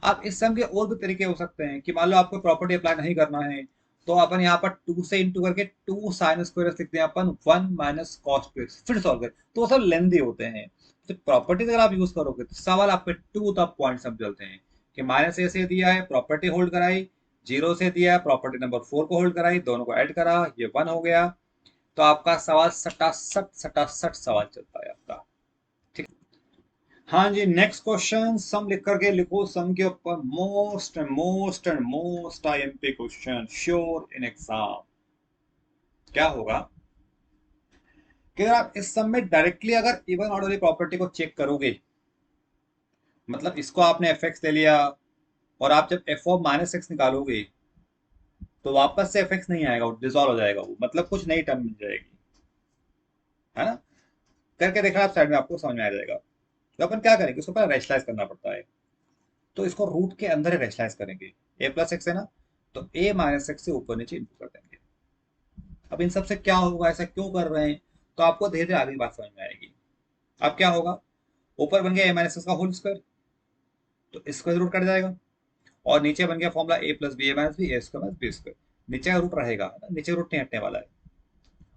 अब इस सम के और भी तरीके हो सकते हैं, कि मान लो आपको प्रॉपर्टी अप्लाई नहीं करना है, तो अपन यहाँ पर 2 से इंटू करके 2 साइन स्क्वायर लिखते हैं अपन, 1 माइनस कॉस 2x, फिर सॉल्व करें, तो वो सब लेंदी होते हैं। तो प्रॉपर्टी अगर आप यूज करोगे तो सवाल आपके टू द पॉइंट सब चलते हैं, कि -a से दिया है, प्रॉपर्टी होल्ड कराई, 0 से दिया है, प्रॉपर्टी नंबर 4 को होल्ड कराई, दोनों को ऐड करा, ये 1 हो गया। तो आपका सवाल सटासट सटासट सवाल चलता है आपका, ठीक। हाँ जी, नेक्स्ट क्वेश्चन, सम लिख करके लिखो, सम के ऊपर most and most and most IMP question sure in exam. क्या होगा कि अगर आप इस सम में डायरेक्टली अगर इवन ऑर्डर वाली प्रॉपर्टी को चेक करोगे, मतलब इसको आपने एफ एक्स ले लिया, और आप जब एफ ऑफ -x निकालोगे तो वापस से एफ एक्स नहीं आएगा, वो डिसॉल्व हो जाएगा, वो मतलब कुछ नई टर्म मिल जाएगी, है ना। करके देखना आप साइड में, आपको समझ में आ जाएगा। तो अपन क्या करेंगे, उसको पहले रैशनलाइज करना पड़ता है, तो इसको रूट के अंदर ही रैशनलाइज करेंगे, a+x है ना, तो a-x से ऊपर नीचे इंटू कर देंगे। अब इन सब से क्या होगा, ऐसा क्यों कर रहे हैं, तो आपको धीरे धीरे आगे बात समझ में आएगी। अब क्या होगा, ऊपर बन गया a-x का होल स्क्वायर, तो स्क्वायर रूट कट जाएगा, और नीचे बन गया formula a + b a-b a²-b², नीचे का रूट रहेगा, नीचे रूट नहीं हटने वाला है।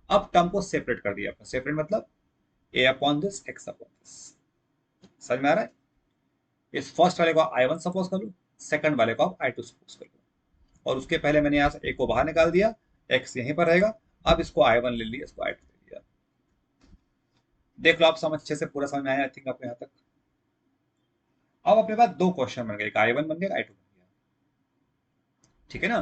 अब टर्म को सेपरेट कर दिया, सेपरेट मतलब a/this x/this, समझ में आ रहा है। इस फर्स्ट वाले को I1 सपोज कर लो, सेकंड वाले को आप I2 सपोज कर लो, और उसके पहले मैंने यहाँ से a को बाहर निकाल दिया, x यहीं पर रहेगा। अब इसको I1 ले लिया, इसको I2 ले लिया। देख लो आप, समझ अच्छे से पूरा समझ में आया आई थिंक आपको यहाँ तक। अब अपने पास दो क्वेश्चन बन गए, एक I1 बन गया, I2 बन गया, ठीक है ना।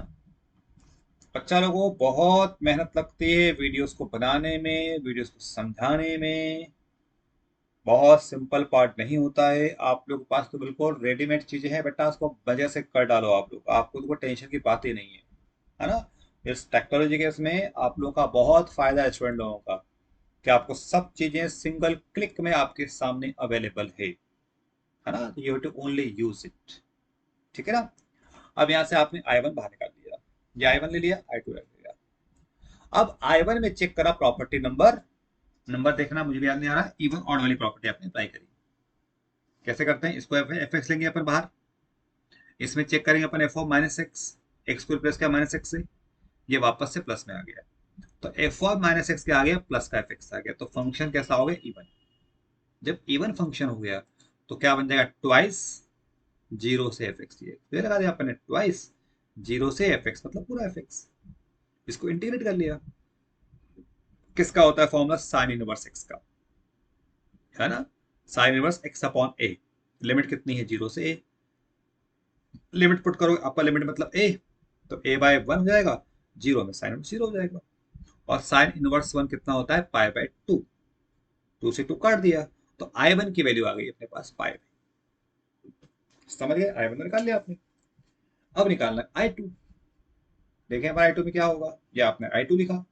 बच्चा लोगों को बहुत मेहनत लगती है वीडियोस को बनाने में, वीडियोस को समझाने में, बहुत सिंपल पार्ट नहीं होता है। आप लोगों के पास तो बिल्कुल रेडीमेड चीजें हैं बेटा, उसको मजे से कर डालो आप लोग, आपको तो कोई टेंशन की बात ही नहीं है ना। इस टेक्नोलॉजी के इसमें आप लोगों का बहुत फायदा है स्टूडेंट लोगों का, कि आपको सब चीजें सिंगल क्लिक में आपके सामने अवेलेबल है ना, you have to only use it, ठीक है ना। अब यहाँ से आपने I1 बाहर निकाल दिया, ये I1 ले लिया, I2 ले लिया। अब I1 में चेक करा प्रॉपर्टी नंबर देखना मुझे भी याद नहीं आ रहा, इवन ऑड वाली प्रॉपर्टी आपने अप्लाई करी। कैसे करते हैं, इसको एफ एक्स लेंगे अपन बाहर, इसमें चेक करेंगे अपन एफ ऑफ -x, एक्स को रिप्लेस किया -x से, ये वापस से प्लस में आ गया, तो एफ ऑफ -x के आ गया प्लस का एफ एक्स आ गया, तो फंक्शन कैसा हो गया, इवन। जब इवन फंक्शन हो गया तो क्या बन जाएगा, ट्वाइस जीरो से एफ एक्स डी एक्स, लगा दिया अपने ट्वाइस, जीरो से एफ एक्स मतलब पूरा एफ एक्स, इसको इंटीग्रेट कर लिया। किसका होता है फॉर्मूला, साइन इनवर्स एक्स का, है ना, साइन इनवर्स एक्स अपॉन ए। लिमिट कितनी है, जीरो से ए, लिमिट पुट करो, अपर लिमिट मतलब ए, तो ए बाय वन हो जाएगा, जीरो में साइन जीरो हो जाएगा। और साइन इनवर्स वन कितना होता है, पाई बाय टू, टू से टू काट दिया, तो आई वन की वैल्यू आ गई अपने पास पाई। समझ गए, आई वन निकाल लिया आपने। अब निकालना आई टू, देखें हमारा आई टू में क्या होगा, या आपने आई टू लिखा,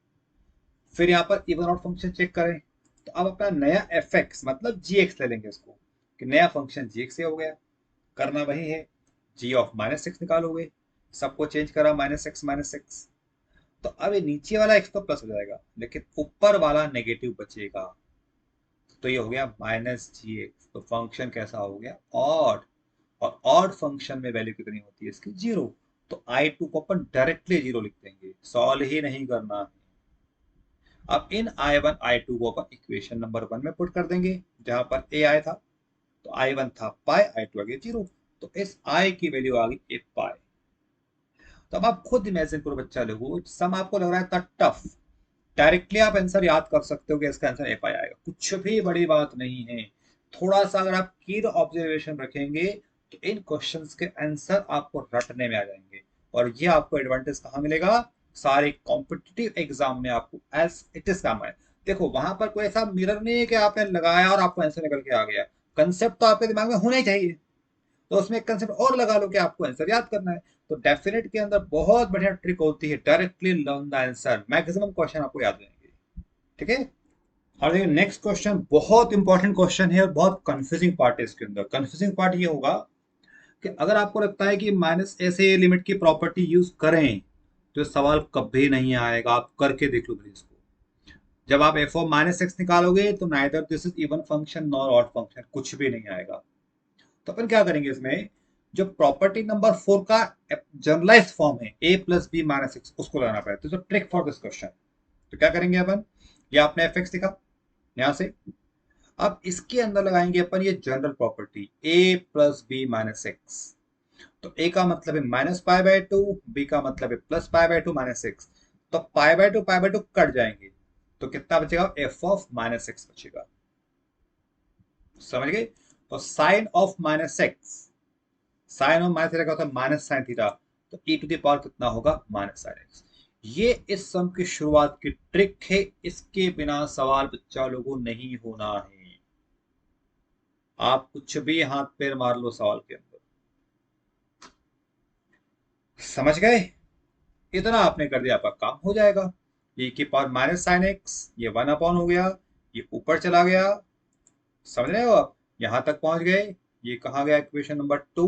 फिर यहाँ पर इवन आउट फंक्शन चेक करें, तो अब अपना नया एफ एक्स मतलब जी एक्स ले लेंगे इसको, कि नया फंक्शन जी एक्स हो गया, करना वही है, जी ऑफ माइनस एक्स निकालोगे, सबको चेंज करा माइनस एक्स, तो अब ये नीचे वाला एक्स तो प्लस हो जाएगा, लेकिन ऊपर वाला नेगेटिव बचेगा, तो ये हो गया माइनस जी एक्स, तो फंक्शन कैसा हो गया, ऑड। और ऑड फंक्शन में वैल्यू कितनी होती है इसकी, जीरो, तो आई टू को अपन डायरेक्टली जीरो लिख देंगे, सॉल्व ही नहीं करना है। अब इन आई वन आई टू को अपन इक्वेशन नंबर वन में पुट कर देंगे, जहां पर ए आया था, तो आई वन था पाई, आई टू आ गया जीरो, तो इस आई की वैल्यू आ गई ए पाई। तो अब आप खुद इमेजिन करो बच्चा लोगो, सम आपको लग रहा है इतना टफ, डायरेक्टली आप आंसर याद कर सकते हो कि इसका आंसर एफ आई आएगा, कुछ भी बड़ी बात नहीं है। थोड़ा सा अगर आप कीन ऑब्जर्वेशन रखेंगे, तो इन क्वेश्चंस के आंसर आपको रटने में आ जाएंगे, और ये आपको एडवांटेज कहाँ मिलेगा, सारे कॉम्पिटिटिव एग्जाम में आपको एज इट इज काम है। देखो वहां पर कोई ऐसा मिरर नहीं है कि आपने लगाया और आपको आंसर निकल के आ गया, कंसेप्ट तो आपके दिमाग में होना ही चाहिए, तो उसमें एक कंसेप्ट और लगा लो कि आपको आंसर याद करना है। तो डेफिनेट के अंदर बहुत बढ़िया ट्रिक होती है, directly learn the answer, maximum question आपको याद रहेंगे। ठीक है, और देखिए नेक्स्ट क्वेश्चन बहुत इंपॉर्टेंट क्वेश्चन है, और बहुत कंफ्यूजिंग पार्ट है इसके अंदर। कंफ्यूजिंग पार्ट ये होगा कि अगर आपको लगता है कि माइनस ऐसे लिमिट की प्रॉपर्टी यूज करें, तो सवाल कभी नहीं आएगा, आप करके देख लो प्लीज इसको। जब आप एफ ऑफ माइनस एक्स निकालोगे, तो neither this is even function nor odd function, कुछ भी नहीं आएगा। तो अपन क्या करेंगे इसमें, जो प्रॉपर्टी नंबर फोर का जनरलाइज फॉर्म है ए प्लस बी माइनस एक्स, उसको लगाना पड़ेगा। तो ट्रिक फॉर दिस क्वेश्चन, तो क्या करेंगे अपन, ये आपने एफ एक्स लिखा यहां से, अब इसके अंदर लगाएंगे अपन ये general property A plus B minus x. तो ए का मतलब है minus pi by two, B का मतलब है plus pi by two minus x, तो पाई बाय टू कट जाएंगे, तो कितना बचेगा, एफ ऑफ माइनस एक्स बचेगा। समझ गए, तो sine of minus X, sine of minus theta का होता है माइनस साइन थीटा, तो ई टू द पावर कितना होगा, माइनस साइन एक्स। ये इस सम की शुरुआत की ट्रिक है, इसके बिना सवाल बच्चा लोगों नहीं होना है। आप कुछ भी हाथ पैर मार लो सवाल के अंदर। समझ गए, इतना आपने कर दिया, आपका काम हो जाएगा। e की पावर माइनस साइन एक्स, ये वन अपॉन हो गया, ये ऊपर चला गया। समझ रहे हो आप, यहां तक पहुंच गए, ये कहा गया इक्वेशन नंबर टू।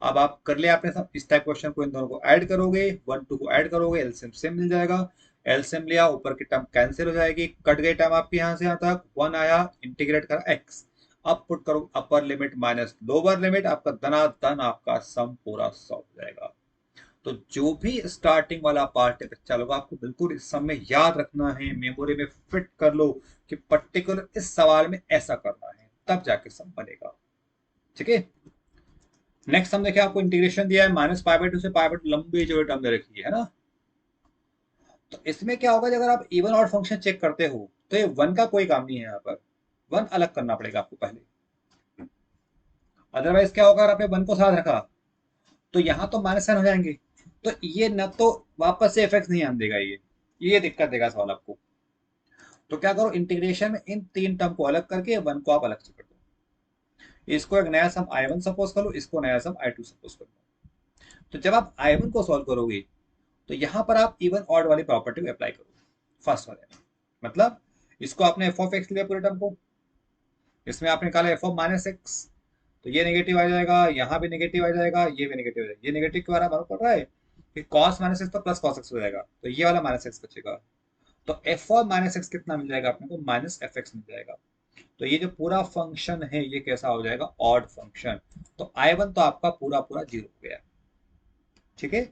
अब आप कर लिया आपने सब, इस टाइप क्वेश्चन को इन दोनों को ऐड करोगे, वन टू को ऐड करोगे, एलसीएम सेम मिल जाएगा। एलसीएम लिया, ऊपर की टर्म कैंसिल हो जाएगी, कट गई टर्म आपकी यहां से यहां तक, वन आया, इंटीग्रेट करा एक्स, अब पुट करो अपर लिमिट माइनस लोअर लिमिट, आपका धनाधन आपका सम पूरा सॉल्व हो जाएगा। तो जो भी स्टार्टिंग वाला पार्ट है बच्चा लोग, आपको बिल्कुल इस समय याद रखना है, मेमोरी में फिट कर लो कि पर्टिकुलर इस सवाल में ऐसा करना है, तब जाके सम बनेगा। ठीक है, नेक्स्ट हम देखिए, आपको इंटीग्रेशन दिया है माइनस पाई बाय टू से पाई बाय टू, लंबी जो टर्म दे रखी है ना। तो इसमें क्या होगा, अगर आप इवन ऑड फंक्शन चेक करते हो, तो ये वन का कोई काम नहीं है, यहाँ पर वन अलग करना पड़ेगा आपको पहले। अदरवाइज क्या होगा, अगर आपने वन को साथ रखा, तो यहाँ तो माइनस साइन हो जाएंगे, तो ये न तो वापस से इफेक्ट नहीं आने देगा, ये दिक्कत देगा सवाल आपको। तो क्या करो, इंटीग्रेशन में इन तीन टर्म को अलग करके वन को आप अलग से कर दो, इसको एक नया सम आई वन सपोज कर लो, इसको नया सम आई टू सपोज कर लो। तो जब आप आई वन को सॉल्व करोगे, तो यहां पर आप इवन ऑड वाली प्रॉपर्टी अप्लाई करोगे फर्स्ट वाले में। मतलब इसको आपने एफ ऑफ एक्स लिया पूरे टर्म को, इसमें आपने निकाला एफ ऑफ माइनस एक्स, तो ये नेगेटिव आ जाएगा, यहाँ भी नेगेटिव आ जाएगा, ये भी नेगेटिव आ जाएगा। ये नेगेटिव के बारे में पड़ रहा है कि कॉस माइनस एक्स तो प्लस कॉस एक्स हो जाएगा, तो ये वाला माइनस एक्स बचेगा। तो एफ ऑफ माइनस एक्स कितना मिल जाएगा अपने को, माइनस एफ एक्स मिल जाएगा। तो ये जो पूरा फंक्शन है ये कैसा हो जाएगा, ऑड फंक्शन। तो आई वन तो आपका पूरा पूरा जीरो हो गया। ठीक है,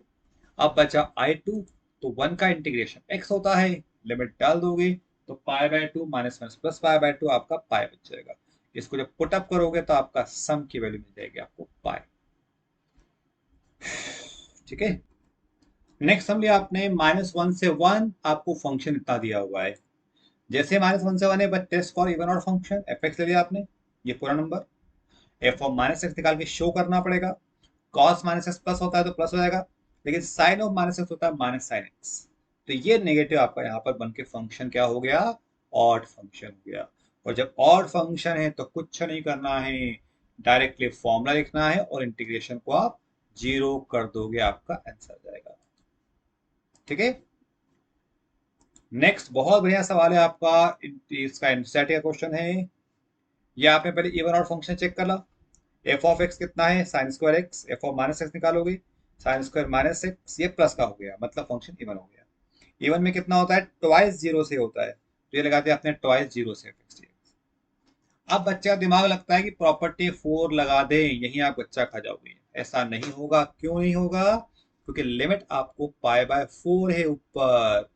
अब बचा आई टू, तो वन का इंटीग्रेशन एक्स होता है, लिमिट डाल दोगे, तो pi by two minus minus plus pi by to, आपका पाई बच जाएगा। इसको जब पुट अप करोगे, तो आपका सम की वैल्यू मिल जाएगी आपको पाई। ठीक है। नेक्स्ट सम लिया आपने -1 से 1, आपको फंक्शन इतना दिया हुआ है। जैसे -1 से 1 है, बट टेस्ट फॉर इवन और फंक्शन एफ एक्स ले लिया आपने, ये पूरा number F of minus x निकाल के शो करना पड़ेगा। कॉस माइनस एक्स प्लस होता है तो प्लस हो जाएगा, लेकिन साइन ऑफ माइनस एक्स होता है माइनस साइन एक्स। तो ये नेगेटिव आपका यहाँ पर बन के फंक्शन क्या हो गया, ऑड फंक्शन हो गया। और जब ऑड फंक्शन है तो कुछ नहीं करना है, डायरेक्टली फॉर्मूला लिखना है और इंटीग्रेशन को आप 0 कर दोगे, आपका आंसर जाएगा। ठीक है। नेक्स्ट बहुत बढ़िया सवाल है आपका, इसका एनसीईआरटी का क्वेश्चन है। ये आपने पहले इवन और फंक्शन चेक कर ला। एफ ऑफ एक्स कितना है, sine square x, F of minus x निकालोगे, साइन स्क्वायर माइनस एक्स, ये प्लस का हो गया, मतलब फंक्शन इवन हो गया। इवन में कितना होता है, ट्वाइस जीरो से होता है, तो ये लगाते हैं आपने ट्वाइस जीरो से फिक्स। अब बच्चे का दिमाग लगता है कि प्रॉपर्टी 4 लगा दें, यहीं आप बच्चा खा जाओगे। ऐसा नहीं होगा। क्यों नहीं होगा, क्योंकि लिमिट आपको पाई बाय 4 है ऊपर,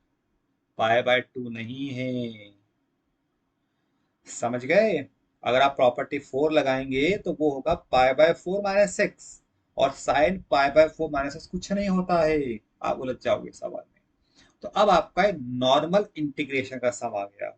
पाई बाय 2 नहीं है। समझ गए। अगर आप प्रॉपर्टी 4 लगाएंगे तो वो होगा पाई बाय 4 माइनस 6, और साइन पाई बाय 4 माइनस 6 कुछ नहीं होता है। आप उलझ जाओगे सवाल में। तो अब आपका एक नॉर्मल इंटीग्रेशन का सम आ गया,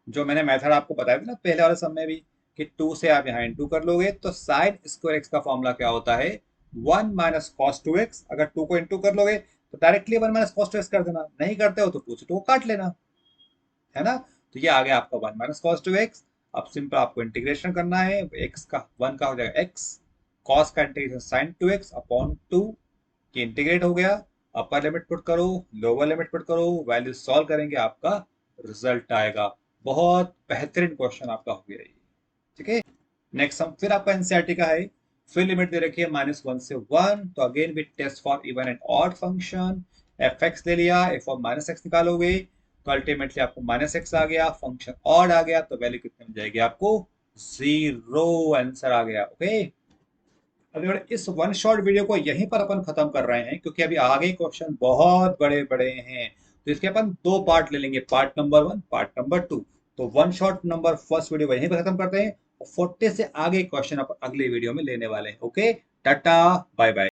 जो मैंने मेथड आपको बताया था ना पहले वाले सम में भी, कि 2 से आप यहाँ इंटू कर लोगे तो साइन स्क्वायर एक्स का फॉर्मूला क्या होता है, 1 माइनस कॉस 2x। अगर 2 को इंटू कर लोगे तो डायरेक्टली 1 माइनस कॉस 2x कर देना, नहीं करते हो तो 2 से 2 काट लेना, है ना। तो ये आ गया आपका 1 माइनस कॉस 2x। अब सिंपल आपको इंटीग्रेशन करना है, x का 1 का हो जाएगा x, कॉस का इंटीग्रेशन साइन 2x अपॉन 2, कि इंटीग्रेट हो गया। अपर लिमिट पुट करो, लोअर लिमिट पुट करो, वैल्यू सॉल्व करेंगे, आपका रिजल्ट आएगा। बहुत बेहतरीन क्वेश्चन आपका हो गया ये। ठीक है। नेक्स्ट सम फिर आपका एनसीईआरटी का है। फिर लिमिट दे रखी है -1 से 1, तो again with test for even and odd function. F X ले लिया, एफ ऑफ माइनस एक्स निकालोगे तो अल्टीमेटली आपको माइनस एक्स आ गया, फंक्शन ऑड आ गया, तो वैल्यू कितने मिल जाएगी आपको, 0 आंसर आ गया। ओके। अगर इस वन शॉट वीडियो को यहीं पर अपन खत्म कर रहे हैं, क्योंकि अभी आगे क्वेश्चन बहुत बड़े बड़े हैं, तो इसके अपन 2 पार्ट ले लेंगे, पार्ट नंबर 1, पार्ट नंबर 2। तो one shot number first video वहीं पर खत्म करते हैं, और 40 से आगे क्वेश्चन अपन अगले वीडियो में लेने वाले हैं। Okay, tata bye bye.